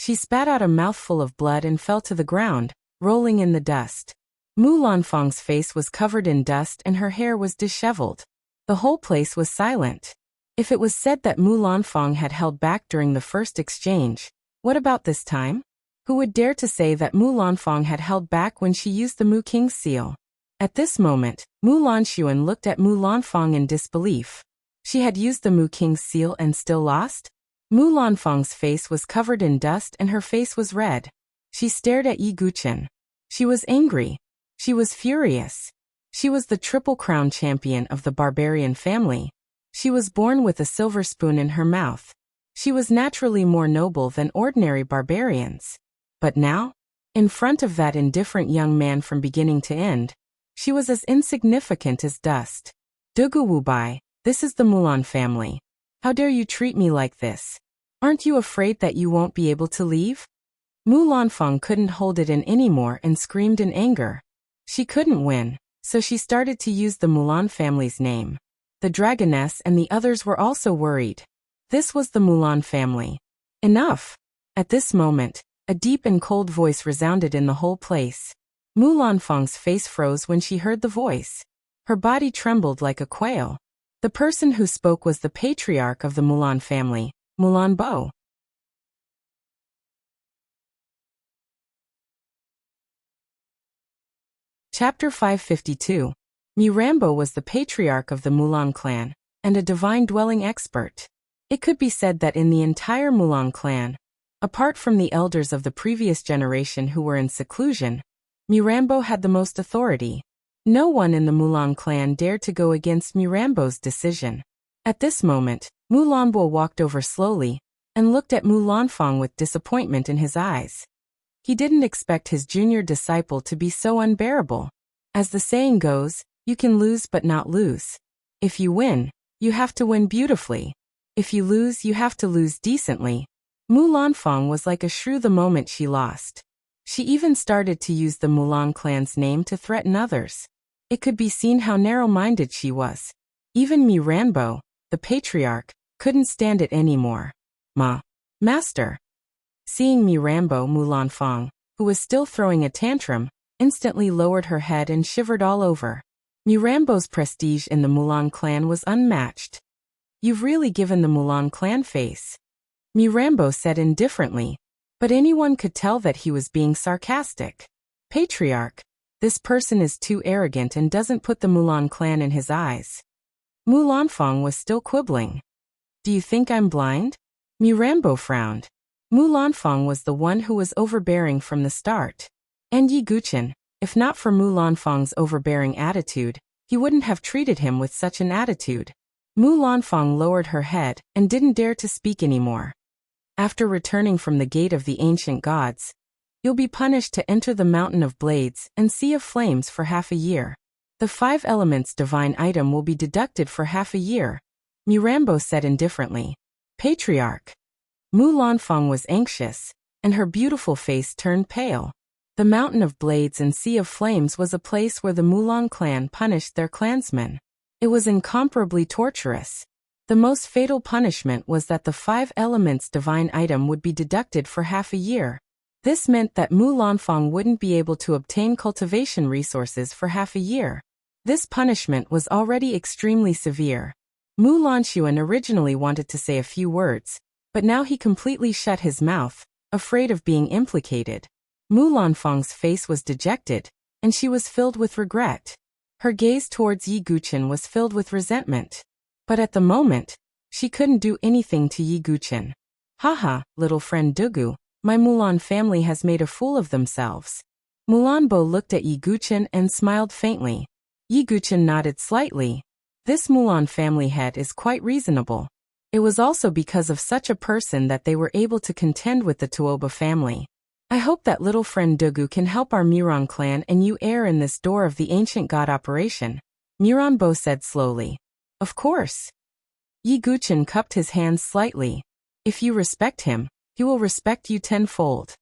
She spat out a mouthful of blood and fell to the ground, rolling in the dust. Mu Lanfang's face was covered in dust and her hair was disheveled. The whole place was silent. If it was said that Mu Lanfang had held back during the first exchange, what about this time? Who would dare to say that Mu Lanfang had held back when she used the Mu King's seal? At this moment, Mu Lanxuan looked at Mu Lanfang in disbelief. She had used the Mu King's seal and still lost? Mu Lanfang's face was covered in dust and her face was red. She stared at Yi Guchen. She was angry. She was furious. She was the Triple Crown champion of the barbarian family. She was born with a silver spoon in her mouth. She was naturally more noble than ordinary barbarians. But now, in front of that indifferent young man from beginning to end, she was as insignificant as dust. Dugu Wubai, this is the Mulan family. How dare you treat me like this? Aren't you afraid that you won't be able to leave? Mu Lanfang couldn't hold it in anymore and screamed in anger. She couldn't win, so she started to use the Mulan family's name. The dragoness and the others were also worried. This was the Mulan family. Enough! At this moment, a deep and cold voice resounded in the whole place. Mu Lanfang's face froze when she heard the voice. Her body trembled like a quail. The person who spoke was the patriarch of the Mulan family, Mulan Bo. Chapter 552. Mirambo was the patriarch of the Mulan clan, and a divine-dwelling expert. It could be said that in the entire Mulan clan, apart from the elders of the previous generation who were in seclusion, Mirambo had the most authority. No one in the Mulan clan dared to go against Mirambo's decision. At this moment, Mulanbo walked over slowly and looked at Mu Lanfang with disappointment in his eyes. He didn't expect his junior disciple to be so unbearable. As the saying goes, you can lose but not lose. If you win, you have to win beautifully. If you lose, you have to lose decently. Mu Lanfang was like a shrew the moment she lost. She even started to use the Mulan clan's name to threaten others. It could be seen how narrow-minded she was. Even Mirambo, the patriarch, couldn't stand it anymore. Master. Seeing Mirambo, Mu Lanfang, who was still throwing a tantrum, instantly lowered her head and shivered all over. Mirambo's prestige in the Mulan clan was unmatched. You've really given the Mulan clan face, Mirambo said indifferently, but anyone could tell that he was being sarcastic. Patriarch, this person is too arrogant and doesn't put the Mulan clan in his eyes. Mu Lanfang was still quibbling. Do you think I'm blind? Mirambo frowned. Mu Lanfang was the one who was overbearing from the start. And Yi Guchen, if not for Mu Lanfang's overbearing attitude, he wouldn't have treated him with such an attitude. Mu Lanfang lowered her head and didn't dare to speak anymore. After returning from the gate of the ancient gods, you'll be punished to enter the mountain of blades and sea of flames for half a year. The 5 elements divine item will be deducted for half a year, Mirambo said indifferently. Patriarch. Mu Lanfang was anxious, and her beautiful face turned pale. The mountain of blades and sea of flames was a place where the Mulan clan punished their clansmen. It was incomparably torturous. The most fatal punishment was that the 5 elements divine item would be deducted for half a year. This meant that Mu Lanfang wouldn't be able to obtain cultivation resources for half a year. This punishment was already extremely severe. Mu Lanxuan originally wanted to say a few words, but now he completely shut his mouth, afraid of being implicated. Mu Lanfang's face was dejected, and she was filled with regret. Her gaze towards Yi Guchen was filled with resentment. But at the moment, she couldn't do anything to Yi Guchen. Haha, little friend Dugu, my Mulan family has made a fool of themselves. Mulanbo looked at Yi Guchen and smiled faintly. Yi Guchen nodded slightly. This Mulan family head is quite reasonable. It was also because of such a person that they were able to contend with the Tuoba family. I hope that little friend Dugu can help our Miran clan and you heir in this door of the ancient god operation, Miranbo said slowly. Of course. Yi Guchen cupped his hands slightly. If you respect him, he will respect you tenfold.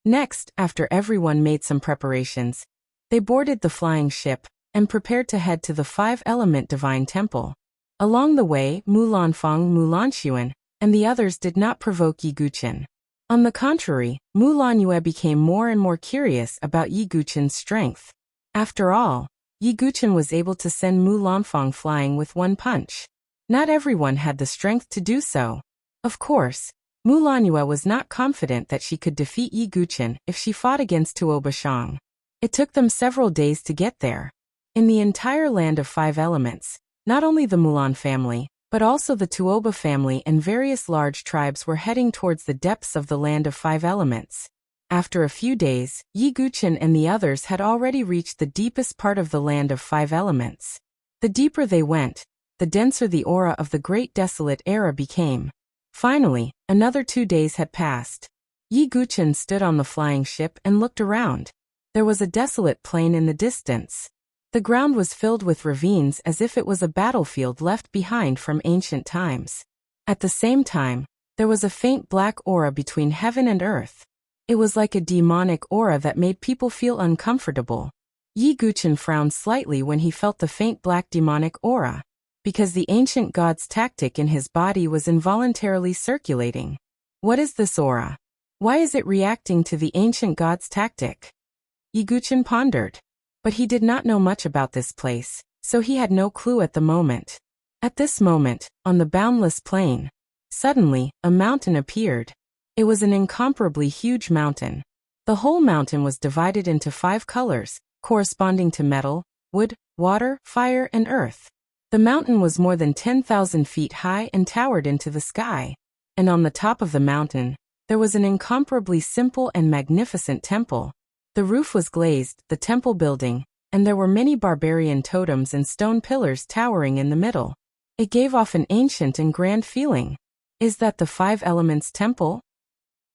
Next, after everyone made some preparations, they boarded the flying ship and prepared to head to the 5-element divine temple. Along the way, Mulanfang, Mulanxuan, and the others did not provoke Yi Guqin. On the contrary, Mulanue became more and more curious about Yi Guqin's strength. After all, Yi Guqin was able to send Mulanfang flying with one punch. Not everyone had the strength to do so. Of course, Mulanue was not confident that she could defeat Yi Guqin if she fought against Tuo Bashang. It took them several days to get there. In the entire land of 5 elements, not only the Mulan family, but also the Tuoba family and various large tribes were heading towards the depths of the land of 5 elements. After a few days, Yi Guqin and the others had already reached the deepest part of the land of 5 elements. The deeper they went, the denser the aura of the Great Desolate Era became. Finally, another 2 days had passed. Yi Guqin stood on the flying ship and looked around. There was a desolate plain in the distance. The ground was filled with ravines as if it was a battlefield left behind from ancient times. At the same time, there was a faint black aura between heaven and earth. It was like a demonic aura that made people feel uncomfortable. Yi Guqin frowned slightly when he felt the faint black demonic aura, because the ancient god's tactic in his body was involuntarily circulating. What is this aura? Why is it reacting to the ancient god's tactic? Yi Guqin pondered. But he did not know much about this place, so he had no clue at the moment. At this moment, on the boundless plain, suddenly, a mountain appeared. It was an incomparably huge mountain. The whole mountain was divided into 5 colors, corresponding to metal, wood, water, fire, and earth. The mountain was more than 10,000 feet high and towered into the sky. And on the top of the mountain, there was an incomparably simple and magnificent temple. The roof was glazed, the temple building, and there were many barbarian totems and stone pillars towering in the middle. It gave off an ancient and grand feeling. Is that the 5 elements temple?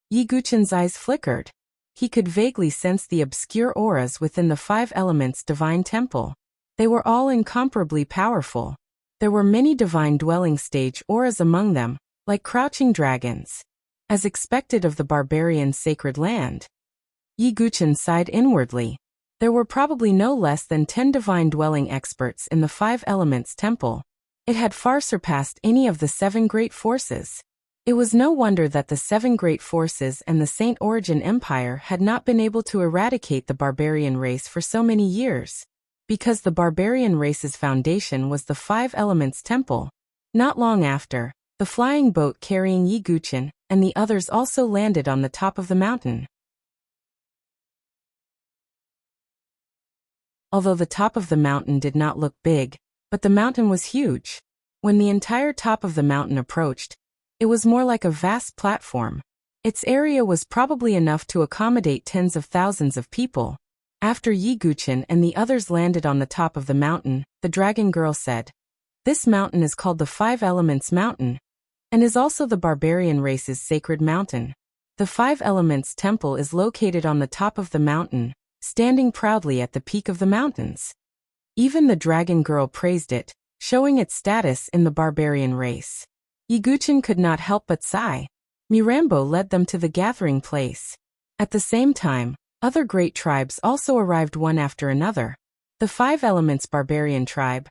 Yi Guqin's eyes flickered. He could vaguely sense the obscure auras within the 5 elements divine temple. They were all incomparably powerful. There were many divine dwelling stage auras among them, like crouching dragons. As expected of the barbarian sacred land. Yi Guqin sighed inwardly. There were probably no less than 10 divine dwelling experts in the 5 elements temple. It had far surpassed any of the 7 great forces. It was no wonder that the 7 great forces and the Saint Origin Empire had not been able to eradicate the barbarian race for so many years. Because the barbarian race's foundation was the 5 elements temple. Not long after, the flying boat carrying Yi Guqin and the others also landed on the top of the mountain. Although the top of the mountain did not look big, but the mountain was huge. When the entire top of the mountain approached, it was more like a vast platform. Its area was probably enough to accommodate tens of thousands of people. After Yi Guqin and the others landed on the top of the mountain, the dragon girl said, "This mountain is called the 5 Elements Mountain, and is also the barbarian race's sacred mountain. The 5 Elements Temple is located on the top of the mountain, standing proudly at the peak of the mountains." Even the dragon girl praised it, showing its status in the barbarian race. Yi Guqin could not help but sigh. Mirambo led them to the gathering place. At the same time, other great tribes also arrived one after another. The 5 Elements Barbarian Tribe,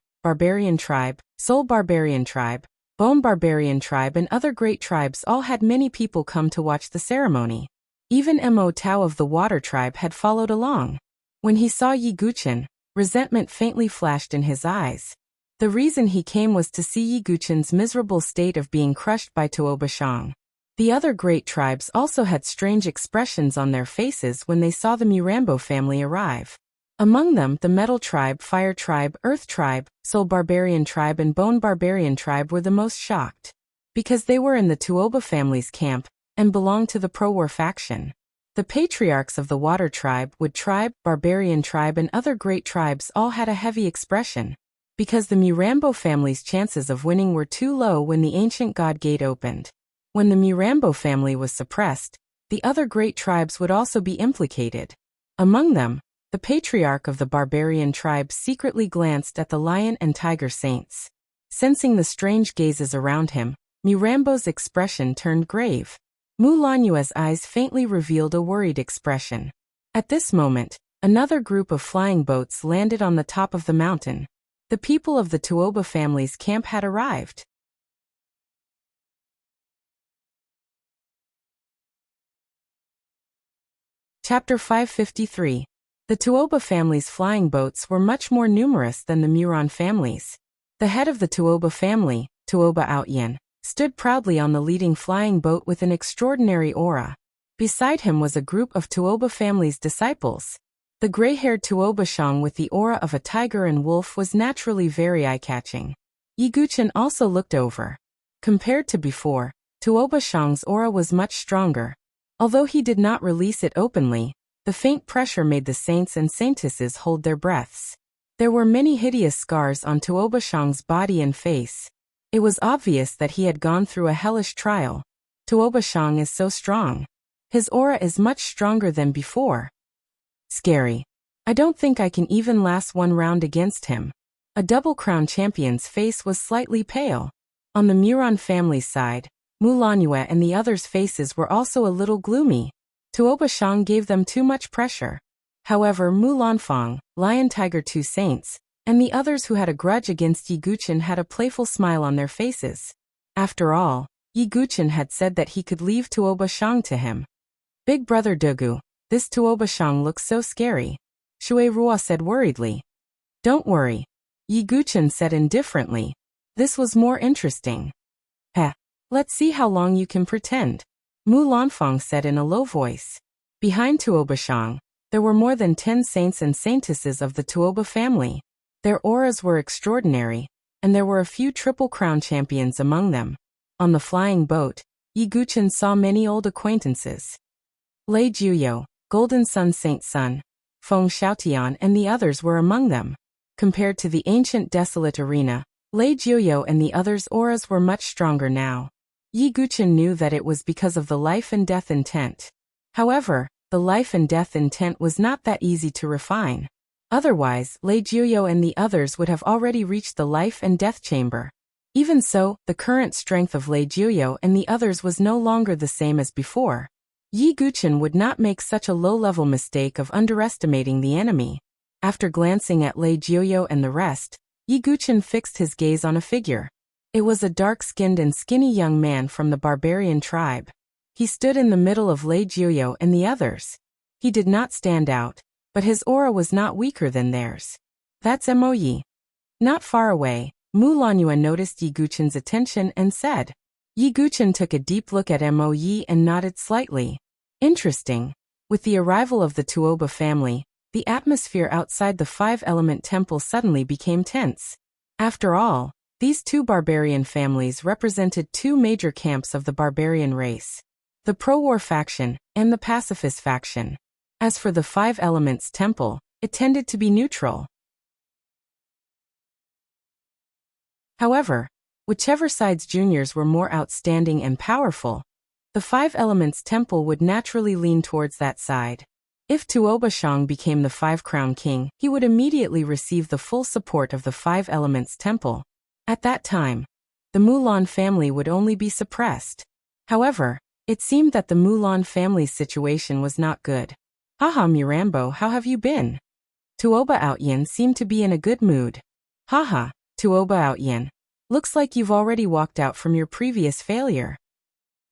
Soul Barbarian Tribe, Bone Barbarian Tribe and other great tribes all had many people come to watch the ceremony. Even Mo Tao of the Water Tribe had followed along. When he saw Yi Guqin, resentment faintly flashed in his eyes. The reason he came was to see Yi Guqin's miserable state of being crushed by Tuo Bashang. The other great tribes also had strange expressions on their faces when they saw the Mirambo family arrive. Among them, the Metal Tribe, Fire Tribe, Earth Tribe, Soul Barbarian Tribe and Bone Barbarian Tribe were the most shocked. Because they were in the Tuoba family's camp, and belonged to the pro-war faction. The patriarchs of the Water Tribe, Wood Tribe, Barbarian Tribe and other great tribes all had a heavy expression, because the Mirambo family's chances of winning were too low when the ancient god gate opened. When the Mirambo family was suppressed, the other great tribes would also be implicated. Among them, the patriarch of the Barbarian Tribe secretly glanced at the lion and tiger saints. Sensing the strange gazes around him, Mirambo's expression turned grave. Mulanue's eyes faintly revealed a worried expression. At this moment, another group of flying boats landed on the top of the mountain. The people of the Tuoba family's camp had arrived. Chapter 553. The Tuoba family's flying boats were much more numerous than the Muron family's. The head of the Tuoba family, Tuoba Outyen, stood proudly on the leading flying boat with an extraordinary aura. Beside him was a group of Tuoba family's disciples. The gray-haired Tuoba Shang with the aura of a tiger and wolf was naturally very eye-catching. Yiguchen also looked over. Compared to before, Tuoba Shang's aura was much stronger. Although he did not release it openly, the faint pressure made the saints and saintesses hold their breaths. There were many hideous scars on Tuoba Shang's body and face. It was obvious that he had gone through a hellish trial. Tuoba Shang is so strong. His aura is much stronger than before. Scary. I don't think I can even last one round against him. A double-crown champion's face was slightly pale. On the Muron family's side, Mulanue and the others' faces were also a little gloomy. Tuoba Shang gave them too much pressure. However, Mulanfang, Lion Tiger Two Saints, and the others who had a grudge against Yiguchen had a playful smile on their faces. After all, Yiguchen had said that he could leave Tuoba Shang to him. Big brother Dugu, this Tuoba Shang looks so scary, Shui Rua said worriedly. Don't worry, Yiguchen said indifferently. This was more interesting. Heh, let's see how long you can pretend, Mulanfang said in a low voice. Behind Tuoba Shang, there were more than 10 saints and saintesses of the Tuoba family. Their auras were extraordinary, and there were a few Triple Crown champions among them. On the flying boat, Yiguchen saw many old acquaintances. Lei Juyo, Golden Sun Saint Sun, Feng Xiaotian and the others were among them. Compared to the ancient desolate arena, Lei Juyo and the others' auras were much stronger now. Yiguchen knew that it was because of the life and death intent. However, the life and death intent was not that easy to refine. Otherwise, Lei Juyo and the others would have already reached the life and death chamber. Even so, the current strength of Lei Juyo and the others was no longer the same as before. Yiguchen would not make such a low-level mistake of underestimating the enemy. After glancing at Lei Juyo and the rest, Yiguchen fixed his gaze on a figure. It was a dark-skinned and skinny young man from the barbarian tribe. He stood in the middle of Lei Juyo and the others. He did not stand out, but his aura was not weaker than theirs. That's Mo Yi. Not far away, Mulanue noticed Yiguchen's attention and said. Yiguchen took a deep look at Mo Yi and nodded slightly. Interesting. With the arrival of the Tuoba family, the atmosphere outside the five-element temple suddenly became tense. After all, these two barbarian families represented two major camps of the barbarian race. The pro-war faction and the pacifist faction. As for the Five Elements Temple, it tended to be neutral. However, whichever side's juniors were more outstanding and powerful, the Five Elements Temple would naturally lean towards that side. If Tuoba Shang became the Five Crown King, he would immediately receive the full support of the Five Elements Temple. At that time, the Mulan family would only be suppressed. However, it seemed that the Mulan family's situation was not good. Haha Mirambo, how have you been? Tuoba Outyen seemed to be in a good mood. Haha, Tuoba Outyen. Looks like you've already walked out from your previous failure.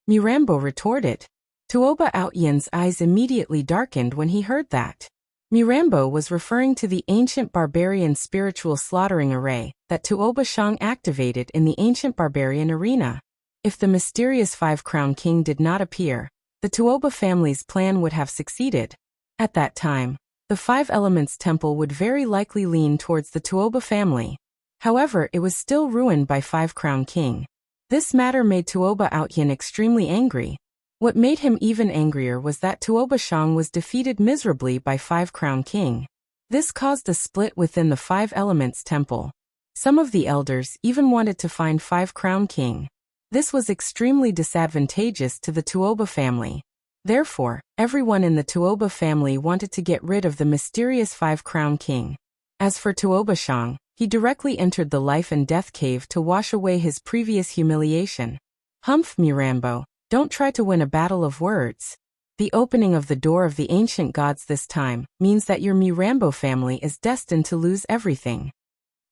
Mirambo retorted. Tuoba Outyen's eyes immediately darkened when he heard that. Mirambo was referring to the ancient barbarian spiritual slaughtering array that Tuoba Shang activated in the ancient barbarian arena. If the mysterious Five Crown King did not appear, the Tuoba family's plan would have succeeded. At that time, the Five Elements Temple would very likely lean towards the Tuoba family. However, it was still ruined by Five Crown King. This matter made Tuoba Outyen extremely angry. What made him even angrier was that Tuoba Shang was defeated miserably by Five Crown King. This caused a split within the Five Elements Temple. Some of the elders even wanted to find Five Crown King. This was extremely disadvantageous to the Tuoba family. Therefore, everyone in the Tuoba family wanted to get rid of the mysterious Five Crown King. As for Tuoba Shang, he directly entered the life and death cave to wash away his previous humiliation. Humph Mirambo, don't try to win a battle of words. The opening of the door of the ancient gods this time means that your Mirambo family is destined to lose everything.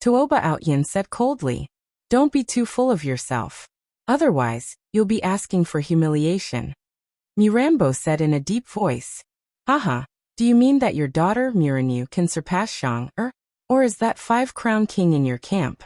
Tuoba Outyin said coldly. Don't be too full of yourself. Otherwise, you'll be asking for humiliation. Mirambo said in a deep voice. Haha, do you mean that your daughter Miranyu can surpass Shang, or is that 5-crown king in your camp?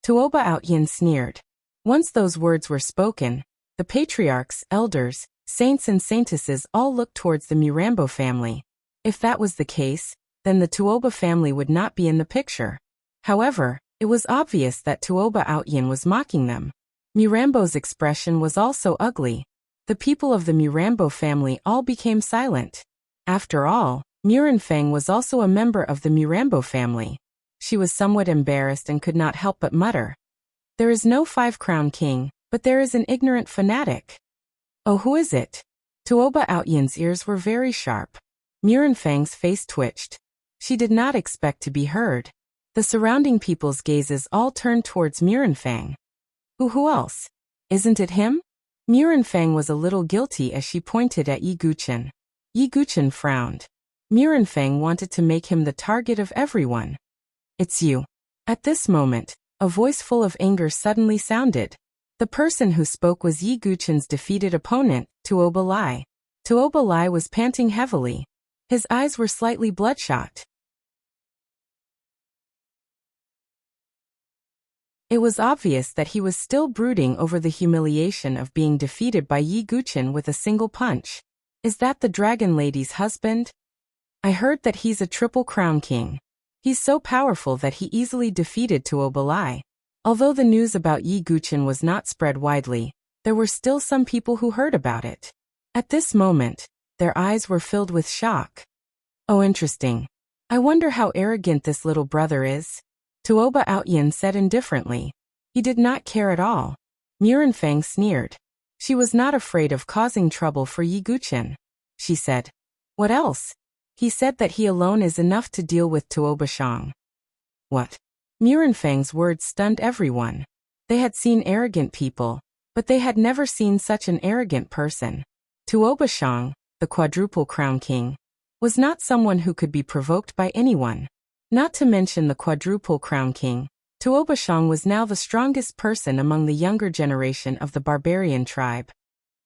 Tuoba Outyin sneered. Once those words were spoken, the patriarchs, elders, saints and saintesses all looked towards the Mirambo family. If that was the case, then the Tuoba family would not be in the picture. However, it was obvious that Tuoba Outyin was mocking them. Mirambo's expression was also ugly. The people of the Mirambo family all became silent. After all, Miranfang was also a member of the Mirambo family. She was somewhat embarrassed and could not help but mutter. There is no 5-crown king, but there is an ignorant fanatic. Oh, who is it? Tuoba Outyin's ears were very sharp. Miranfang's face twitched. She did not expect to be heard. The surrounding people's gazes all turned towards Miranfang. Who else? Isn't it him? Miranfang was a little guilty as she pointed at Yi Guchen. Yi Guchen frowned. Miranfang wanted to make him the target of everyone. It's you. At this moment, a voice full of anger suddenly sounded. The person who spoke was Yi Guchen's defeated opponent, Tuoba Lai. Tuoba Lai was panting heavily. His eyes were slightly bloodshot. It was obvious that he was still brooding over the humiliation of being defeated by Yi Guchen with a single punch. Is that the dragon lady's husband? I heard that he's a triple crown king. He's so powerful that he easily defeated Tuoba Lai. Although the news about Yi Guchen was not spread widely, there were still some people who heard about it. At this moment, their eyes were filled with shock. Oh, interesting. I wonder how arrogant this little brother is. Tuoba Outyin said indifferently. He did not care at all. Miranfang sneered. She was not afraid of causing trouble for Yi Guchen. She said. What else? He said that he alone is enough to deal with Tuoba Shang. What? Miranfang's words stunned everyone. They had seen arrogant people, but they had never seen such an arrogant person. Tuoba Shang, the quadruple crown king, was not someone who could be provoked by anyone. Not to mention the quadruple crown king, Tuoba Shang was now the strongest person among the younger generation of the barbarian tribe.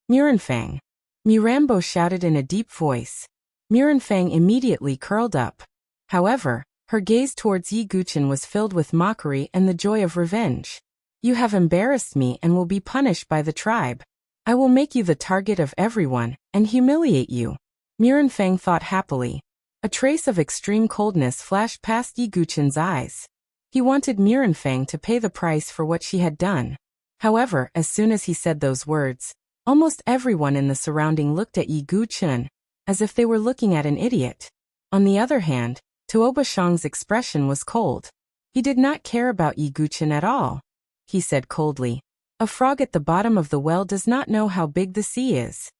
Miranfang. Mirambo shouted in a deep voice. Miranfang immediately curled up. However, her gaze towards Yi Guchen was filled with mockery and the joy of revenge. You have embarrassed me and will be punished by the tribe. I will make you the target of everyone and humiliate you. Miranfang thought happily. A trace of extreme coldness flashed past Yi Guchen's eyes. He wanted Miranfang to pay the price for what she had done. However, as soon as he said those words, almost everyone in the surrounding looked at Yi Guchen, as if they were looking at an idiot. On the other hand, Tuoba Shang's expression was cold. He did not care about Yi Guchen at all. He said coldly, a frog at the bottom of the well does not know how big the sea is.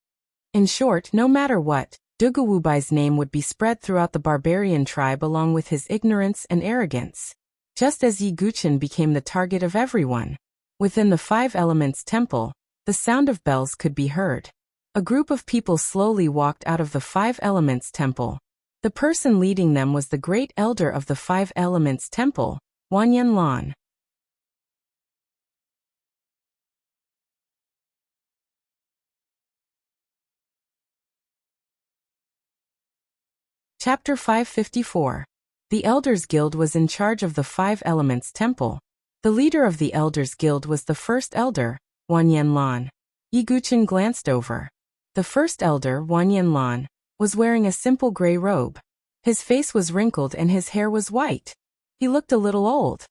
In short, no matter what, Dugawubai's name would be spread throughout the barbarian tribe along with his ignorance and arrogance. Just as Yi Guchen became the target of everyone. Within the 5 Elements temple, the sound of bells could be heard. A group of people slowly walked out of the 5 Elements temple. The person leading them was the great elder of the 5 Elements temple, Wanyan Lan. Chapter 554. The Elders Guild was in charge of the 5 Elements temple. The leader of the Elders Guild was the first elder, Wanyan Lan. Yi Guchen glanced over. The first elder, Wanyan Lan, was wearing a simple gray robe. His face was wrinkled and his hair was white. He looked a little old.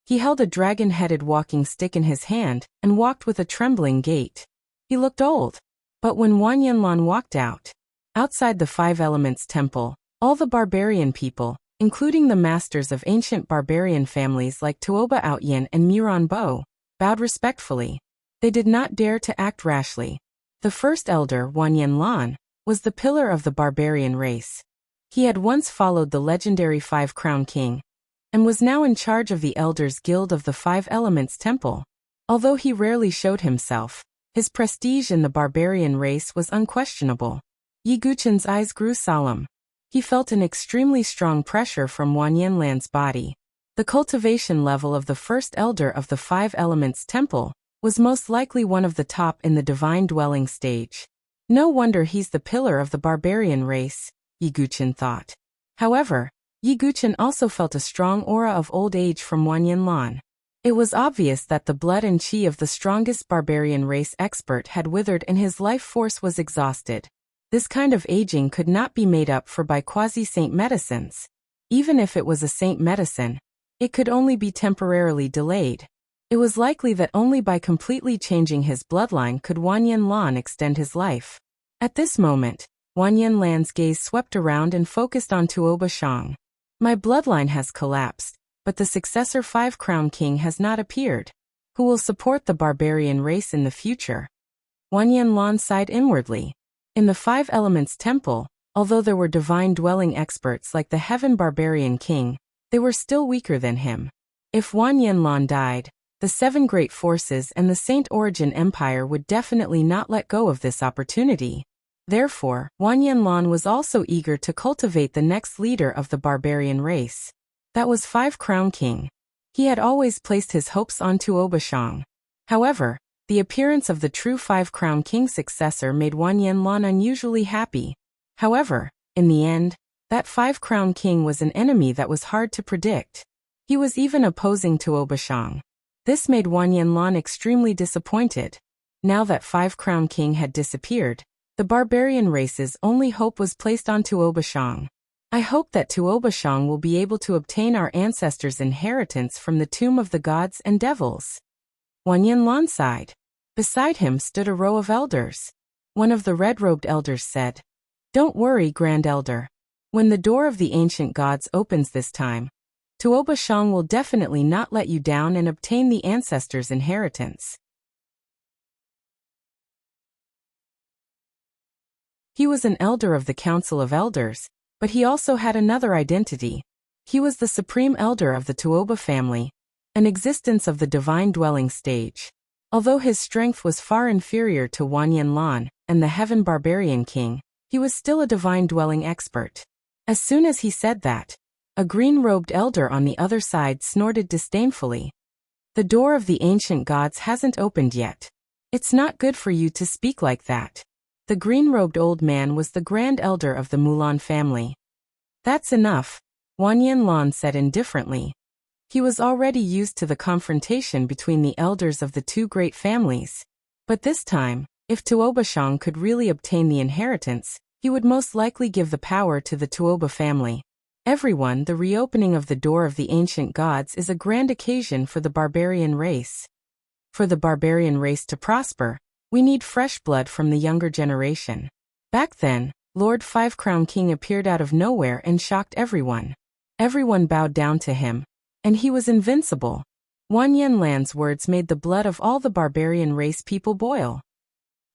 He held a dragon-headed walking stick in his hand and walked with a trembling gait. He looked old. But when Wanyan Lan walked out, outside the 5 Elements temple, all the barbarian people, including the masters of ancient barbarian families like Tuoba Outyin and Miranbo, bowed respectfully. They did not dare to act rashly. The first elder, Wanyan Lan, was the pillar of the barbarian race. He had once followed the legendary 5-crown king, and was now in charge of the Elders Guild of the 5 Elements temple. Although he rarely showed himself, his prestige in the barbarian race was unquestionable. Yi Guchen's eyes grew solemn. He felt an extremely strong pressure from Wanyan Lan's body. The cultivation level of the first elder of the Five Elements Temple was most likely one of the top in the divine dwelling stage. No wonder he's the pillar of the barbarian race, Ye Guqin thought. However, Ye Guqin also felt a strong aura of old age from Wanyan Lan. It was obvious that the blood and chi of the strongest barbarian race expert had withered and his life force was exhausted. This kind of aging could not be made up for by quasi-saint medicines. Even if it was a saint medicine, it could only be temporarily delayed. It was likely that only by completely changing his bloodline could Wanyan Lan extend his life. At this moment, Wanyan Lan's gaze swept around and focused on Tuo Bashang. My bloodline has collapsed, but the successor Five Crown King has not appeared. Who will support the barbarian race in the future? Wanyan Lan sighed inwardly. In the Five Elements Temple, although there were divine dwelling experts like the Heaven Barbarian King, they were still weaker than him. If Wanyan Lan died, the Seven Great Forces and the Saint Origin Empire would definitely not let go of this opportunity. Therefore, Wanyan Lan was also eager to cultivate the next leader of the barbarian race. That was Five Crown King. He had always placed his hopes on Tuo Bashang. However, the appearance of the true Five Crown King successor made Wanyan Lan unusually happy. However, in the end, that Five Crown King was an enemy that was hard to predict. He was even opposing Tuo Bashang. This made Wanyan Lan extremely disappointed. Now that Five Crown King had disappeared, the barbarian race's only hope was placed on Tuo Bashang. I hope that Tuo Bashang will be able to obtain our ancestors' inheritance from the tomb of the gods and devils. Wanyan Lan sighed. Beside him stood a row of elders. One of the red-robed elders said, "Don't worry, Grand Elder. When the door of the ancient gods opens this time, Tuo Bashang will definitely not let you down and obtain the ancestors' inheritance." He was an elder of the Council of Elders, but he also had another identity. He was the supreme elder of the Tuoba family, an existence of the divine dwelling stage. Although his strength was far inferior to Wanyan Lan and the Heaven Barbarian King, he was still a divine dwelling expert. As soon as he said that, a green-robed elder on the other side snorted disdainfully. "The door of the ancient gods hasn't opened yet. It's not good for you to speak like that." The green-robed old man was the grand elder of the Mulan family. "That's enough," Wanyan Lan said indifferently. He was already used to the confrontation between the elders of the two great families. But this time, if Tuo Bashang could really obtain the inheritance, he would most likely give the power to the Tuoba family. "Everyone, the reopening of the door of the ancient gods is a grand occasion for the barbarian race. For the barbarian race to prosper, we need fresh blood from the younger generation." Back then, Lord Five Crown King appeared out of nowhere and shocked everyone. Everyone bowed down to him, and he was invincible. Wanyan Lan's words made the blood of all the barbarian race people boil.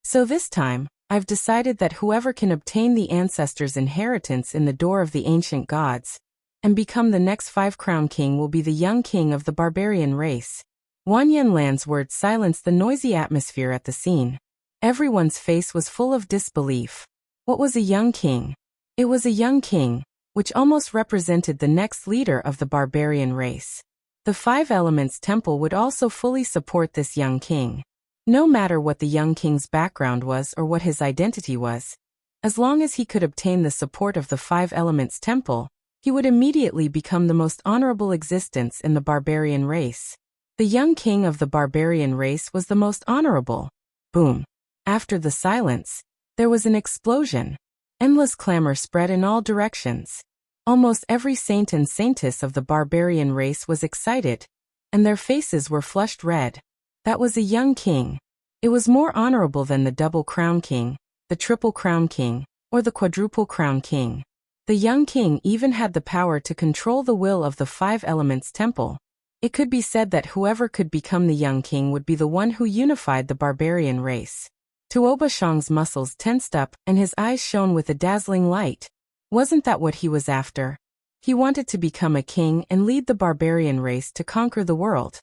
"So this time, I've decided that whoever can obtain the ancestors' inheritance in the door of the ancient gods and become the next Five Crown King will be the young king of the barbarian race." Wanyan Lan's words silenced the noisy atmosphere at the scene. Everyone's face was full of disbelief. What was a young king? It was a young king, which almost represented the next leader of the barbarian race. The Five Elements Temple would also fully support this young king. No matter what the young king's background was or what his identity was, as long as he could obtain the support of the Five Elements Temple, he would immediately become the most honorable existence in the barbarian race. The young king of the barbarian race was the most honorable. Boom. After the silence, there was an explosion. Endless clamor spread in all directions. Almost every saint and saintess of the barbarian race was excited, and their faces were flushed red. That was a young king. It was more honorable than the double crown king, the triple crown king, or the quadruple crown king. The young king even had the power to control the will of the Five Elements Temple. It could be said that whoever could become the young king would be the one who unified the barbarian race. Tuo Bashang's muscles tensed up and his eyes shone with a dazzling light. Wasn't that what he was after? He wanted to become a king and lead the barbarian race to conquer the world.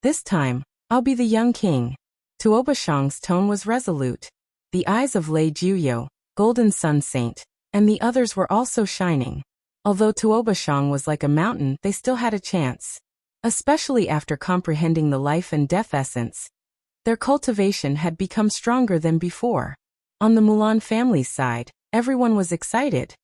"This time, I'll be the young king." Tuo Bashang's tone was resolute. The eyes of Lei Juyo, Golden Sun Saint, and the others were also shining. Although Tuobashang was like a mountain, they still had a chance. Especially after comprehending the life and death essence, their cultivation had become stronger than before. On the Mulan family's side, everyone was excited.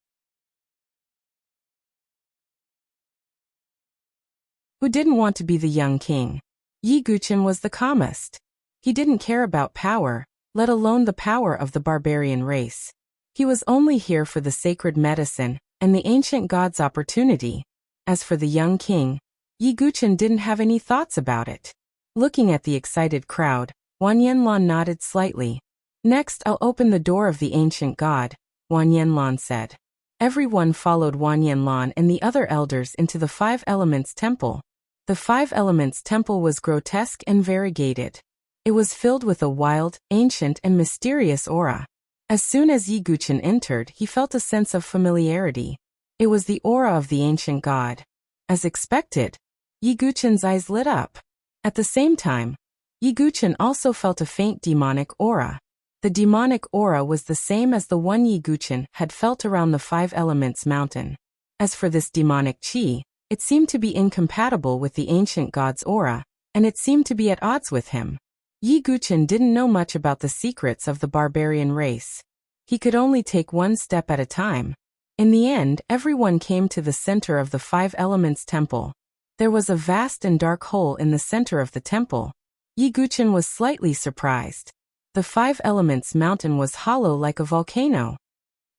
Who didn't want to be the young king? Yi Guqin was the calmest. He didn't care about power, let alone the power of the barbarian race. He was only here for the sacred medicine and the ancient god's opportunity. As for the young king, Yi Guqin didn't have any thoughts about it. Looking at the excited crowd, Wan Yanlan nodded slightly. Next, I'll open the door of the ancient god, Wan Yanlan said. Everyone followed Wan Yanlan and the other elders into the Five Elements Temple. The Five Elements Temple was grotesque and variegated. It was filled with a wild, ancient and mysterious aura. As soon as Yi Guqin entered, he felt a sense of familiarity. It was the aura of the ancient god. As expected, Yi Guqin's eyes lit up. At the same time, Yi Guqin also felt a faint demonic aura. The demonic aura was the same as the one Yi Guqin had felt around the Five Elements mountain. As for this demonic chi, it seemed to be incompatible with the ancient god's aura, and it seemed to be at odds with him. Yi Guqin didn't know much about the secrets of the barbarian race. He could only take one step at a time. In the end, everyone came to the center of the Five Elements Temple. There was a vast and dark hole in the center of the temple. Yi Guqin was slightly surprised. The Five Elements mountain was hollow like a volcano.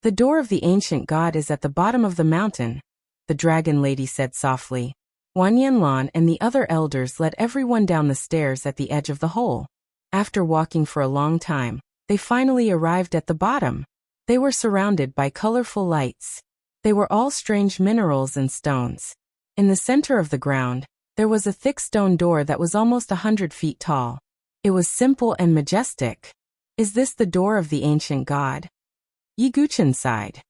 The door of the ancient god is at the bottom of the mountain, the dragon lady said softly. Wan Yanlan and the other elders led everyone down the stairs at the edge of the hole. After walking for a long time, they finally arrived at the bottom. They were surrounded by colorful lights. They were all strange minerals and stones. In the center of the ground, there was a thick stone door that was almost 100 feet tall. It was simple and majestic. Is this the door of the ancient god? Yi Guqin sighed.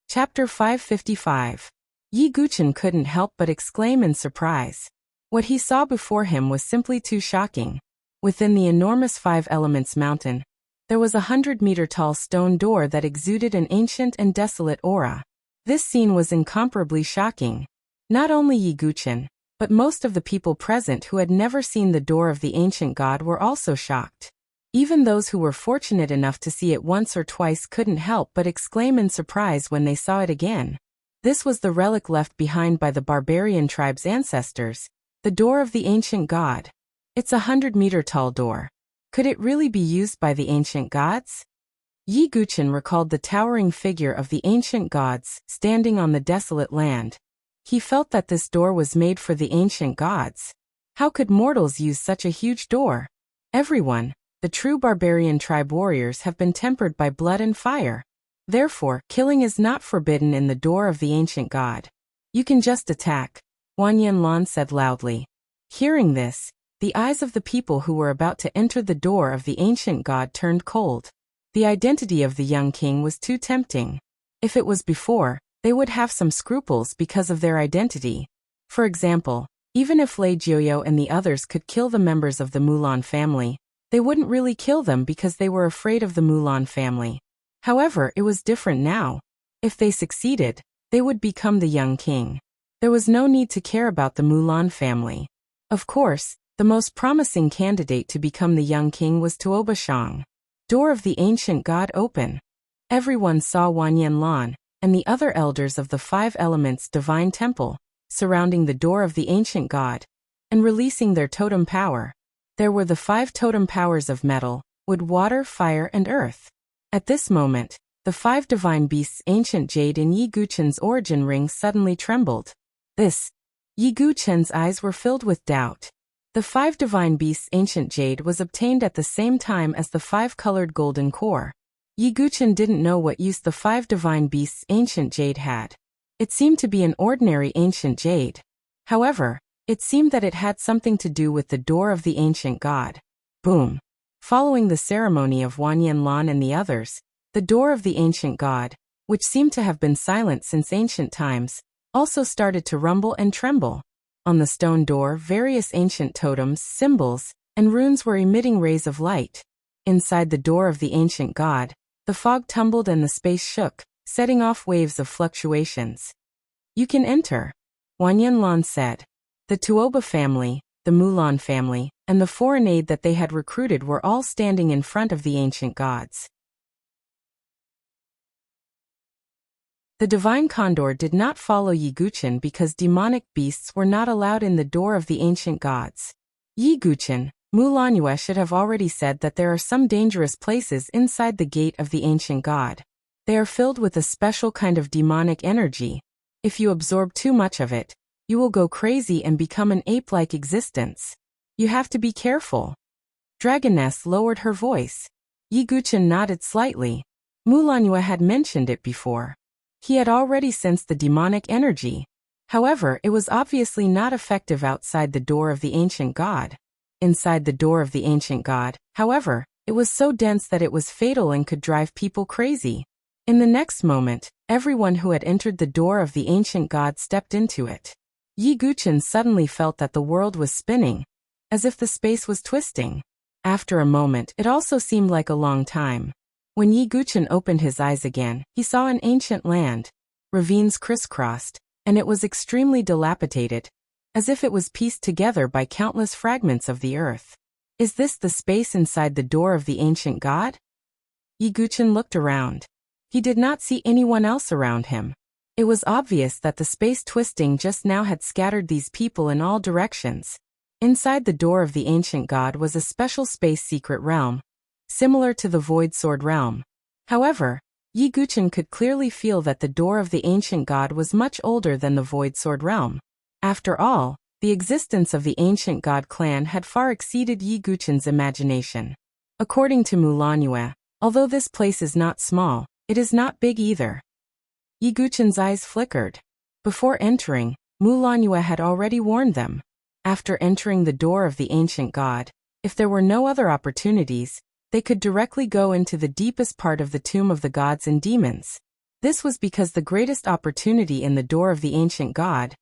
Chapter 555. Yi Guqin couldn't help but exclaim in surprise. What he saw before him was simply too shocking. Within the enormous Five Elements mountain, there was a 100-meter-tall stone door that exuded an ancient and desolate aura. This scene was incomparably shocking. Not only Yi Guqin, but most of the people present who had never seen the door of the ancient god were also shocked. Even those who were fortunate enough to see it once or twice couldn't help but exclaim in surprise when they saw it again. This was the relic left behind by the barbarian tribe's ancestors, the door of the ancient god. It's a 100-meter-tall door. Could it really be used by the ancient gods? Yi Guqin recalled the towering figure of the ancient gods standing on the desolate land. He felt that this door was made for the ancient gods. How could mortals use such a huge door? Everyone, the true barbarian tribe warriors, have been tempered by blood and fire. Therefore, killing is not forbidden in the door of the ancient god. You can just attack, Wan Yanlan said loudly. Hearing this, the eyes of the people who were about to enter the door of the ancient god turned cold. The identity of the young king was too tempting. If it was before, they would have some scruples because of their identity. For example, even if Lei Jiuyo and the others could kill the members of the Mulan family, they wouldn't really kill them because they were afraid of the Mulan family. However, it was different now. If they succeeded, they would become the young king. There was no need to care about the Mulan family. Of course, the most promising candidate to become the young king was Tuobashang. Door of the ancient god open. Everyone saw Wan Yanlan and the other elders of the Five Elements divine temple, surrounding the door of the ancient god, and releasing their totem power. There were the 5 totem powers of metal, wood, water, fire, and earth. At this moment, the 5 divine beasts ancient jade in Yi Guqin's origin ring suddenly trembled. Yi Guqin's eyes were filled with doubt. The 5 divine beasts ancient jade was obtained at the same time as the 5-colored golden core. Yi Guqin didn't know what use the 5 divine beasts ancient jade had. It seemed to be an ordinary ancient jade. However, it seemed that it had something to do with the door of the ancient god. Boom. Following the ceremony of Wan Yanlan and the others, the door of the ancient god, which seemed to have been silent since ancient times, also started to rumble and tremble. On the stone door, various ancient totems, symbols, and runes were emitting rays of light. Inside the door of the ancient god, the fog tumbled and the space shook, setting off waves of fluctuations. "You can enter," Wan Yunlan said. The Tuoba family, the Mulan family, and the foreign aide that they had recruited were all standing in front of the ancient gods. The divine condor did not follow Yi Guchen because demonic beasts were not allowed in the door of the ancient gods. Yi Guchen, Mulan should have already said that there are some dangerous places inside the gate of the ancient god. They are filled with a special kind of demonic energy. If you absorb too much of it, you will go crazy and become an ape-like existence. You have to be careful. Dragoness lowered her voice. Yi Guchen nodded slightly. Mulan had mentioned it before. He had already sensed the demonic energy. However, it was obviously not effective outside the door of the ancient god. Inside the door of the ancient god, however, it was so dense that it was fatal and could drive people crazy. In the next moment, everyone who had entered the door of the ancient god stepped into it. Yi Guchen suddenly felt that the world was spinning, as if the space was twisting. After a moment, it also seemed like a long time. When Yi Guchen opened his eyes again, he saw an ancient land. Ravines crisscrossed, and it was extremely dilapidated, as if it was pieced together by countless fragments of the earth. Is this the space inside the door of the ancient god? Yi Guchen looked around. He did not see anyone else around him. It was obvious that the space twisting just now had scattered these people in all directions. Inside the door of the ancient god was a special space secret realm, similar to the Void Sword realm. However, Yi Guchen could clearly feel that the door of the ancient god was much older than the Void Sword realm. After all, the existence of the ancient god clan had far exceeded Yi Guchen's imagination. According to Mulan, although this place is not small, it is not big either. Yi Guchen's eyes flickered. Before entering, Mulan had already warned them. After entering the door of the ancient god, if there were no other opportunities, they could directly go into the deepest part of the tomb of the gods and demons. This was because the greatest opportunity in the door of the ancient god,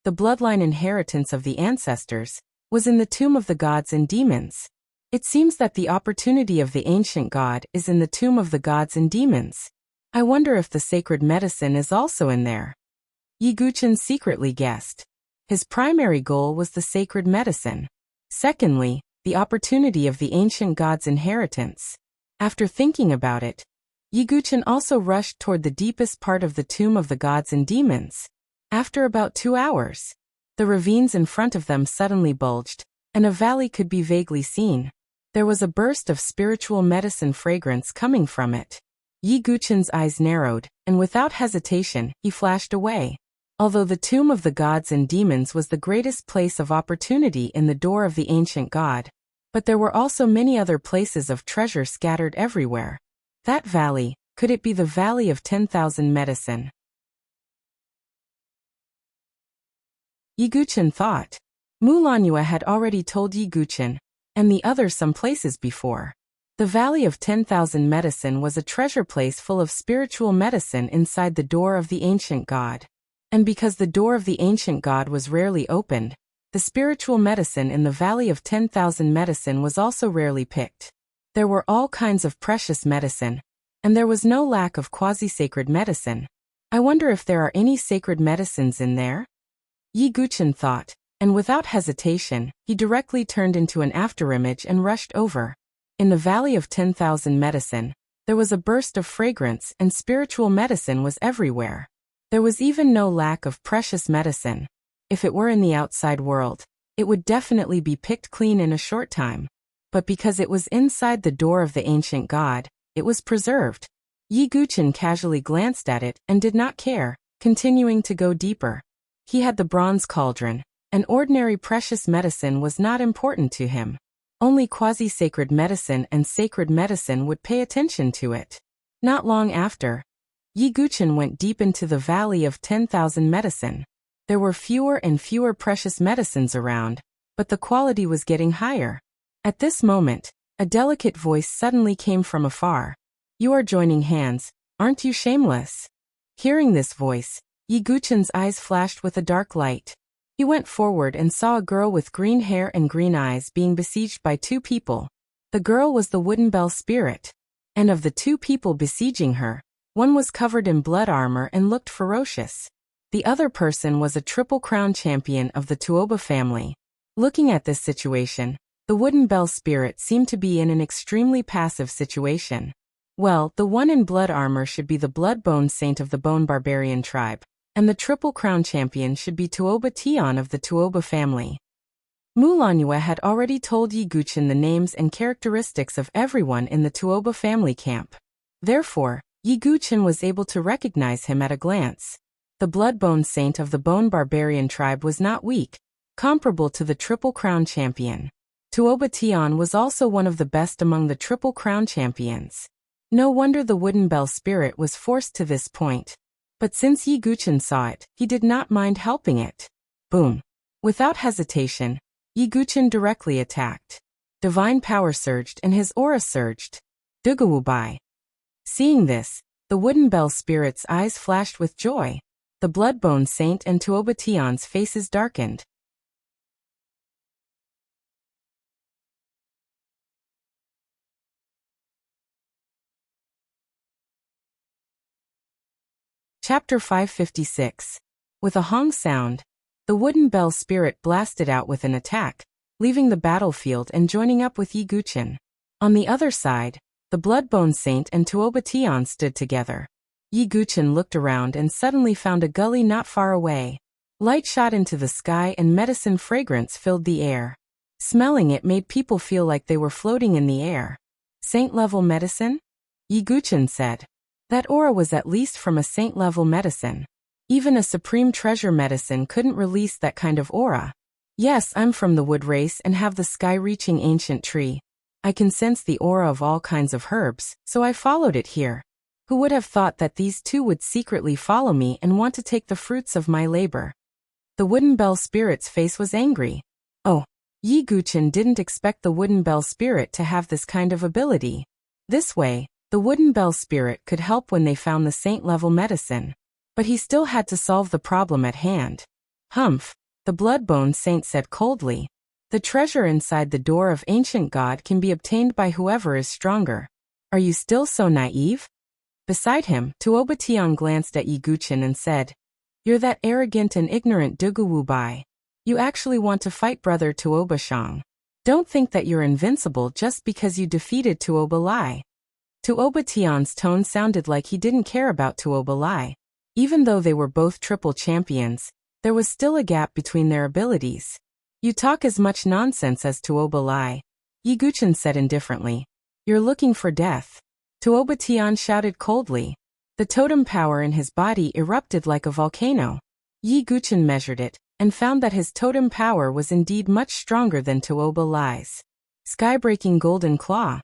the bloodline inheritance of the ancestors, was in the tomb of the gods and demons. It seems that the opportunity of the ancient god is in the tomb of the gods and demons. I wonder if the sacred medicine is also in there. Yi Guchen secretly guessed. His primary goal was the sacred medicine. Secondly, the opportunity of the ancient god's inheritance. After thinking about it, Yi Guchen also rushed toward the deepest part of the tomb of the gods and demons. After about 2 hours, the ravines in front of them suddenly bulged, and a valley could be vaguely seen. There was a burst of spiritual medicine fragrance coming from it. Yi Guchen's eyes narrowed, and without hesitation, he flashed away. Although the tomb of the gods and demons was the greatest place of opportunity in the door of the ancient god, but there were also many other places of treasure scattered everywhere. That valley, could it be the Valley of 10,000 Medicine? Yi Guchen thought. Mulan had already told Yi Guchen, and the others some places before. The Valley of 10,000 Medicine was a treasure place full of spiritual medicine inside the door of the ancient god. And because the door of the ancient god was rarely opened, the spiritual medicine in the Valley of 10,000 Medicine was also rarely picked. There were all kinds of precious medicine, and there was no lack of quasi-sacred medicine. I wonder if there are any sacred medicines in there? Yi Guchen thought, and without hesitation, he directly turned into an afterimage and rushed over. In the Valley of 10,000 Medicine, there was a burst of fragrance and spiritual medicine was everywhere. There was even no lack of precious medicine. If it were in the outside world, it would definitely be picked clean in a short time. But because it was inside the door of the ancient god, it was preserved. Yi Guchen casually glanced at it and did not care, continuing to go deeper. He had the bronze cauldron, and ordinary precious medicine was not important to him. Only quasi-sacred medicine and sacred medicine would pay attention to it. Not long after, Yi Guchen went deep into the Valley of 10,000 Medicine. There were fewer and fewer precious medicines around, but the quality was getting higher. At this moment, a delicate voice suddenly came from afar. "You are joining hands, aren't you shameless?" Hearing this voice, Yi Guchen's eyes flashed with a dark light. He went forward and saw a girl with green hair and green eyes being besieged by 2 people. The girl was the wooden bell spirit. And of the two people besieging her, one was covered in blood armor and looked ferocious. The other person was a Triple Crown champion of the Tuoba family. Looking at this situation, the wooden bell spirit seemed to be in an extremely passive situation. Well, the one in blood armor should be the Bloodbone Saint of the Bone Barbarian tribe, and the Triple Crown champion should be Tuoba Tian of the Tuoba family. Mulanue had already told Yi Guqin the names and characteristics of everyone in the Tuoba family camp. Therefore, Yi Guqin was able to recognize him at a glance. The Bloodbone Saint of the Bone Barbarian tribe was not weak, comparable to the Triple Crown champion. Tuoba Tian was also one of the best among the Triple Crown champions. No wonder the wooden bell spirit was forced to this point. But since Yi Guqin saw it, he did not mind helping it. Boom. Without hesitation, Yi Guqin directly attacked. Divine power surged and his aura surged. Dugawubai. Seeing this, the wooden bell spirit's eyes flashed with joy. The Bloodbone Saint and Tuoba Tian's faces darkened. Chapter 556. With a hong sound, the wooden bell spirit blasted out with an attack, leaving the battlefield and joining up with Yi Guqin. On the other side, the Bloodbone Saint and Tuoba Tian stood together. Yi Guqin looked around and suddenly found a gully not far away. Light shot into the sky and medicine fragrance filled the air. Smelling it made people feel like they were floating in the air. Saint-level medicine? Yi Guqin said. That aura was at least from a saint-level medicine. Even a supreme treasure medicine couldn't release that kind of aura. Yes, I'm from the wood race and have the sky-reaching ancient tree. I can sense the aura of all kinds of herbs, so I followed it here. Who would have thought that these two would secretly follow me and want to take the fruits of my labor? The wooden bell spirit's face was angry. Oh, Yi Guqin didn't expect the wooden bell spirit to have this kind of ability. This way, the wooden bell spirit could help when they found the saint-level medicine. But he still had to solve the problem at hand. Humph, the Bloodbone Saint said coldly. The treasure inside the door of ancient god can be obtained by whoever is stronger. Are you still so naive? Beside him, Tuoba Tian glanced at Yi Guqin and said, You're that arrogant and ignorant Duguwu Bai. You actually want to fight brother Tuoba Shang. Don't think that you're invincible just because you defeated Tuoba Lai. Tuoba Tian's tone sounded like he didn't care about Tuoba Lai. Even though they were both triple champions, there was still a gap between their abilities. You talk as much nonsense as Tuoba Lai, Yi Guqin said indifferently. You're looking for death. Tuoba Tian shouted coldly. The totem power in his body erupted like a volcano. Yi Guqin measured it, and found that his totem power was indeed much stronger than Tuoba Lai's. Sky-breaking golden claw.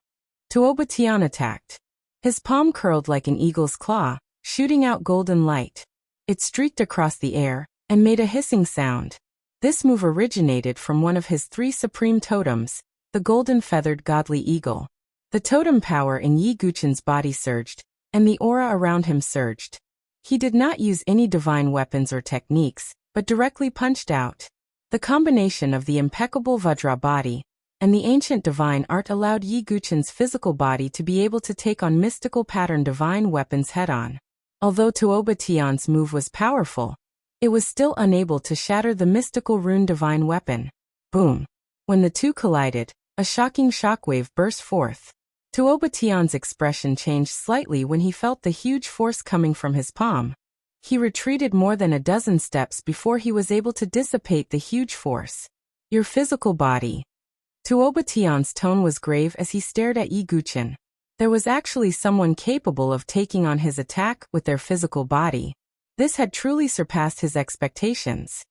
Tuoba Tian attacked. His palm curled like an eagle's claw, shooting out golden light. It streaked across the air, and made a hissing sound. This move originated from one of his three supreme totems, the golden-feathered godly eagle. The totem power in Yi Guqin's body surged, and the aura around him surged. He did not use any divine weapons or techniques, but directly punched out. The combination of the impeccable Vajra body and the ancient divine art allowed Yi Guqin's physical body to be able to take on mystical pattern divine weapons head-on. Although Tuoba Tian's move was powerful, it was still unable to shatter the mystical rune divine weapon. Boom! When the two collided, a shocking shockwave burst forth. Tuoba Tian's expression changed slightly when he felt the huge force coming from his palm. He retreated more than a dozen steps before he was able to dissipate the huge force. Your physical body. Tuoba Tian's tone was grave as he stared at Yi Guqin. There was actually someone capable of taking on his attack with their physical body. This had truly surpassed his expectations.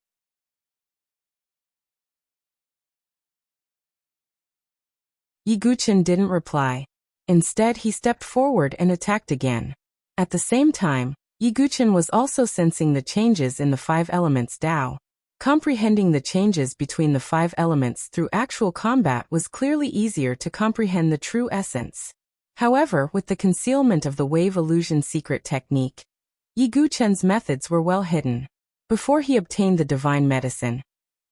Yi Guqin didn't reply. Instead, he stepped forward and attacked again. At the same time, Yi Guqin was also sensing the changes in the five elements Tao. Comprehending the changes between the five elements through actual combat was clearly easier to comprehend the true essence. However, with the concealment of the wave illusion secret technique, Yi Guqin's methods were well hidden. Before he obtained the divine medicine,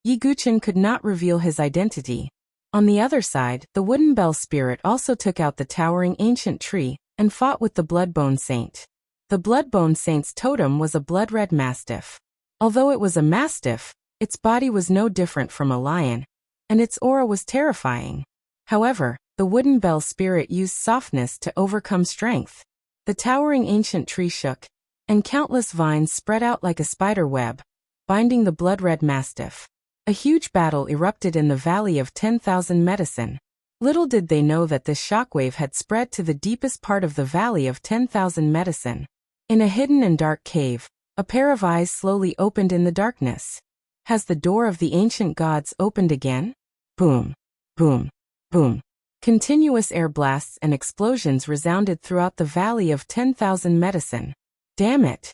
Yi Guqin could not reveal his identity. On the other side, the wooden bell spirit also took out the towering ancient tree and fought with the Bloodbone Saint. The Bloodbone Saint's totem was a blood-red mastiff. Although it was a mastiff, its body was no different from a lion, and its aura was terrifying. However, the wooden bell spirit used softness to overcome strength. The towering ancient tree shook, and countless vines spread out like a spider web, binding the blood-red mastiff. A huge battle erupted in the Valley of 10,000 Medicine. Little did they know that this shockwave had spread to the deepest part of the Valley of 10,000 Medicine. In a hidden and dark cave, a pair of eyes slowly opened in the darkness. Has the door of the ancient gods opened again? Boom, boom, boom. Continuous air blasts and explosions resounded throughout the Valley of 10,000 Medicine. Damn it!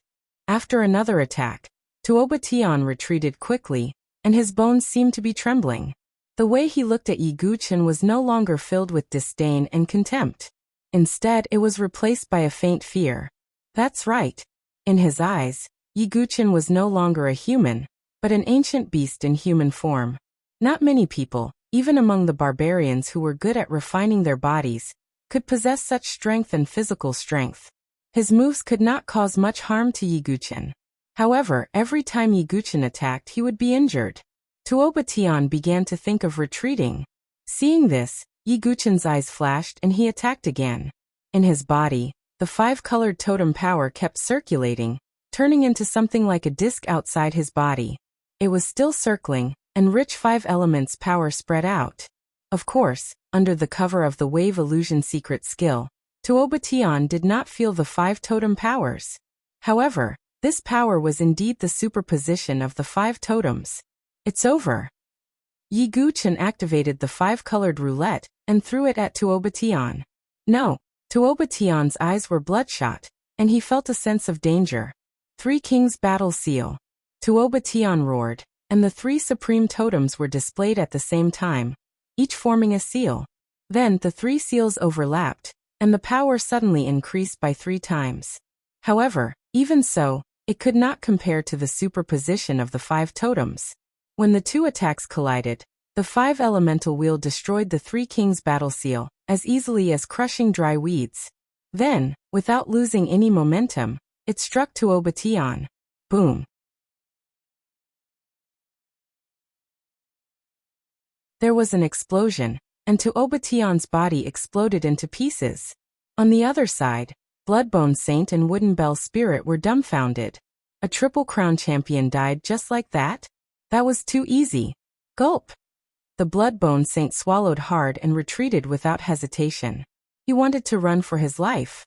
After another attack, Tuoba Tian retreated quickly, and his bones seemed to be trembling. The way he looked at Yi Guqin was no longer filled with disdain and contempt. Instead, it was replaced by a faint fear. That's right. In his eyes, Yi Guqin was no longer a human, but an ancient beast in human form. Not many people, even among the barbarians who were good at refining their bodies, could possess such strength and physical strength. His moves could not cause much harm to Yi Guqin. However, every time Yi Guqin attacked, he would be injured. Tuoba Tian began to think of retreating. Seeing this, Yi Guqin's eyes flashed and he attacked again. In his body, the five-colored totem power kept circulating, turning into something like a disc outside his body. It was still circling, and rich five elements power spread out. Of course, under the cover of the wave illusion secret skill, Tuoba Tian did not feel the five totem powers. However, this power was indeed the superposition of the five totems. It's over. Yi Guqin activated the five-colored roulette and threw it at Tuoba Tian. No, Tuoba Tian's eyes were bloodshot, and he felt a sense of danger. Three Kings Battle Seal. Tuoba Tian roared, and the three supreme totems were displayed at the same time, each forming a seal. Then the three seals overlapped, and the power suddenly increased by 3 times. However, even so, it could not compare to the superposition of the five totems. When the two attacks collided, the five elemental wheel destroyed the three kings battle seal as easily as crushing dry weeds. Then, without losing any momentum, it struck Tuoba Tian. Boom. There was an explosion, and Tuoba Tian's body exploded into pieces. On the other side, Bloodbone Saint and Wooden Bell Spirit were dumbfounded. A Triple Crown champion died just like that? That was too easy. Gulp. The Bloodbone Saint swallowed hard and retreated without hesitation. He wanted to run for his life.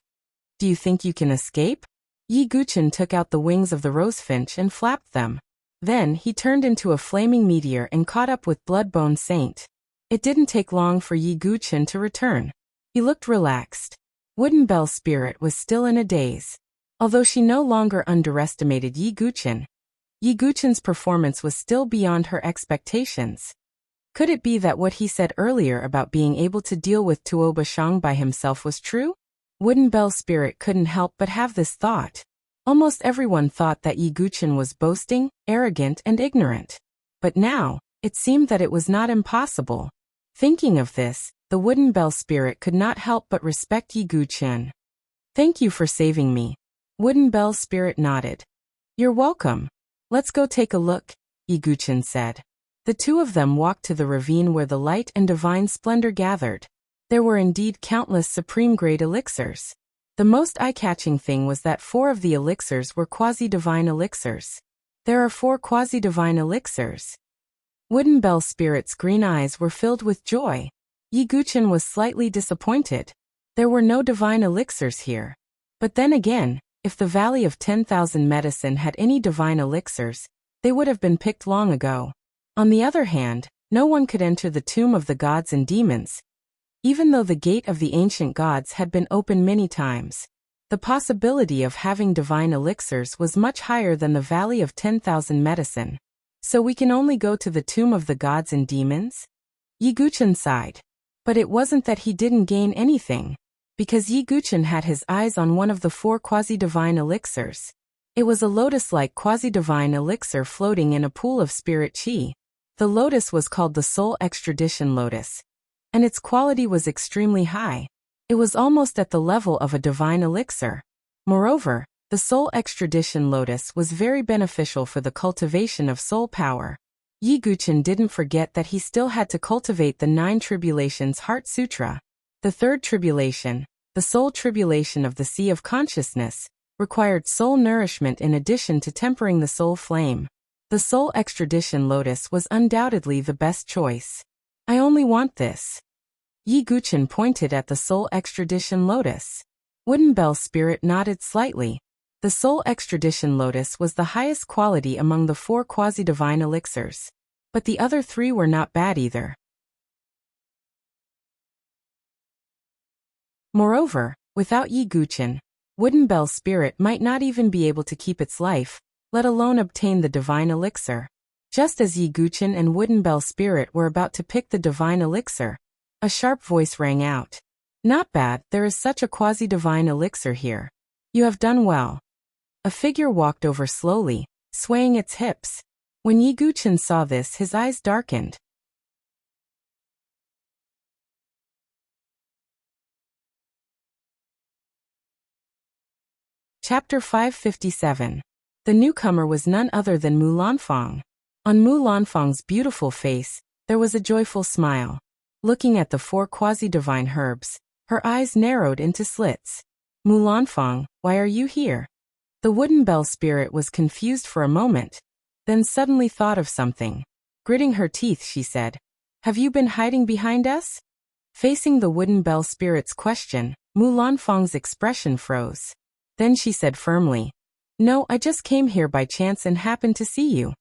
Do you think you can escape? Yi Guqin took out the wings of the rosefinch and flapped them. Then he turned into a flaming meteor and caught up with Bloodbone Saint. It didn't take long for Yi Guqin to return. He looked relaxed. Wooden Bell Spirit was still in a daze. Although she no longer underestimated Yi Guqin, Yi Guqin's performance was still beyond her expectations. Could it be that what he said earlier about being able to deal with Tuoba Shang by himself was true? Wooden Bell Spirit couldn't help but have this thought. Almost everyone thought that Yi Guqin was boasting, arrogant, and ignorant. But now, it seemed that it was not impossible. Thinking of this, the Wooden Bell Spirit could not help but respect Yi Guqin. Thank you for saving me. Wooden Bell Spirit nodded. You're welcome. Let's go take a look, Yi Guqin said. The two of them walked to the ravine where the light and divine splendor gathered. There were indeed countless supreme-grade elixirs. The most eye-catching thing was that 4 of the elixirs were quasi-divine elixirs. There are 4 quasi-divine elixirs. Wooden Bell Spirit's green eyes were filled with joy. Yi Guqin was slightly disappointed. There were no divine elixirs here. But then again, if the Valley of 10,000 Medicine had any divine elixirs, they would have been picked long ago. On the other hand, no one could enter the tomb of the gods and demons. Even though the gate of the ancient gods had been opened many times, the possibility of having divine elixirs was much higher than the Valley of 10,000 Medicine. So we can only go to the tomb of the gods and demons? Yi Guqin sighed. But it wasn't that he didn't gain anything, because Yi Guqin had his eyes on one of the 4 quasi-divine elixirs. It was a lotus-like quasi-divine elixir floating in a pool of spirit chi. The lotus was called the soul extradition lotus, and its quality was extremely high. It was almost at the level of a divine elixir. Moreover, the soul extradition lotus was very beneficial for the cultivation of soul power. Yi Guchen didn't forget that he still had to cultivate the 9 tribulations Heart Sutra. The third tribulation, the soul tribulation of the Sea of Consciousness, required soul nourishment in addition to tempering the soul flame. The soul extradition lotus was undoubtedly the best choice. I only want this. Yi Guchen pointed at the soul extradition lotus. Wooden Bell Spirit nodded slightly. The soul extradition lotus was the highest quality among the 4 quasi-divine elixirs. But the other 3 were not bad either. Moreover, without Yi Guchen, Wooden Bell Spirit might not even be able to keep its life, let alone obtain the divine elixir. Just as Yi Guchen and Wooden Bell Spirit were about to pick the divine elixir, a sharp voice rang out. Not bad, there is such a quasi-divine elixir here. You have done well. A figure walked over slowly, swaying its hips. When Yi Guchen saw this, his eyes darkened. Chapter 557. The newcomer was none other than Mu Lanfang. On Mu Lanfang's beautiful face, there was a joyful smile. Looking at the 4 quasi-divine herbs, her eyes narrowed into slits. Mu Lanfang, why are you here? The Wooden Bell Spirit was confused for a moment, then suddenly thought of something. Gritting her teeth, she said, Have you been hiding behind us? Facing the Wooden Bell Spirit's question, Mu Lanfang's expression froze. Then she said firmly, No, I just came here by chance and happened to see you.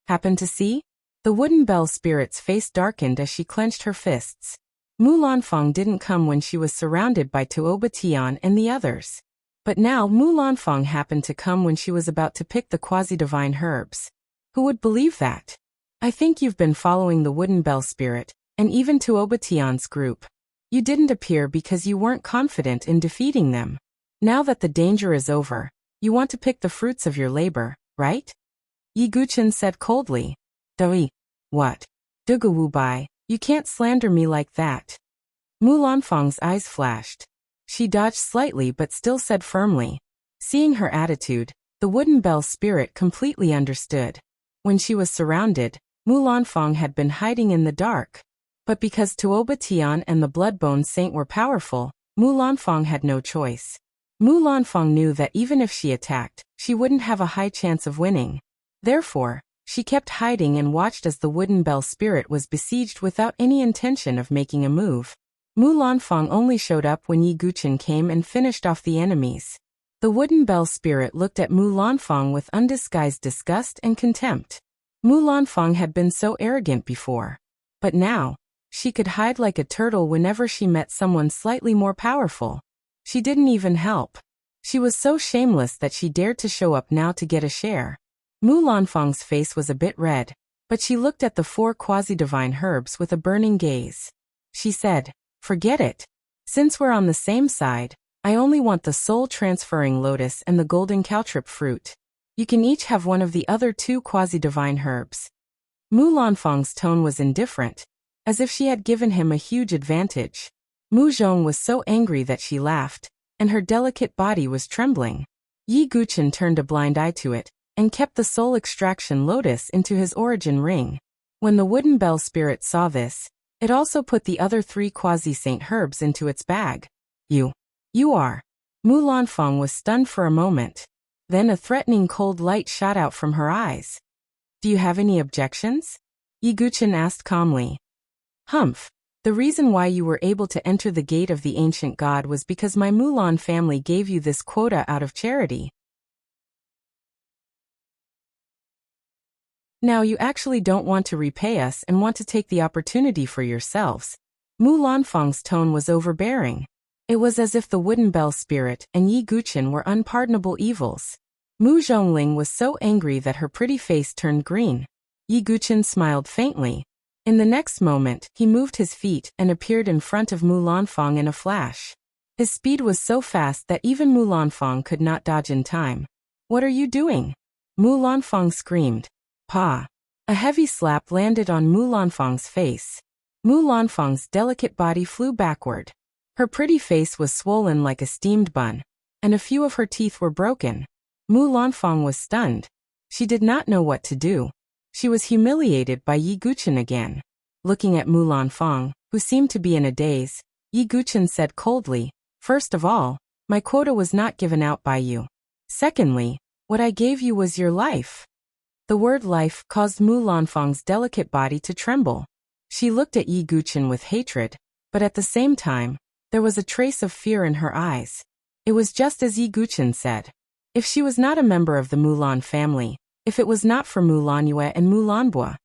Happened to see? The Wooden Bell Spirit's face darkened as she clenched her fists. Mu Lanfang didn't come when she was surrounded by Tuoba Tian and the others. But now Mu Lanfang happened to come when she was about to pick the quasi-divine herbs. Who would believe that? I think you've been following the Wooden Bell Spirit, and even Tuoba Tian's group. You didn't appear because you weren't confident in defeating them. Now that the danger is over, you want to pick the fruits of your labor, right? Yi Guchen said coldly. Doi. What? Duga Wu Bai, you can't slander me like that. Mu Lanfang's eyes flashed. She dodged slightly but still said firmly. Seeing her attitude, the Wooden Bell Spirit completely understood. When she was surrounded, Mu Lanfang had been hiding in the dark. But because Tuoba Tian and the Bloodbone Saint were powerful, Mu Lanfang had no choice. Mu Lanfang knew that even if she attacked, she wouldn't have a high chance of winning. Therefore, she kept hiding and watched as the Wooden Bell Spirit was besieged without any intention of making a move. Mu Lanfang only showed up when Yi Guchen came and finished off the enemies. The Wooden Bell Spirit looked at Mu Lanfang with undisguised disgust and contempt. Mu Lanfang had been so arrogant before. But now, she could hide like a turtle whenever she met someone slightly more powerful. She didn't even help. She was so shameless that she dared to show up now to get a share. Mu Lanfang's face was a bit red, but she looked at the 4 quasi-divine herbs with a burning gaze. She said, Forget it. Since we're on the same side, I only want the soul-transferring lotus and the golden caltrip fruit. You can each have one of the other 2 quasi-divine herbs. Mu Lanfang's tone was indifferent, as if she had given him a huge advantage. Mu Zhong was so angry that she laughed, and her delicate body was trembling. Yi Guchen turned a blind eye to it, and kept the soul extraction lotus into his origin ring. When the Wooden Bell Spirit saw this, it also put the other 3 quasi-saint herbs into its bag. You are. Mu Lanfang was stunned for a moment. Then a threatening cold light shot out from her eyes. Do you have any objections? Yi Guchen asked calmly. Humph. The reason why you were able to enter the gate of the ancient god was because my Mulan family gave you this quota out of charity. Now you actually don't want to repay us and want to take the opportunity for yourselves. Mu Lanfang's tone was overbearing. It was as if the Wooden Bell Spirit and Yi Guchen were unpardonable evils. Mu Zhongling was so angry that her pretty face turned green. Yi Guchen smiled faintly. In the next moment, he moved his feet and appeared in front of Mu Lanfang in a flash. His speed was so fast that even Mu Lanfang could not dodge in time. What are you doing? Mu Lanfang screamed. Pa. A heavy slap landed on Mu Lanfang's face. Mu Lanfang's delicate body flew backward. Her pretty face was swollen like a steamed bun, and a few of her teeth were broken. Mu Lanfang was stunned. She did not know what to do. She was humiliated by Yi Guchen again. Looking at Mu Lanfang, who seemed to be in a daze, Yi Guchen said coldly, "First of all, my quota was not given out by you. Secondly, what I gave you was your life." The word life caused Mu Lanfang's delicate body to tremble. She looked at Yi Guchen with hatred, but at the same time, there was a trace of fear in her eyes. It was just as Yi Guchen said. If she was not a member of the Mulan family, if it was not for Mulan Yue and Mulan Bua,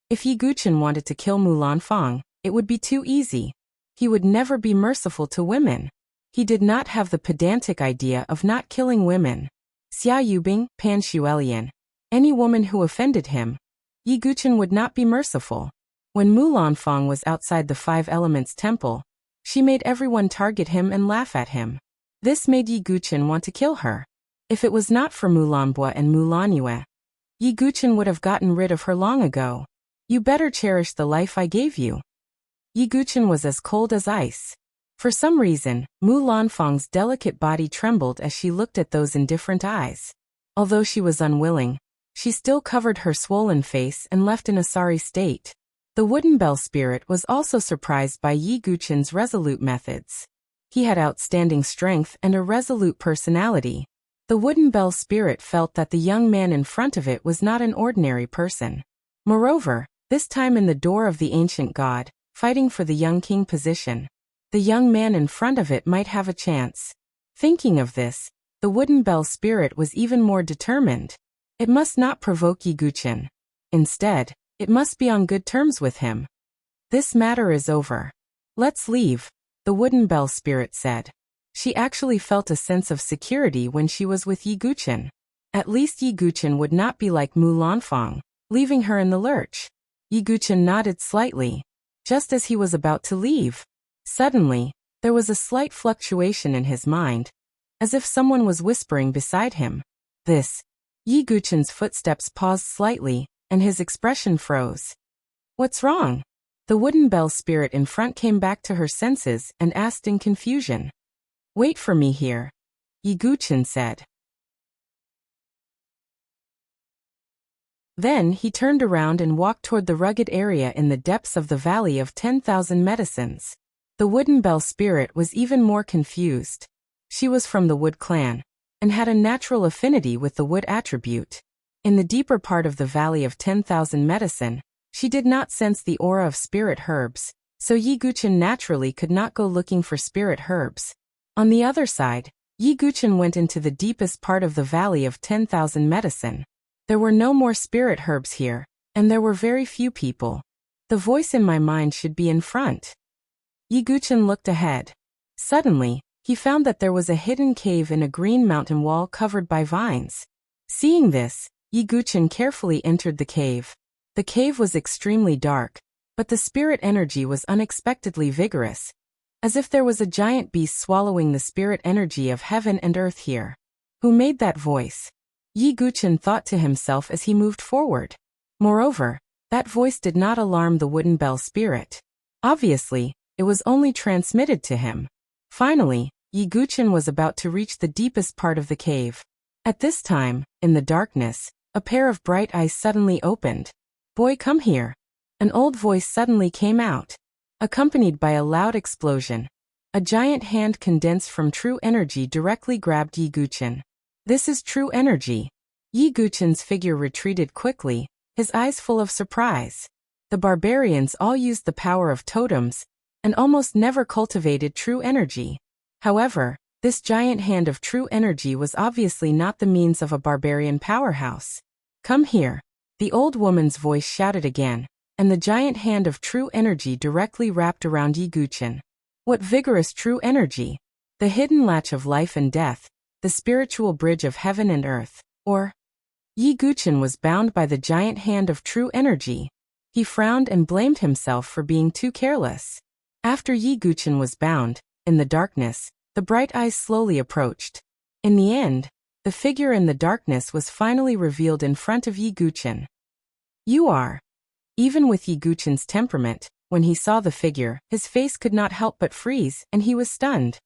if Yi Guchen wanted to kill Mu Lanfang, it would be too easy. He would never be merciful to women. He did not have the pedantic idea of not killing women. Xia Yubing, Pan Xuelian, any woman who offended him, Yi Guchen would not be merciful. When Mu Lanfang was outside the Five Elements Temple, she made everyone target him and laugh at him. This made Yi Guchen want to kill her. If it was not for Mulan Bua and Mulan Yue, Yi Guchen would have gotten rid of her long ago. You better cherish the life I gave you. Yi Guchen was as cold as ice. For some reason, Mu Lanfang's delicate body trembled as she looked at those indifferent eyes. Although she was unwilling, she still covered her swollen face and left in a sorry state. The Wooden Bell spirit was also surprised by Yi Guchen's resolute methods. He had outstanding strength and a resolute personality. The Wooden Bell spirit felt that the young man in front of it was not an ordinary person. Moreover, this time in the door of the ancient god, fighting for the young king position, the young man in front of it might have a chance. Thinking of this, the Wooden Bell spirit was even more determined. It must not provoke Yi Guchen. Instead, it must be on good terms with him. This matter is over. Let's leave, the Wooden Bell spirit said. She actually felt a sense of security when she was with Yi Guchen. At least Yi Guchen would not be like Mu Lanfang, leaving her in the lurch. Yi Guchen nodded slightly. Just as he was about to leave, suddenly, there was a slight fluctuation in his mind, as if someone was whispering beside him. Yi Guchen's footsteps paused slightly, and his expression froze. What's wrong? The Wooden Bell spirit in front came back to her senses and asked in confusion. Wait for me here, Yi Guchen said. Then he turned around and walked toward the rugged area in the depths of the Valley of 10,000 Medicines. The Wooden Bell spirit was even more confused. She was from the Wood clan, and had a natural affinity with the wood attribute. In the deeper part of the Valley of 10,000 Medicine, she did not sense the aura of spirit herbs, so Yi Guchen naturally could not go looking for spirit herbs. On the other side, Yi Guchen went into the deepest part of the Valley of 10,000 Medicine. There were no more spirit herbs here, and there were very few people. The voice in my mind should be in front. Yi Guchen looked ahead. Suddenly, he found that there was a hidden cave in a green mountain wall covered by vines. Seeing this, Yi Guchen carefully entered the cave. The cave was extremely dark, but the spirit energy was unexpectedly vigorous, as if there was a giant beast swallowing the spirit energy of heaven and earth here. Who made that voice? Yi Guchen thought to himself as he moved forward. Moreover, that voice did not alarm the Wooden Bell spirit. Obviously, it was only transmitted to him. Finally, Yi Guchen was about to reach the deepest part of the cave. At this time, in the darkness, a pair of bright eyes suddenly opened. Boy, come here. An old voice suddenly came out, accompanied by a loud explosion. A giant hand condensed from true energy directly grabbed Yi Guchen. This is true energy. Yi Guchen's figure retreated quickly, his eyes full of surprise. The barbarians all used the power of totems, and almost never cultivated true energy. However, this giant hand of true energy was obviously not the means of a barbarian powerhouse. Come here. The old woman's voice shouted again, and the giant hand of true energy directly wrapped around Yi Guchen. What vigorous true energy! The hidden latch of life and death, the spiritual bridge of heaven and earth, or... Yi Guchen was bound by the giant hand of true energy. He frowned and blamed himself for being too careless. After Yi Guchen was bound, in the darkness, the bright eyes slowly approached. In the end, the figure in the darkness was finally revealed in front of Yi Guchen. You are. Even with Yi Guchen's temperament, when he saw the figure, his face could not help but freeze, and he was stunned.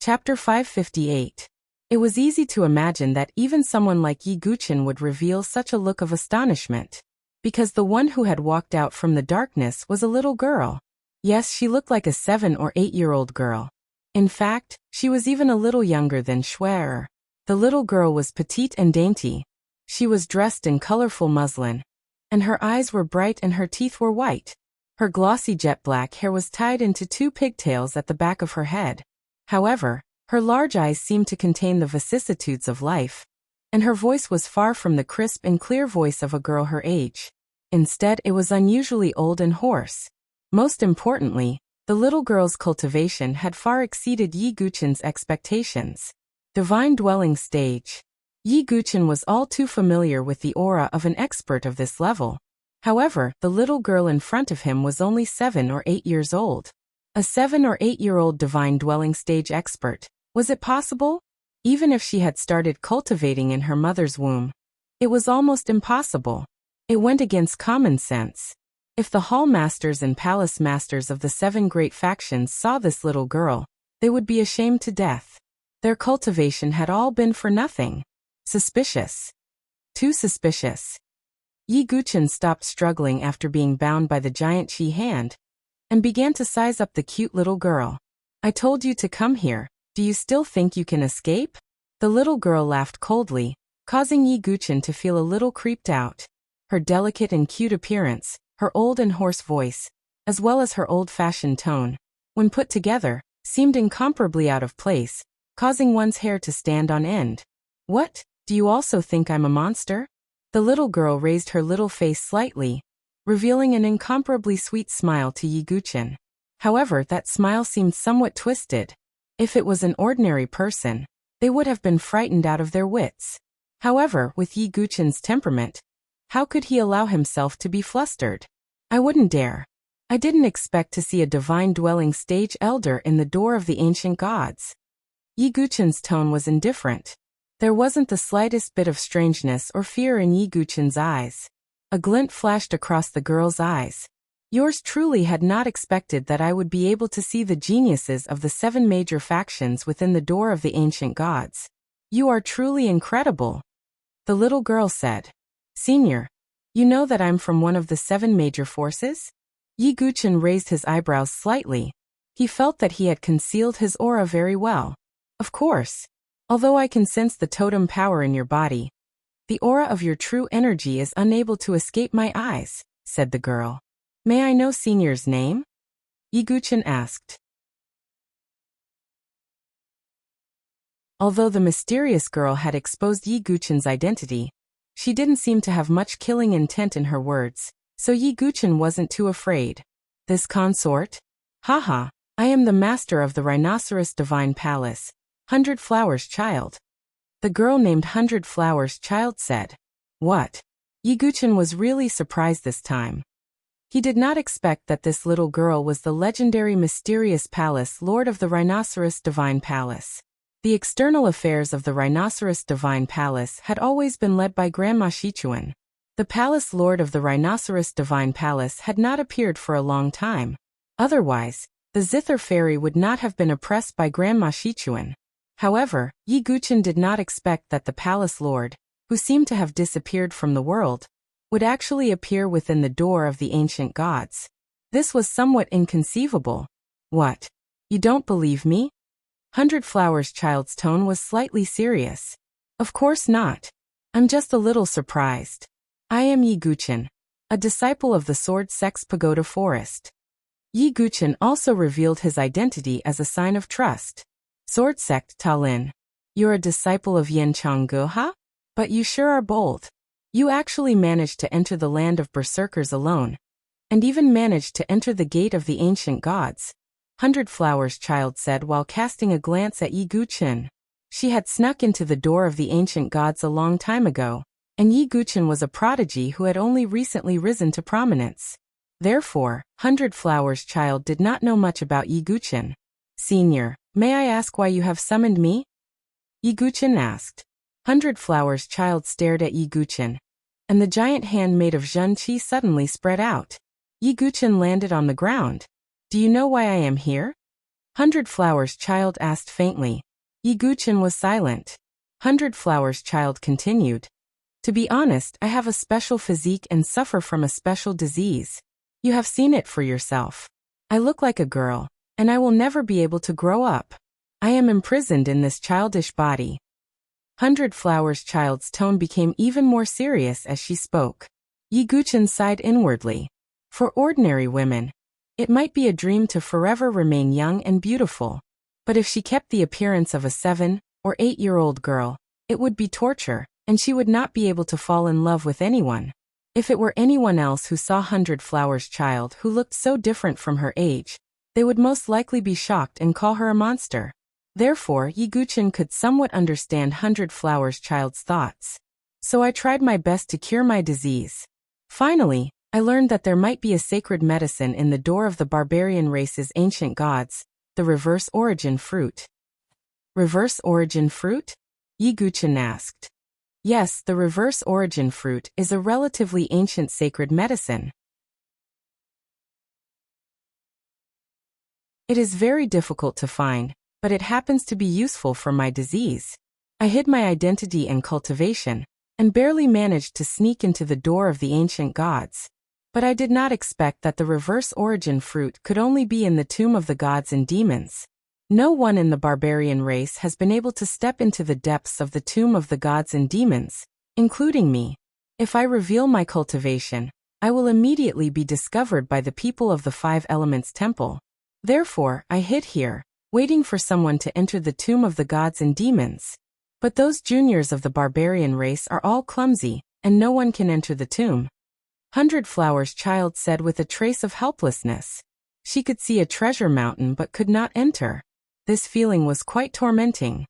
Chapter 558. It was easy to imagine that even someone like Yi Guchen would reveal such a look of astonishment. Because the one who had walked out from the darkness was a little girl. Yes, she looked like a 7 or 8-year-old girl. In fact, she was even a little younger than Schwer. The little girl was petite and dainty. She was dressed in colorful muslin, and her eyes were bright and her teeth were white. Her glossy jet black hair was tied into 2 pigtails at the back of her head. However, her large eyes seemed to contain the vicissitudes of life, and her voice was far from the crisp and clear voice of a girl her age. Instead, it was unusually old and hoarse. Most importantly, the little girl's cultivation had far exceeded Yi Guchen's expectations. Divine Dwelling Stage. Yi Guchen was all too familiar with the aura of an expert of this level. However, the little girl in front of him was only 7 or 8 years old. A 7 or 8-year-old Divine Dwelling Stage expert. Was it possible? Even if she had started cultivating in her mother's womb, it was almost impossible. It went against common sense. If the hall masters and palace masters of the 7 great factions saw this little girl, they would be ashamed to death. Their cultivation had all been for nothing. Suspicious. Too suspicious. Yi Guchen stopped struggling after being bound by the giant Qi hand, and began to size up the cute little girl. I told you to come here. Do you still think you can escape? The little girl laughed coldly, causing Yi Guchen to feel a little creeped out. Her delicate and cute appearance, her old and hoarse voice, as well as her old-fashioned tone, when put together, seemed incomparably out of place, causing one's hair to stand on end. What? Do you also think I'm a monster? The little girl raised her little face slightly, revealing an incomparably sweet smile to Yi Guchen. However, that smile seemed somewhat twisted. If it was an ordinary person, they would have been frightened out of their wits. However, with Yi Guchen's temperament, how could he allow himself to be flustered? I wouldn't dare. I didn't expect to see a Divine Dwelling Stage elder in the door of the ancient gods. Yi Guchen's tone was indifferent. There wasn't the slightest bit of strangeness or fear in Yi Guchen's eyes. A glint flashed across the girl's eyes. Yours truly had not expected that I would be able to see the geniuses of the 7 major factions within the door of the ancient gods. You are truly incredible. The little girl said. Senior, you know that I'm from one of the 7 major forces? Yi Guchen raised his eyebrows slightly. He felt that he had concealed his aura very well. Of course. Although I can sense the totem power in your body, the aura of your true energy is unable to escape my eyes, said the girl. May I know Senior's name? Yi Guchen asked. Although the mysterious girl had exposed Yi Guchen's identity, she didn't seem to have much killing intent in her words, so Yi Guchen wasn't too afraid. This consort? Haha, I am the master of the Rhinoceros Divine Palace, 100 Flowers Child. The girl named 100 Flowers Child said. What? Yi Guchen was really surprised this time. He did not expect that this little girl was the legendary mysterious palace lord of the Rhinoceros Divine Palace. The external affairs of the Rhinoceros Divine Palace had always been led by Grandma Shichuan. The palace lord of the Rhinoceros Divine Palace had not appeared for a long time. Otherwise, the Zither fairy would not have been oppressed by Grandma Shichuan. However, Yi Guchen did not expect that the palace lord, who seemed to have disappeared from the world, would actually appear within the door of the ancient gods. This was somewhat inconceivable. What? You don't believe me? 100 Flowers Child's tone was slightly serious. Of course not. I'm just a little surprised. I am Yi Guchen, a disciple of the Sword Sect's Pagoda Forest. Yi Guchen also revealed his identity as a sign of trust. Sword Sect Talin. You're a disciple of Yen Changguha? But you sure are bold. You actually managed to enter the land of berserkers alone, and even managed to enter the gate of the ancient gods. 100 Flowers Child said while casting a glance at Yi Guchen. She had snuck into the door of the ancient gods a long time ago, and Yi Guchen was a prodigy who had only recently risen to prominence. Therefore, 100 Flowers Child did not know much about Yi Guchen. Senior, May I ask why you have summoned me? Yi Guqian asked. 100 Flowers Child stared at Yi Guqian, and the giant hand made of zhenqi suddenly spread out. Yi Guqian landed on the ground. Do you know why I am here? 100 Flowers Child asked faintly. Yi Guqian was silent. 100 Flowers Child continued. To be honest, I have a special physique and suffer from a special disease. You have seen it for yourself. I look like a girl, and I will never be able to grow up. I am imprisoned in this childish body. 100 Flowers Child's tone became even more serious as she spoke. Yi Guqian sighed inwardly. For ordinary women, it might be a dream to forever remain young and beautiful. But if she kept the appearance of a 7- or 8-year-old girl, it would be torture, and she would not be able to fall in love with anyone. If it were anyone else who saw 100 Flowers Child who looked so different from her age, they would most likely be shocked and call her a monster. Therefore, Yi Guqian could somewhat understand 100 Flowers Child's thoughts. So I tried my best to cure my disease. Finally, I learned that there might be a sacred medicine in the door of the barbarian race's ancient gods, the reverse origin fruit. Reverse origin fruit? Yi Guqian asked. Yes, the reverse origin fruit is a relatively ancient sacred medicine. It is very difficult to find, but it happens to be useful for my disease. I hid my identity and cultivation, and barely managed to sneak into the door of the ancient gods. But I did not expect that the reverse origin fruit could only be in the tomb of the gods and demons. No one in the barbarian race has been able to step into the depths of the tomb of the gods and demons, including me. If I reveal my cultivation, I will immediately be discovered by the people of the 5 Elements Temple. Therefore, I hid here, waiting for someone to enter the tomb of the gods and demons. But those juniors of the barbarian race are all clumsy, and no one can enter the tomb. 100 Flowers Child said with a trace of helplessness. She could see a treasure mountain but could not enter. This feeling was quite tormenting.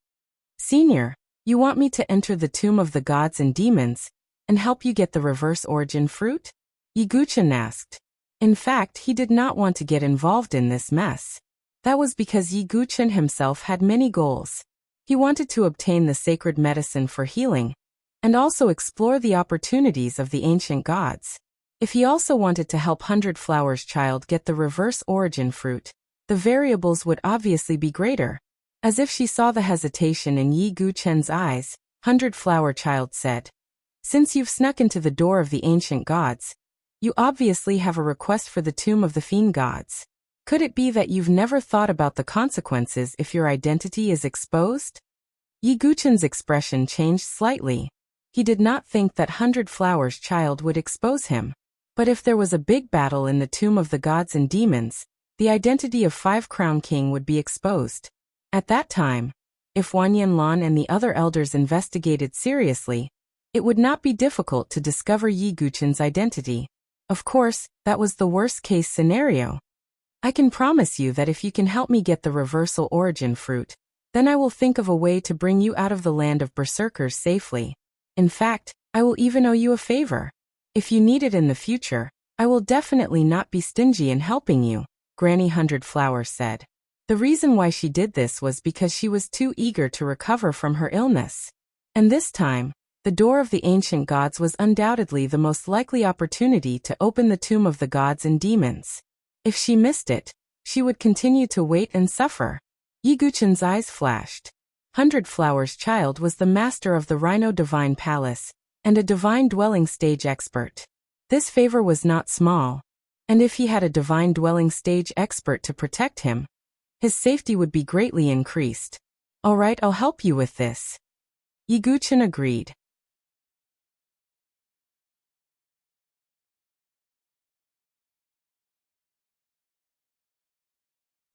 Senior, you want me to enter the tomb of the gods and demons, and help you get the reverse origin fruit? Yi Guqian asked. In fact, he did not want to get involved in this mess. That was because Yi Guqian himself had many goals. He wanted to obtain the sacred medicine for healing, and also explore the opportunities of the ancient gods. If he also wanted to help 100 Flowers Child get the reverse origin fruit, the variables would obviously be greater. As if she saw the hesitation in Yi Guqian's eyes, 100 Flower Child said, Since you've snuck into the door of the ancient gods, you obviously have a request for the tomb of the fiend gods. Could it be that you've never thought about the consequences if your identity is exposed? Yi Guqian's expression changed slightly. He did not think that 100 Flowers Child would expose him. But if there was a big battle in the tomb of the gods and demons, the identity of 5 Crown King would be exposed. At that time, if Wan Yanlan and the other elders investigated seriously, it would not be difficult to discover Yi Guqian's identity. Of course, that was the worst-case scenario. I can promise you that if you can help me get the reversal origin fruit, then I will think of a way to bring you out of the land of berserkers safely. In fact, I will even owe you a favor. If you need it in the future, I will definitely not be stingy in helping you, Granny 100 Flowers said. The reason why she did this was because she was too eager to recover from her illness. And this time, the door of the ancient gods was undoubtedly the most likely opportunity to open the tomb of the gods and demons. If she missed it, she would continue to wait and suffer. Yi Guqian's eyes flashed. 100 Flowers Child was the master of the Rhino Divine Palace, and a divine dwelling stage expert. This favor was not small, and if he had a divine dwelling stage expert to protect him, his safety would be greatly increased. All right, I'll help you with this. Yi Guqian agreed.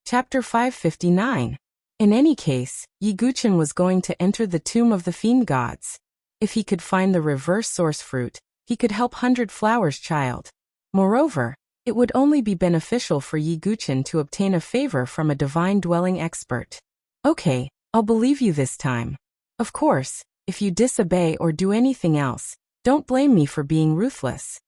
Chapter 559. In any case, Yi Guqian was going to enter the tomb of the fiend gods. If he could find the reverse source fruit, he could help 100 Flowers Child. Moreover, it would only be beneficial for Yi Guqian to obtain a favor from a divine dwelling expert. Okay, I'll believe you this time. Of course, if you disobey or do anything else, don't blame me for being ruthless.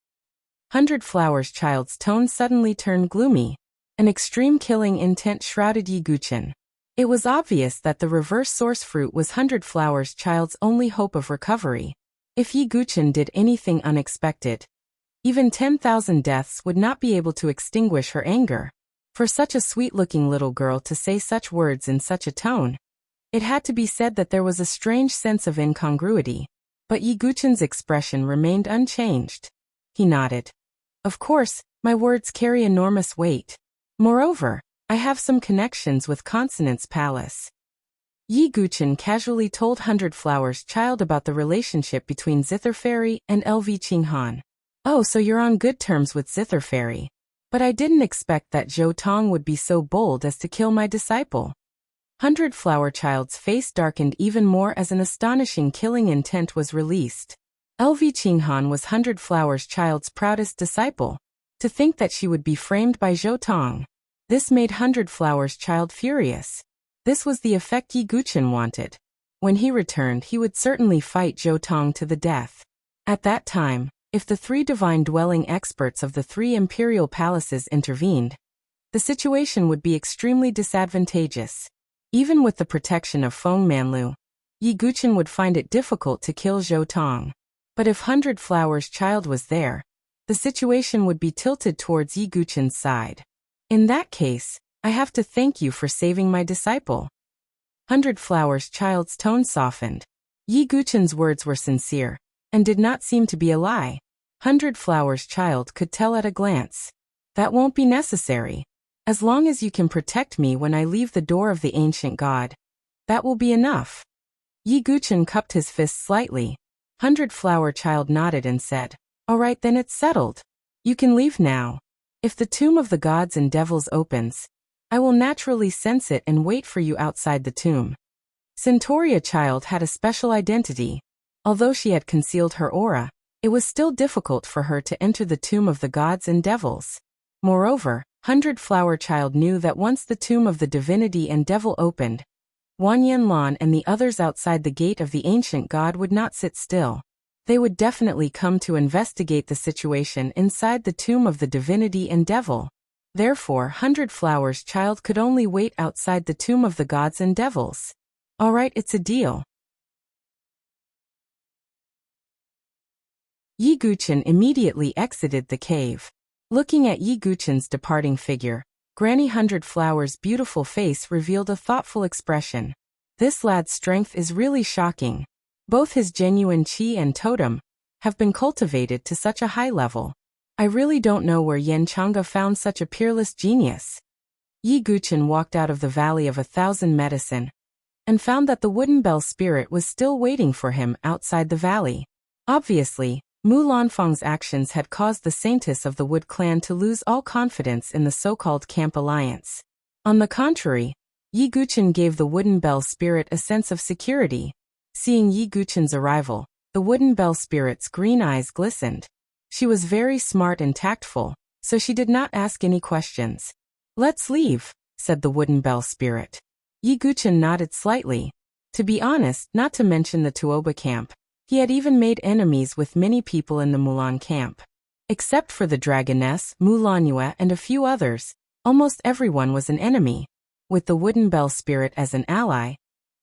100 Flowers Child's tone suddenly turned gloomy. An extreme killing intent shrouded Yi Guqian. It was obvious that the reverse source fruit was Hundred Flowers Child's only hope of recovery. If Yi Guchen did anything unexpected, even 10,000 deaths would not be able to extinguish her anger. For such a sweet-looking little girl to say such words in such a tone, it had to be said that there was a strange sense of incongruity. But Yi Guchen's expression remained unchanged. He nodded. Of course, my words carry enormous weight. Moreover, I have some connections with Consonant's palace. Yi Guchen casually told Hundred Flowers Child about the relationship between Zither Fairy and LV Qinghan. Oh, so you're on good terms with Zither Fairy. But I didn't expect that Zhou Tong would be so bold as to kill my disciple. Hundred Flower Child's face darkened even more as an astonishing killing intent was released. LV Qinghan was Hundred Flowers Child's proudest disciple. To think that she would be framed by Zhou Tong. This made Hundred Flowers Child furious. This was the effect Yi Guchen wanted. When he returned, he would certainly fight Zhou Tong to the death. At that time, if the three divine dwelling experts of the three imperial palaces intervened, the situation would be extremely disadvantageous. Even with the protection of Feng Manlu, Yi Guchen would find it difficult to kill Zhou Tong. But if Hundred Flowers Child was there, the situation would be tilted towards Yi Guchen's side. In that case, I have to thank you for saving my disciple. Hundred Flowers Child's tone softened. Yi Guchen's words were sincere, and did not seem to be a lie. Hundred Flowers Child could tell at a glance. That won't be necessary. As long as you can protect me when I leave the door of the ancient god, that will be enough. Yi Guchen cupped his fist slightly. Hundred Flower Child nodded and said, All right, then it's settled. You can leave now. If the tomb of the gods and devils opens, I will naturally sense it and wait for you outside the tomb. Centauria Child had a special identity. Although she had concealed her aura, it was still difficult for her to enter the tomb of the gods and devils. Moreover, Hundred Flower Child knew that once the tomb of the divinity and devil opened, Wan Yanlan and the others outside the gate of the ancient god would not sit still. They would definitely come to investigate the situation inside the tomb of the divinity and devil. Therefore, Hundred Flowers Child could only wait outside the tomb of the gods and devils. All right, it's a deal. Yi Guchen immediately exited the cave. Looking at Yi Guchen's departing figure, Granny Hundred Flowers' beautiful face revealed a thoughtful expression. This lad's strength is really shocking. Both his genuine qi and totem have been cultivated to such a high level. I really don't know where Yan Chang'e found such a peerless genius. Yi Guchen walked out of the Valley of 1,000 Medicine and found that the Wooden Bell spirit was still waiting for him outside the valley. Obviously, Mu Lanfang's actions had caused the Saintess of the Wood clan to lose all confidence in the so-called Camp Alliance. On the contrary, Yi Guchen gave the Wooden Bell spirit a sense of security. Seeing Yi Guchen's arrival, the Wooden Bell spirit's green eyes glistened. She was very smart and tactful, so she did not ask any questions. Let's leave, said the Wooden Bell spirit. Yi Guchen nodded slightly. To be honest, not to mention the Tuoba camp, he had even made enemies with many people in the Mulan camp. Except for the Dragoness, Mulan and a few others, almost everyone was an enemy. With the Wooden Bell spirit as an ally,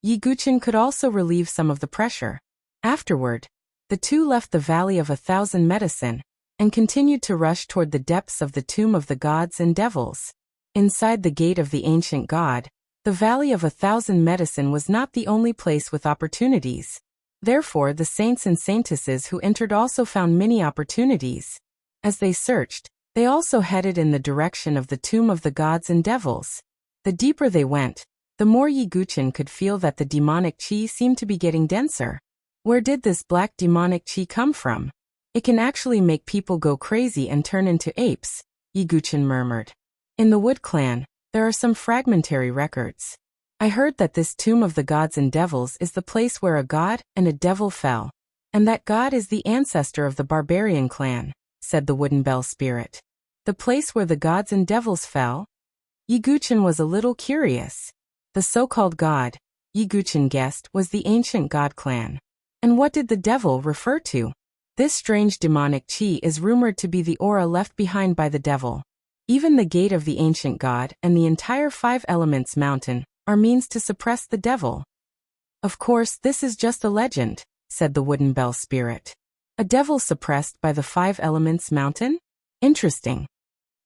Yi Guchen could also relieve some of the pressure. Afterward, the two left the Valley of 1,000 Medicine and continued to rush toward the depths of the tomb of the gods and devils. Inside the gate of the ancient god, the Valley of 1,000 Medicine was not the only place with opportunities. Therefore, the saints and saintesses who entered also found many opportunities. As they searched, they also headed in the direction of the tomb of the gods and devils. The deeper they went, the more Yi Guchen could feel that the demonic qi seemed to be getting denser. Where did this black demonic qi come from? It can actually make people go crazy and turn into apes, Yi Guchen murmured. In the Wood Clan, there are some fragmentary records. I heard that this tomb of the gods and devils is the place where a god and a devil fell, and that god is the ancestor of the barbarian clan, said the Wooden Bell spirit. The place where the gods and devils fell? Yi Guchen was a little curious. The so-called god, Yi Guchen guessed, was the ancient god clan. And what did the devil refer to? This strange demonic qi is rumored to be the aura left behind by the devil. Even the gate of the ancient god and the entire Five Elements mountain are means to suppress the devil. Of course, this is just a legend, said the wooden bell spirit. A devil suppressed by the 5 elements mountain? Interesting.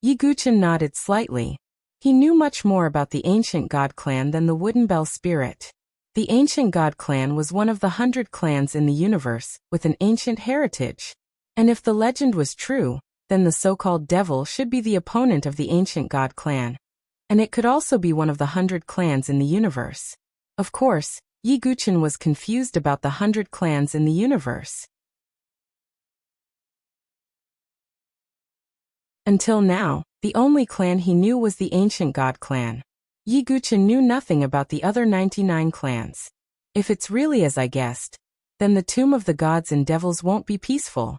Yi Guchen nodded slightly. He knew much more about the ancient god clan than the wooden bell spirit. The ancient god clan was one of the 100 clans in the universe, with an ancient heritage. And if the legend was true, then the so-called devil should be the opponent of the ancient god clan. And it could also be one of the 100 clans in the universe. Of course, Yi Guchen was confused about the 100 clans in the universe. Until now, the only clan he knew was the ancient god clan. Yi Guchen knew nothing about the other 99 clans. If it's really as I guessed, then the tomb of the gods and devils won't be peaceful.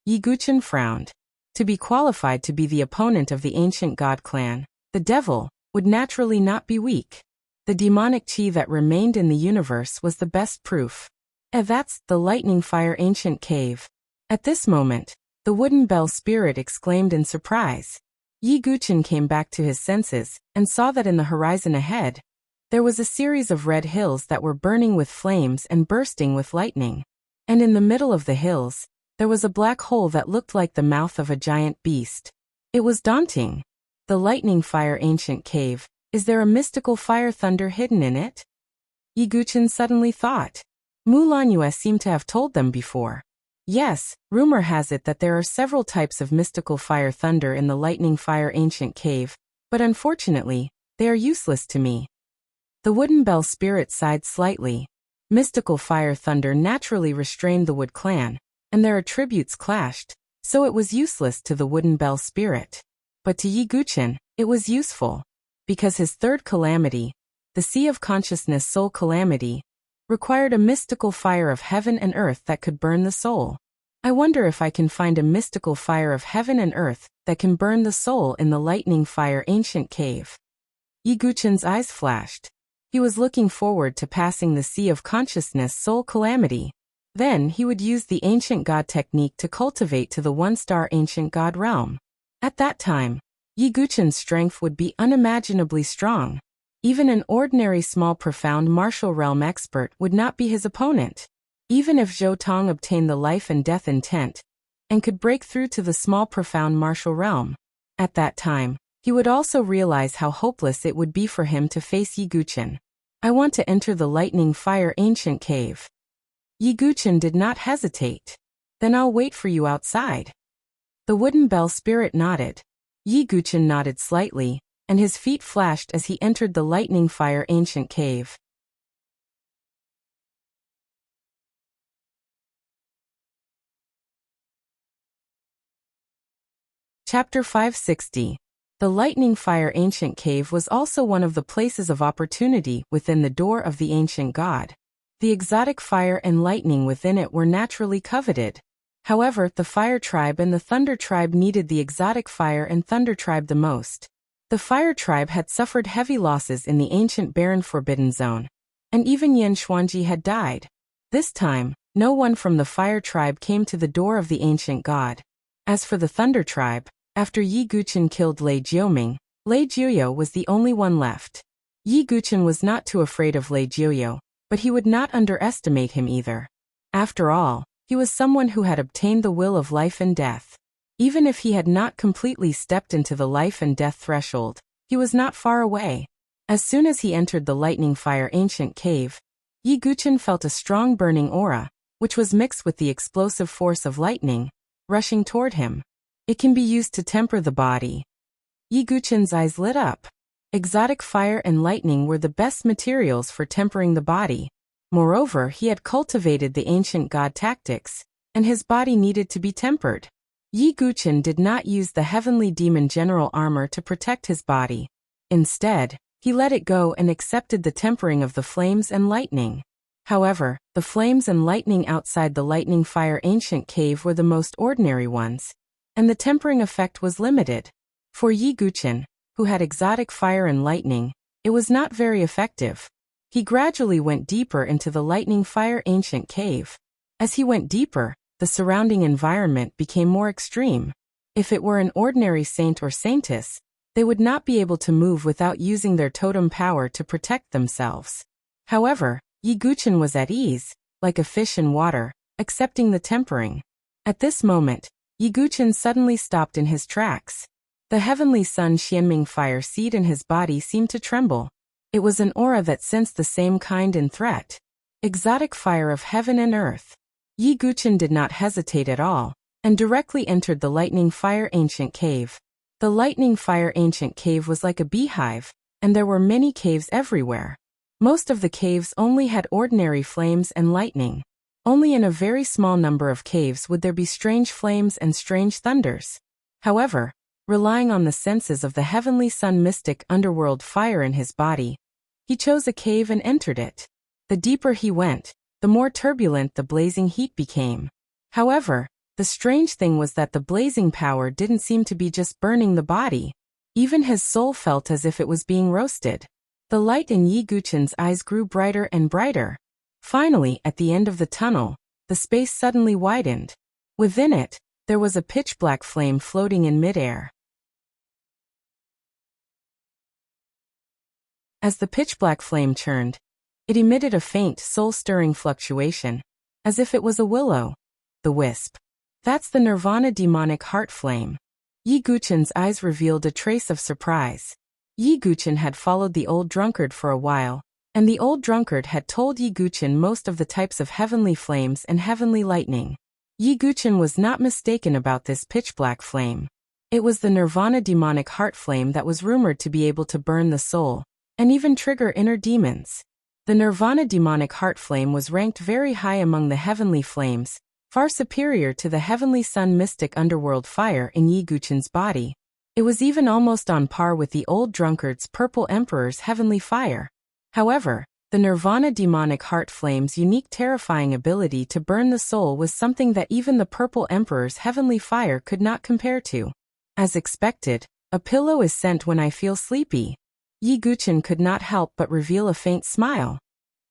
Yi Guchen frowned. To be qualified to be the opponent of the ancient god clan, the devil would naturally not be weak. The demonic chi that remained in the universe was the best proof. And that's the lightning fire ancient cave. At this moment, the wooden bell spirit exclaimed in surprise. Yi Guchen came back to his senses and saw that in the horizon ahead, there was a series of red hills that were burning with flames and bursting with lightning. And in the middle of the hills, there was a black hole that looked like the mouth of a giant beast. It was daunting. The lightning fire ancient cave, is there a mystical fire thunder hidden in it? Yi Guchen suddenly thought. Mulan seemed to have told them before. Yes, rumor has it that there are several types of mystical fire thunder in the lightning fire ancient cave, but unfortunately, they are useless to me. The wooden bell spirit sighed slightly. Mystical fire thunder naturally restrained the Wood clan, and their attributes clashed, so it was useless to the wooden bell spirit. But to Yi Guchen, it was useful. Because his third calamity, the Sea of Consciousness soul calamity, required a mystical fire of heaven and earth that could burn the soul. I wonder if I can find a mystical fire of heaven and earth that can burn the soul in the lightning fire ancient cave. Yi Guchen's eyes flashed. He was looking forward to passing the Sea of Consciousness soul calamity. Then he would use the ancient god technique to cultivate to the 1-star ancient god realm. At that time, Yi Guchen's strength would be unimaginably strong. Even an ordinary small profound martial realm expert would not be his opponent. Even if Zhou Tong obtained the life and death intent, and could break through to the small profound martial realm. At that time, he would also realize how hopeless it would be for him to face Yi Guchen. I want to enter the lightning fire ancient cave. Yi Guchen did not hesitate. Then I'll wait for you outside. The wooden bell spirit nodded. Yi Guchen nodded slightly, and his feet flashed as he entered the lightning fire ancient cave. Chapter 560. The lightning fire ancient cave was also one of the places of opportunity within the door of the ancient god. The exotic fire and lightning within it were naturally coveted. However, the fire tribe and the thunder tribe needed the exotic fire and thunder tribe the most. The fire tribe had suffered heavy losses in the ancient barren forbidden zone, and even Yan Xuanji had died. This time, no one from the fire tribe came to the door of the ancient god. As for the thunder tribe, after Yi Guchen killed Lei Jiuming, Lei Jiuyo was the only one left. Yi Guchen was not too afraid of Lei Jiuyo, but he would not underestimate him either. After all, he was someone who had obtained the will of life and death. Even if he had not completely stepped into the life and death threshold, he was not far away. As soon as he entered the lightning fire ancient cave, Yi Guchen felt a strong burning aura, which was mixed with the explosive force of lightning, rushing toward him. It can be used to temper the body. Yi Guchen's eyes lit up. Exotic fire and lightning were the best materials for tempering the body. Moreover, he had cultivated the ancient god tactics, and his body needed to be tempered. Yi Guchen did not use the heavenly demon general armor to protect his body. Instead, he let it go and accepted the tempering of the flames and lightning. However, the flames and lightning outside the lightning fire ancient cave were the most ordinary ones, and the tempering effect was limited. For Yi Guchen, who had exotic fire and lightning, it was not very effective. He gradually went deeper into the lightning fire ancient cave. As he went deeper, the surrounding environment became more extreme. If it were an ordinary saint or saintess, They would not be able to move without using their totem power to protect themselves. However, Yi Guchen was at ease, like a fish in water, accepting the tempering. At this moment, Yi Guchen suddenly stopped in his tracks. The heavenly sun Xianming fire seed in his body seemed to tremble. It was an aura that sensed the same kind and threat. Exotic fire of heaven and earth. Yi Guchen did not hesitate at all, and directly entered the lightning fire ancient cave. The lightning fire ancient cave was like a beehive, and there were many caves everywhere. Most of the caves only had ordinary flames and lightning. Only in a very small number of caves would there be strange flames and strange thunders. However, relying on the senses of the heavenly sun mystic underworld fire in his body, he chose a cave and entered it. The deeper he went, the more turbulent the blazing heat became. However, the strange thing was that the blazing power didn't seem to be just burning the body. Even his soul felt as if it was being roasted. The light in Yi Guchen's eyes grew brighter and brighter. Finally, at the end of the tunnel, the space suddenly widened. Within it, there was a pitch-black flame floating in midair. As the pitch-black flame churned, it emitted a faint, soul-stirring fluctuation, as if it was a will-o'-the-wisp. That's the Nirvana demonic heart flame. Yi Guchen's eyes revealed a trace of surprise. Yi Guchen had followed the old drunkard for a while, and the old drunkard had told Yi Guchen most of the types of heavenly flames and heavenly lightning. Yi Guchen was not mistaken about this pitch-black flame. It was the Nirvana demonic heart flame that was rumored to be able to burn the soul, and even trigger inner demons. The Nirvana demonic heart flame was ranked very high among the heavenly flames, far superior to the heavenly sun mystic underworld fire in Yi Guchen's body. It was even almost on par with the old drunkard's purple emperor's heavenly fire. However, the Nirvana demonic heart flame's unique terrifying ability to burn the soul was something that even the purple emperor's heavenly fire could not compare to. As expected, a pillow is sent when I feel sleepy. Yi Guchen could not help but reveal a faint smile.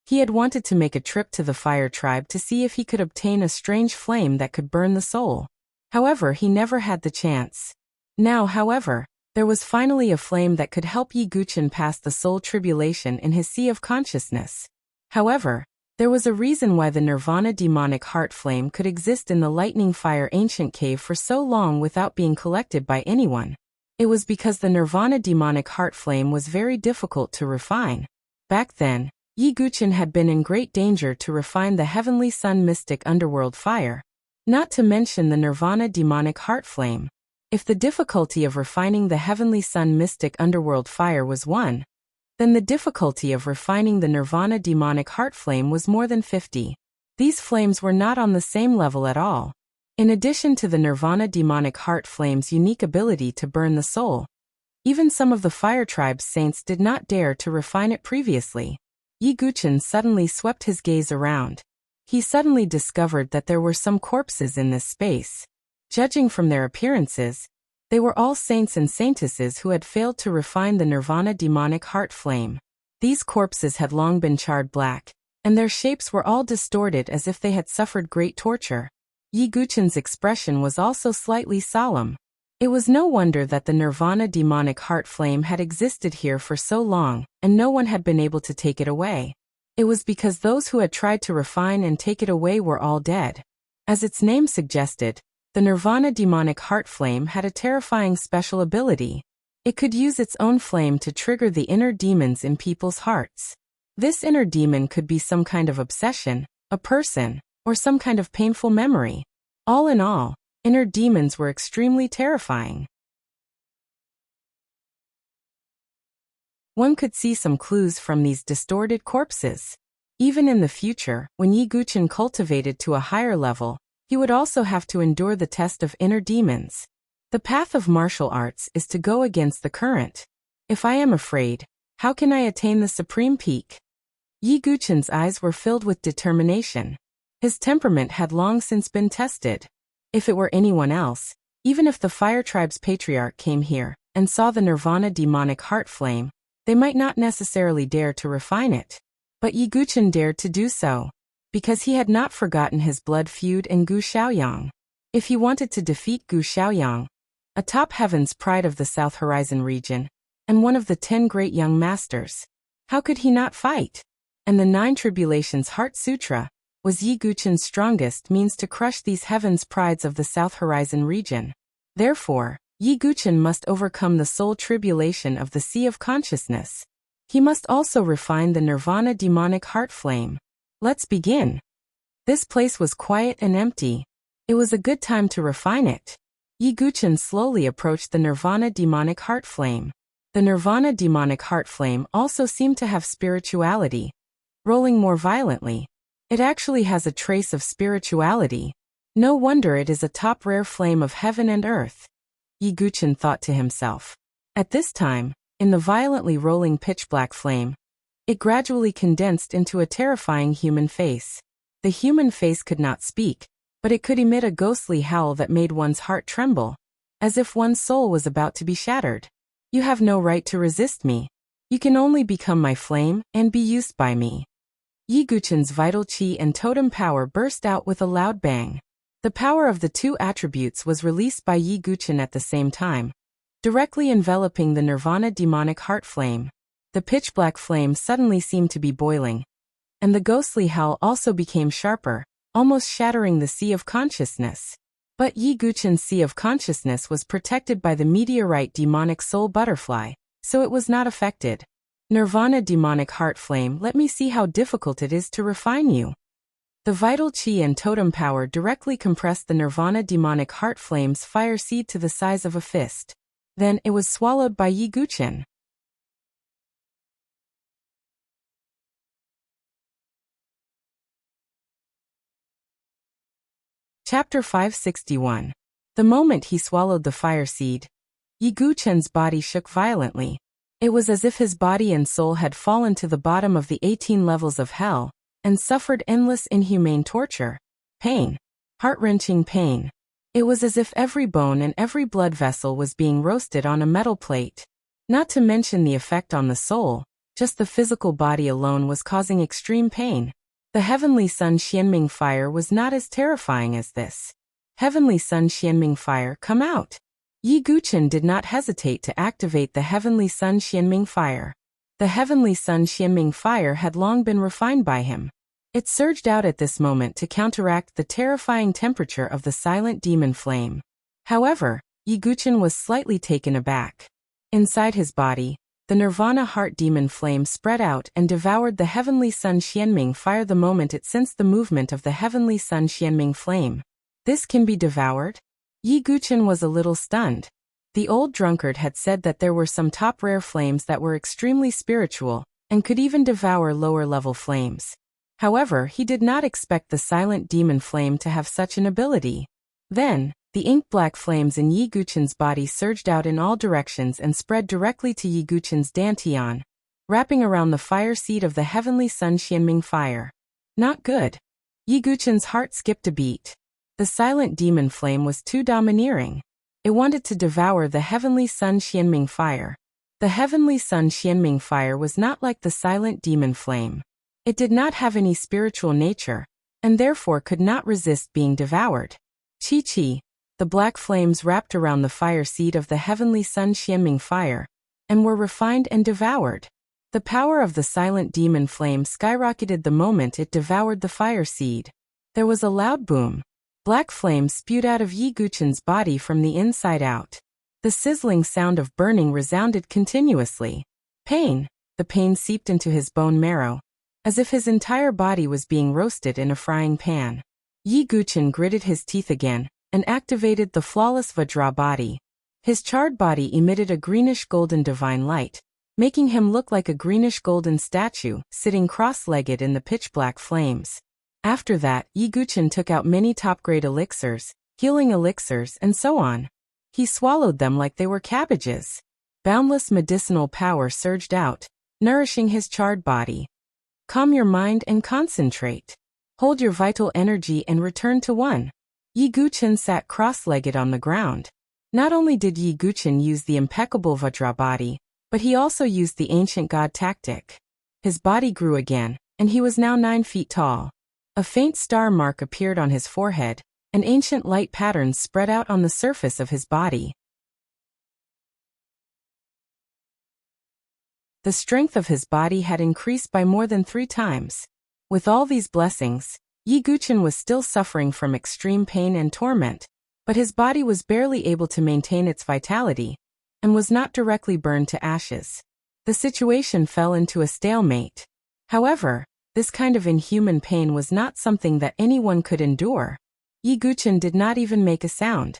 He had wanted to make a trip to the fire tribe to see if he could obtain a strange flame that could burn the soul. However, he never had the chance. Now, however, there was finally a flame that could help Yi Guchen pass the soul tribulation in his sea of consciousness. However, there was a reason why the Nirvana demonic heart flame could exist in the lightning fire ancient cave for so long without being collected by anyone. It was because the Nirvana demonic heart flame was very difficult to refine. Back then, Yi Guchen had been in great danger to refine the heavenly sun mystic underworld fire, not to mention the Nirvana demonic heart flame. If the difficulty of refining the heavenly sun mystic underworld fire was 1, then the difficulty of refining the Nirvana demonic heart flame was more than 50. These flames were not on the same level at all. In addition to the Nirvana demonic heart flame's unique ability to burn the soul, even some of the fire tribe's saints did not dare to refine it previously. Yi Guchen suddenly swept his gaze around. He suddenly discovered that there were some corpses in this space. Judging from their appearances, they were all saints and saintesses who had failed to refine the Nirvana demonic heart flame. These corpses had long been charred black, and their shapes were all distorted as if they had suffered great torture. Yi Guchen's expression was also slightly solemn. It was no wonder that the Nirvana demonic heart flame had existed here for so long, and no one had been able to take it away. It was because those who had tried to refine and take it away were all dead. As its name suggested, the Nirvana demonic heart flame had a terrifying special ability. It could use its own flame to trigger the inner demons in people's hearts. This inner demon could be some kind of obsession, a person, or some kind of painful memory. All in all, inner demons were extremely terrifying. One could see some clues from these distorted corpses. Even in the future, when Yi Guchen cultivated to a higher level, he would also have to endure the test of inner demons. The path of martial arts is to go against the current. If I am afraid, how can I attain the supreme peak? Yi Guchen's eyes were filled with determination. His temperament had long since been tested. If it were anyone else, even if the fire tribe's patriarch came here and saw the Nirvana demonic heart flame, they might not necessarily dare to refine it. But Yi Guchen dared to do so, because he had not forgotten his blood feud in Gu Xiaoyang. If he wanted to defeat Gu Xiaoyang, atop heaven's pride of the South Horizon region, and one of the 10 great young masters. How could he not fight? And the 9 Tribulations Heart Sutra was Yi Guqin's strongest means to crush these heaven's prides of the South Horizon region. Therefore, Yi Guqin must overcome the soul tribulation of the Sea of Consciousness. He must also refine the Nirvana demonic heart flame. Let's begin. This place was quiet and empty. It was a good time to refine it. Yi Guqin slowly approached the Nirvana demonic heart flame. The Nirvana demonic heart flame also seemed to have spirituality, rolling more violently. It actually has a trace of spirituality. No wonder it is a top rare flame of heaven and earth. Yi Guqin thought to himself. At this time, in the violently rolling pitch-black flame, it gradually condensed into a terrifying human face. The human face could not speak, but it could emit a ghostly howl that made one's heart tremble, as if one's soul was about to be shattered. You have no right to resist me. You can only become my flame and be used by me. Yi Guqin's vital qi and totem power burst out with a loud bang. The power of the 2 attributes was released by Yi Guqin at the same time, directly enveloping the Nirvana demonic heart flame. The pitch-black flame suddenly seemed to be boiling, and the ghostly howl also became sharper, almost shattering the Sea of Consciousness. But Yi Guqin's Sea of Consciousness was protected by the meteorite demonic soul butterfly, so it was not affected. Nirvana demonic heart flame, let me see how difficult it is to refine you. The vital qi and totem power directly compressed the Nirvana demonic heart flame's fire seed to the size of a fist. Then it was swallowed by Yi Guqin. Chapter 561. The moment he swallowed the fire seed, Yi Guqin's body shook violently. It was as if his body and soul had fallen to the bottom of the 18 levels of hell, and suffered endless inhumane torture. Pain. Heart-wrenching pain. It was as if every bone and every blood vessel was being roasted on a metal plate. Not to mention the effect on the soul, just the physical body alone was causing extreme pain. The Heavenly Sun Xianming fire was not as terrifying as this. Heavenly Sun Xianming fire, come out! Yi Guqin did not hesitate to activate the Heavenly Sun Xianming fire. The Heavenly Sun Xianming fire had long been refined by him. It surged out at this moment to counteract the terrifying temperature of the silent demon flame. However, Yi Guqin was slightly taken aback. Inside his body, the Nirvana heart demon flame spread out and devoured the Heavenly Sun Xianming fire the moment it sensed the movement of the Heavenly Sun Xianming flame. This can be devoured? Yi Guqin was a little stunned. The old drunkard had said that there were some top rare flames that were extremely spiritual, and could even devour lower level flames. However, he did not expect the silent demon flame to have such an ability. Then, the ink-black flames in Yi Guqin's body surged out in all directions and spread directly to Yi Guqin's dantian, wrapping around the fire seed of the Heavenly Sun Xianming fire. Not good. Yi Guqin's heart skipped a beat. The silent demon flame was too domineering. It wanted to devour the Heavenly Sun Xianming fire. The Heavenly Sun Xianming fire was not like the silent demon flame. It did not have any spiritual nature, and therefore could not resist being devoured. Chi-chi. The black flames wrapped around the fire seed of the Heavenly Sun Xianming fire, and were refined and devoured. The power of the silent demon flame skyrocketed the moment it devoured the fire seed. There was a loud boom. Black flames spewed out of Yi Guqin's body from the inside out. The sizzling sound of burning resounded continuously. Pain. The pain seeped into his bone marrow, as if his entire body was being roasted in a frying pan. Yi Guqin gritted his teeth again, and activated the flawless Vajra body. His charred body emitted a greenish-golden divine light, making him look like a greenish-golden statue, sitting cross-legged in the pitch-black flames. After that, Yi Guqin took out many top-grade elixirs, healing elixirs, and so on. He swallowed them like they were cabbages. Boundless medicinal power surged out, nourishing his charred body. Calm your mind and concentrate. Hold your vital energy and return to one. Yi Guqin sat cross-legged on the ground. Not only did Yi Guqin use the impeccable Vajra body, but he also used the ancient god tactic. His body grew again, and he was now 9 feet tall. A faint star mark appeared on his forehead, and ancient light patterns spread out on the surface of his body. The strength of his body had increased by more than 3 times. With all these blessings, Yi Guchen was still suffering from extreme pain and torment, but his body was barely able to maintain its vitality, and was not directly burned to ashes. The situation fell into a stalemate. However, this kind of inhuman pain was not something that anyone could endure. Yi Guchen did not even make a sound.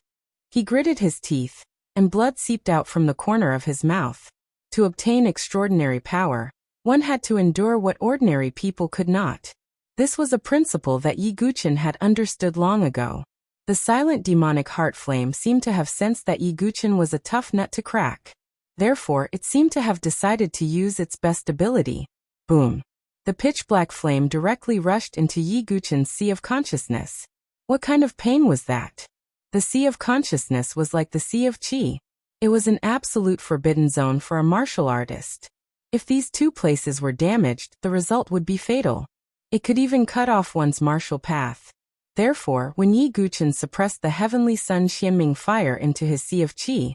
He gritted his teeth, and blood seeped out from the corner of his mouth. To obtain extraordinary power, one had to endure what ordinary people could not. This was a principle that Yi Guchen had understood long ago. The silent demonic heart flame seemed to have sensed that Yi Guchen was a tough nut to crack. Therefore, it seemed to have decided to use its best ability. Boom! The pitch-black flame directly rushed into Yi Guchen's sea of consciousness. What kind of pain was that? The sea of consciousness was like the sea of qi. It was an absolute forbidden zone for a martial artist. If these 2 places were damaged, the result would be fatal. It could even cut off one's martial path. Therefore, when Yi Guchen suppressed the heavenly sun Xianming fire into his sea of qi,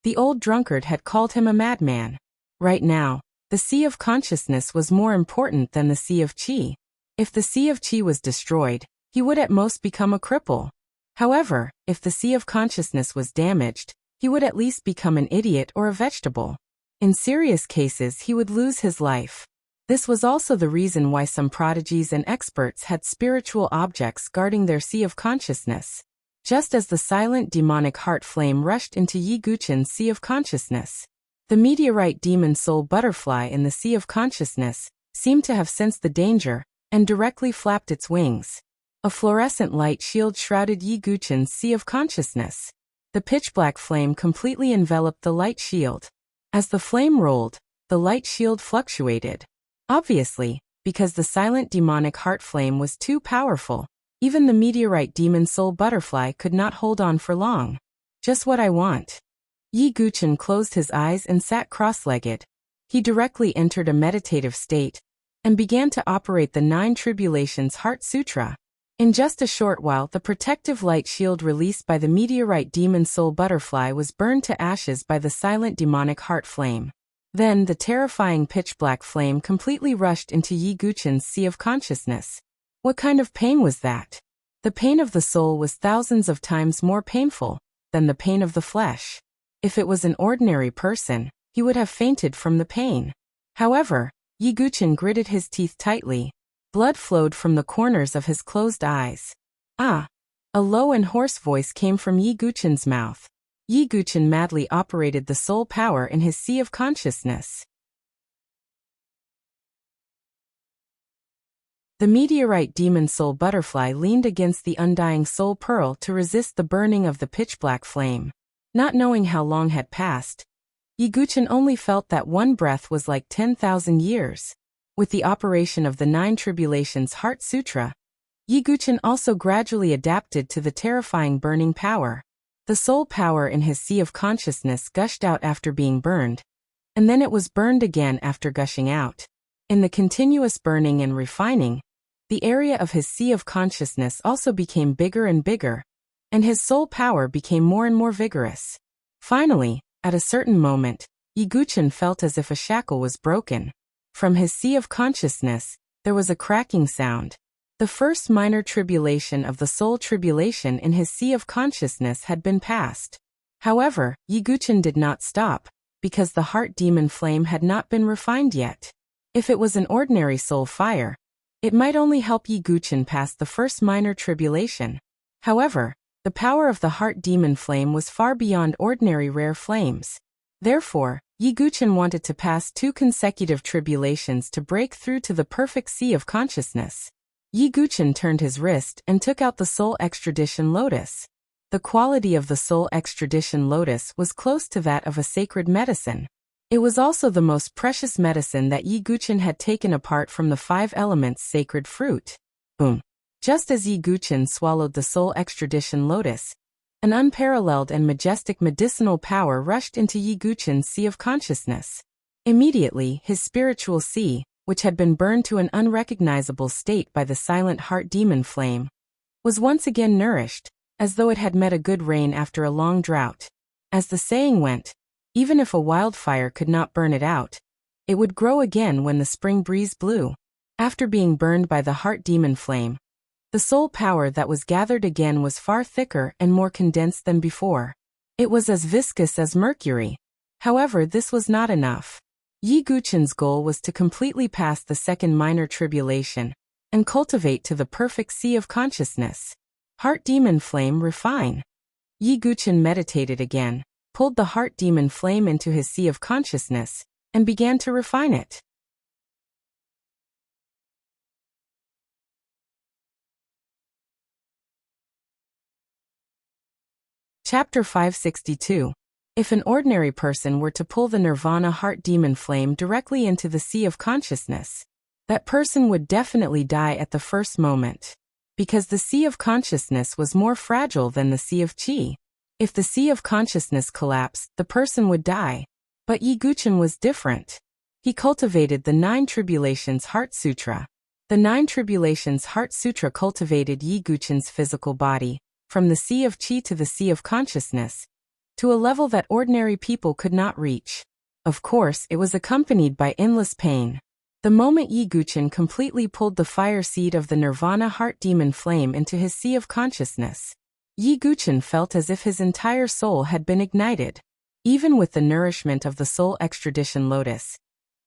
the old drunkard had called him a madman. Right now, the sea of consciousness was more important than the sea of qi. If the sea of qi was destroyed, he would at most become a cripple. However, if the sea of consciousness was damaged, he would at least become an idiot or a vegetable. In serious cases, he would lose his life. This was also the reason why some prodigies and experts had spiritual objects guarding their sea of consciousness. Just as the silent demonic heart flame rushed into Yi Guchen's sea of consciousness, the meteorite demon soul butterfly in the sea of consciousness seemed to have sensed the danger and directly flapped its wings. A fluorescent light shield shrouded Yi Guchen's sea of consciousness. The pitch-black flame completely enveloped the light shield. As the flame rolled, the light shield fluctuated. Obviously, because the silent demonic heart flame was too powerful, even the meteorite demon soul butterfly could not hold on for long. Just what I want. Yi Guchen closed his eyes and sat cross-legged. He directly entered a meditative state and began to operate the 9 Tribulations Heart Sutra. In just a short while, the protective light shield released by the meteorite demon soul butterfly was burned to ashes by the silent demonic heart flame. Then the terrifying pitch-black flame completely rushed into Yi Guchen's sea of consciousness. What kind of pain was that? The pain of the soul was thousands of times more painful than the pain of the flesh. If it was an ordinary person, he would have fainted from the pain. However, Yi Guchen gritted his teeth tightly. Blood flowed from the corners of his closed eyes. Ah! A low and hoarse voice came from Yi Guchen's mouth. Yi Guchen madly operated the soul power in his sea of consciousness. The meteorite demon soul butterfly leaned against the undying soul pearl to resist the burning of the pitch-black flame. Not knowing how long had passed, Yi Guchen only felt that one breath was like 10,000 years. With the operation of the 9 Tribulations Heart Sutra, Yi Guchen also gradually adapted to the terrifying burning power. The soul power in his sea of consciousness gushed out after being burned, and then it was burned again after gushing out. In the continuous burning and refining, the area of his sea of consciousness also became bigger and bigger, and his soul power became more and more vigorous. Finally, at a certain moment, Yi Guchen felt as if a shackle was broken. From his sea of consciousness, there was a cracking sound. The first minor tribulation of the soul tribulation in his sea of consciousness had been passed. However, Yi Guchen did not stop, because the heart demon flame had not been refined yet. If it was an ordinary soul fire, it might only help Yi Guchen pass the first minor tribulation. However, the power of the heart demon flame was far beyond ordinary rare flames. Therefore, Yi Guchen wanted to pass 2 consecutive tribulations to break through to the perfect sea of consciousness. Yi Guchen turned his wrist and took out the soul extradition lotus. The quality of the soul extradition lotus was close to that of a sacred medicine. It was also the most precious medicine that Yi Guchen had taken apart from the 5 elements sacred fruit. Boom! Just as Yi Guchen swallowed the soul extradition lotus, an unparalleled and majestic medicinal power rushed into Yi Guchen's sea of consciousness. Immediately, his spiritual sea, which had been burned to an unrecognizable state by the silent heart demon flame, was once again nourished, as though it had met a good rain after a long drought. As the saying went, even if a wildfire could not burn it out, It would grow again when the spring breeze blew. After being burned by the heart demon flame, the soul power that was gathered again was far thicker and more condensed than before. It was as viscous as mercury. However, this was not enough. Yi Guqin's goal was to completely pass the second minor tribulation and cultivate to the perfect sea of consciousness. Heart demon flame refine. Yi Guqin meditated again, pulled the heart demon flame into his sea of consciousness, and began to refine it. Chapter 562. If an ordinary person were to pull the nirvana heart demon flame directly into the sea of consciousness, that person would definitely die at the first moment. Because the sea of consciousness was more fragile than the sea of qi. If the sea of consciousness collapsed, the person would die. But Yi Guqin was different. He cultivated the 9 Tribulations Heart Sutra. The 9 Tribulations Heart Sutra cultivated Yi Guqin's physical body, from the sea of qi to the sea of consciousness, to a level that ordinary people could not reach. Of course, it was accompanied by endless pain. The moment Yi Guqin completely pulled the fire seed of the nirvana heart demon flame into his sea of consciousness, Yi Guqin felt as if his entire soul had been ignited. Even with the nourishment of the soul extradition lotus,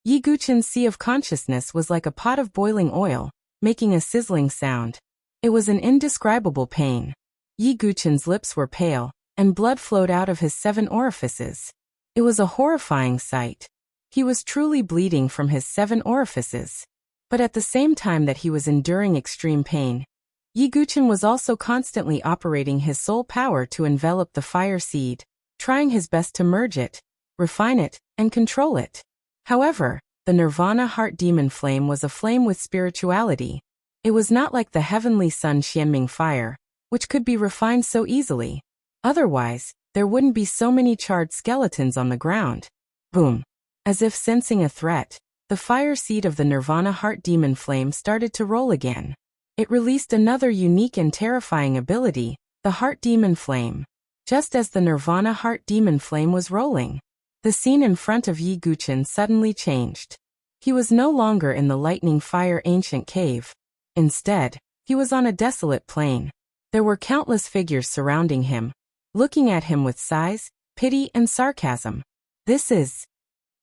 Yi Guqin's sea of consciousness was like a pot of boiling oil, making a sizzling sound. It was an indescribable pain. Yi Guqin's lips were pale, and blood flowed out of his 7 orifices. It was a horrifying sight. He was truly bleeding from his 7 orifices. But at the same time that he was enduring extreme pain, Yi Guqin was also constantly operating his soul power to envelop the fire seed, trying his best to merge it, refine it, and control it. However, the nirvana heart demon flame was a flame with spirituality. It was not like the heavenly sun Xianming fire, which could be refined so easily. Otherwise, there wouldn't be so many charred skeletons on the ground. Boom. As if sensing a threat, the fire seed of the nirvana heart demon flame started to roll again. It released another unique and terrifying ability, the heart demon flame. Just as the nirvana heart demon flame was rolling, the scene in front of Yi Guqin suddenly changed. He was no longer in the lightning fire ancient cave. Instead, he was on a desolate plain. There were countless figures surrounding him, looking at him with sighs, pity, and sarcasm. This is...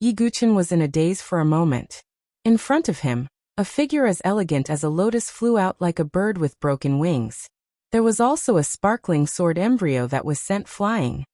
Yi Guqin was in a daze for a moment. In front of him, a figure as elegant as a lotus flew out like a bird with broken wings. There was also a sparkling sword embryo that was sent flying.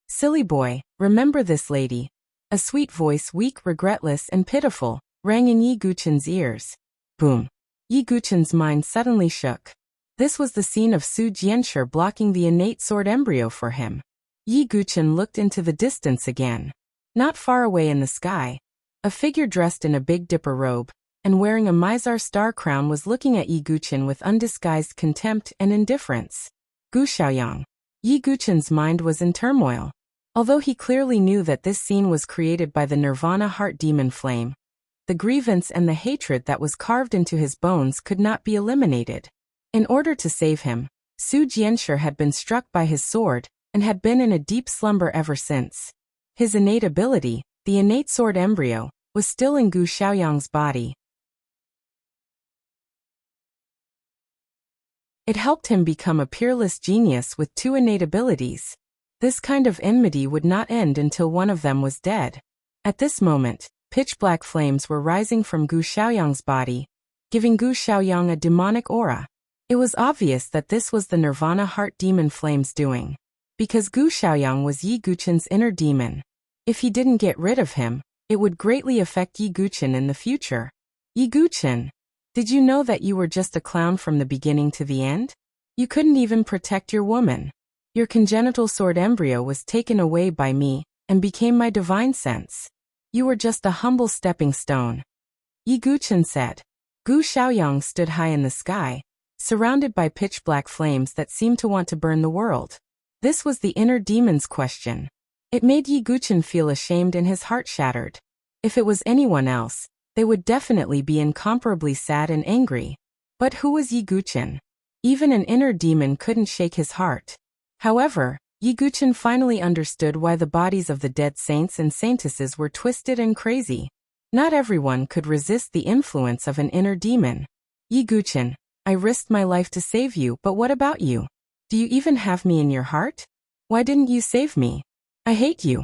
"Silly boy, remember this lady." A sweet voice, weak, regretless, and pitiful, rang in Yi Guqin's ears. Boom. Yi Guqin's mind suddenly shook. This was the scene of Su Jianshi blocking the innate sword embryo for him. Yi Guqin looked into the distance again. Not far away in the sky, a figure dressed in a Big Dipper robe and wearing a Mizar star crown was looking at Yi Guqin with undisguised contempt and indifference. Gu Xiaoyang. Yi Guqin's mind was in turmoil. Although he clearly knew that this scene was created by the nirvana heart demon flame, the grievance and the hatred that was carved into his bones could not be eliminated. In order to save him, Su Jianshi had been struck by his sword and had been in a deep slumber ever since. His innate ability, the innate sword embryo, was still in Gu Xiaoyang's body. It helped him become a peerless genius with 2 innate abilities. This kind of enmity would not end until one of them was dead. At this moment, pitch-black flames were rising from Gu Xiaoyang's body, giving Gu Xiaoyang a demonic aura. It was obvious that this was the nirvana heart demon flame's doing. Because Gu Xiaoyang was Yi Guqin's inner demon. If he didn't get rid of him, it would greatly affect Yi Guqin in the future. Yi Guqin, did you know that you were just a clown from the beginning to the end? You couldn't even protect your woman. Your congenital sword embryo was taken away by me and became my divine sense. You were just a humble stepping stone. Yi Guqin said. Gu Xiaoyang stood high in the sky, surrounded by pitch-black flames that seemed to want to burn the world. This was the inner demon's question. It made Yi Guqin feel ashamed and his heart shattered. If it was anyone else, they would definitely be incomparably sad and angry. But who was Yi Guqin? Even an inner demon couldn't shake his heart. However, Yi Guqin finally understood why the bodies of the dead saints and saintesses were twisted and crazy. Not everyone could resist the influence of an inner demon. Yi Guchen, I risked my life to save you, but what about you? Do you even have me in your heart? Why didn't you save me? I hate you.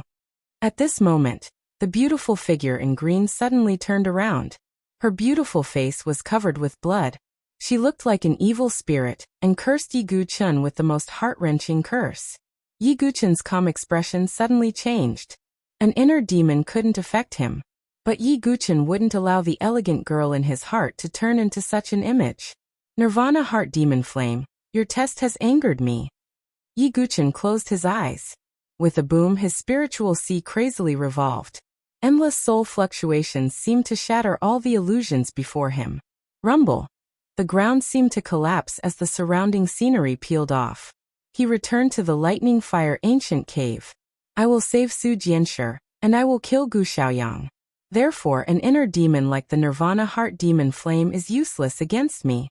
At this moment, the beautiful figure in green suddenly turned around. Her beautiful face was covered with blood. She looked like an evil spirit and cursed Yi Guchen with the most heart-wrenching curse. Yi Guchen's calm expression suddenly changed. An inner demon couldn't affect him. But Yi Guchen wouldn't allow the elegant girl in his heart to turn into such an image. Nirvana Heart Demon Flame, your test has angered me. Yi Guchen closed his eyes. With a boom, his spiritual sea crazily revolved. Endless soul fluctuations seemed to shatter all the illusions before him. Rumble. The ground seemed to collapse as the surrounding scenery peeled off. He returned to the lightning fire ancient cave. I will save Su Jianshi, and I will kill Gu Xiaoyang. Therefore, an inner demon like the Nirvana Heart Demon Flame is useless against me.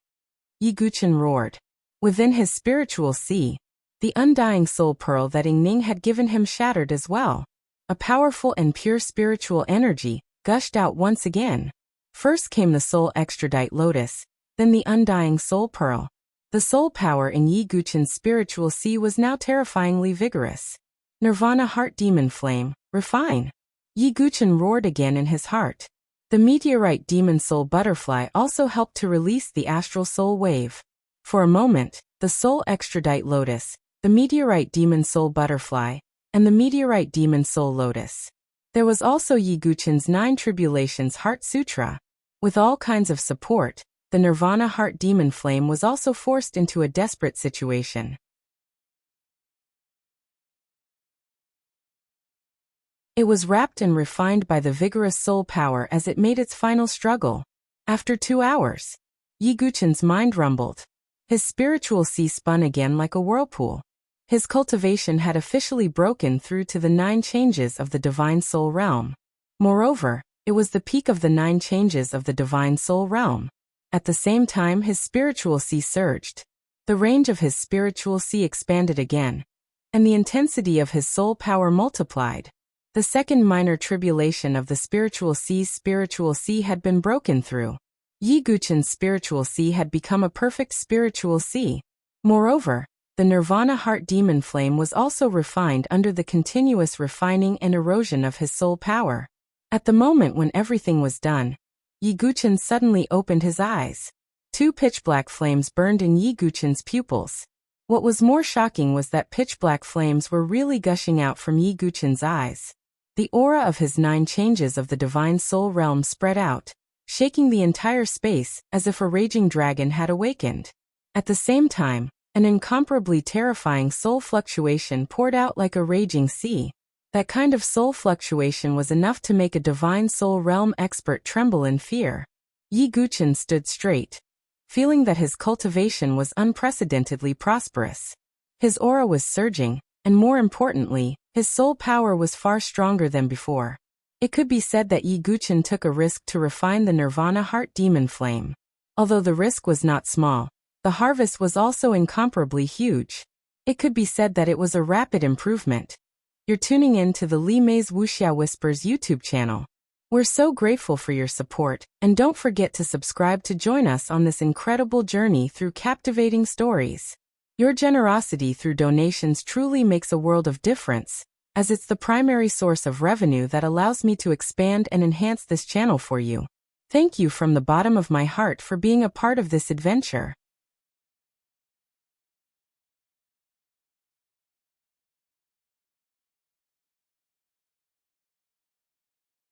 Yi Guchen roared. Within his spiritual sea, the undying soul pearl that Yingning had given him shattered as well. A powerful and pure spiritual energy gushed out once again. First came the soul extradite lotus, then the undying soul pearl. The soul power in Yi Guchen's spiritual sea was now terrifyingly vigorous. Nirvana Heart Demon Flame, refine. Yi Guchen roared again in his heart. The meteorite demon soul butterfly also helped to release the astral soul wave. For a moment, the soul extradite lotus, the meteorite demon soul butterfly, and the meteorite demon soul lotus. There was also Yi Guchen's 9 Tribulations Heart Sutra. With all kinds of support, the Nirvana Heart Demon Flame was also forced into a desperate situation. It was wrapped and refined by the vigorous soul power as it made its final struggle. After 2 hours, Yi Guchen's mind rumbled. His spiritual sea spun again like a whirlpool. His cultivation had officially broken through to the 9 changes of the Divine Soul Realm. Moreover, it was the peak of the 9 changes of the Divine Soul Realm. At the same time, his spiritual sea surged. The range of his spiritual sea expanded again, and the intensity of his soul power multiplied. The second minor tribulation of the spiritual sea had been broken through. Yi Guchen's spiritual sea had become a perfect spiritual sea. Moreover, the Nirvana Heart Demon Flame was also refined under the continuous refining and erosion of his soul power. At the moment when everything was done, Yi Guchen suddenly opened his eyes. 2 pitch-black flames burned in Yi Guchen's pupils. What was more shocking was that pitch-black flames were really gushing out from Yi Guchen's eyes. The aura of his 9 changes of the Divine Soul Realm spread out, shaking the entire space as if a raging dragon had awakened. At the same time, an incomparably terrifying soul fluctuation poured out like a raging sea. That kind of soul fluctuation was enough to make a Divine Soul Realm expert tremble in fear. Yi Guchen stood straight, feeling that his cultivation was unprecedentedly prosperous. His aura was surging, and more importantly, his soul power was far stronger than before. It could be said that Yi Guchen took a risk to refine the Nirvana Heart Demon Flame. Although the risk was not small, the harvest was also incomparably huge. It could be said that it was a rapid improvement. You're tuning in to the Li Mei's Wuxia Whispers YouTube channel. We're so grateful for your support, and don't forget to subscribe to join us on this incredible journey through captivating stories. Your generosity through donations truly makes a world of difference, as it's the primary source of revenue that allows me to expand and enhance this channel for you. Thank you from the bottom of my heart for being a part of this adventure.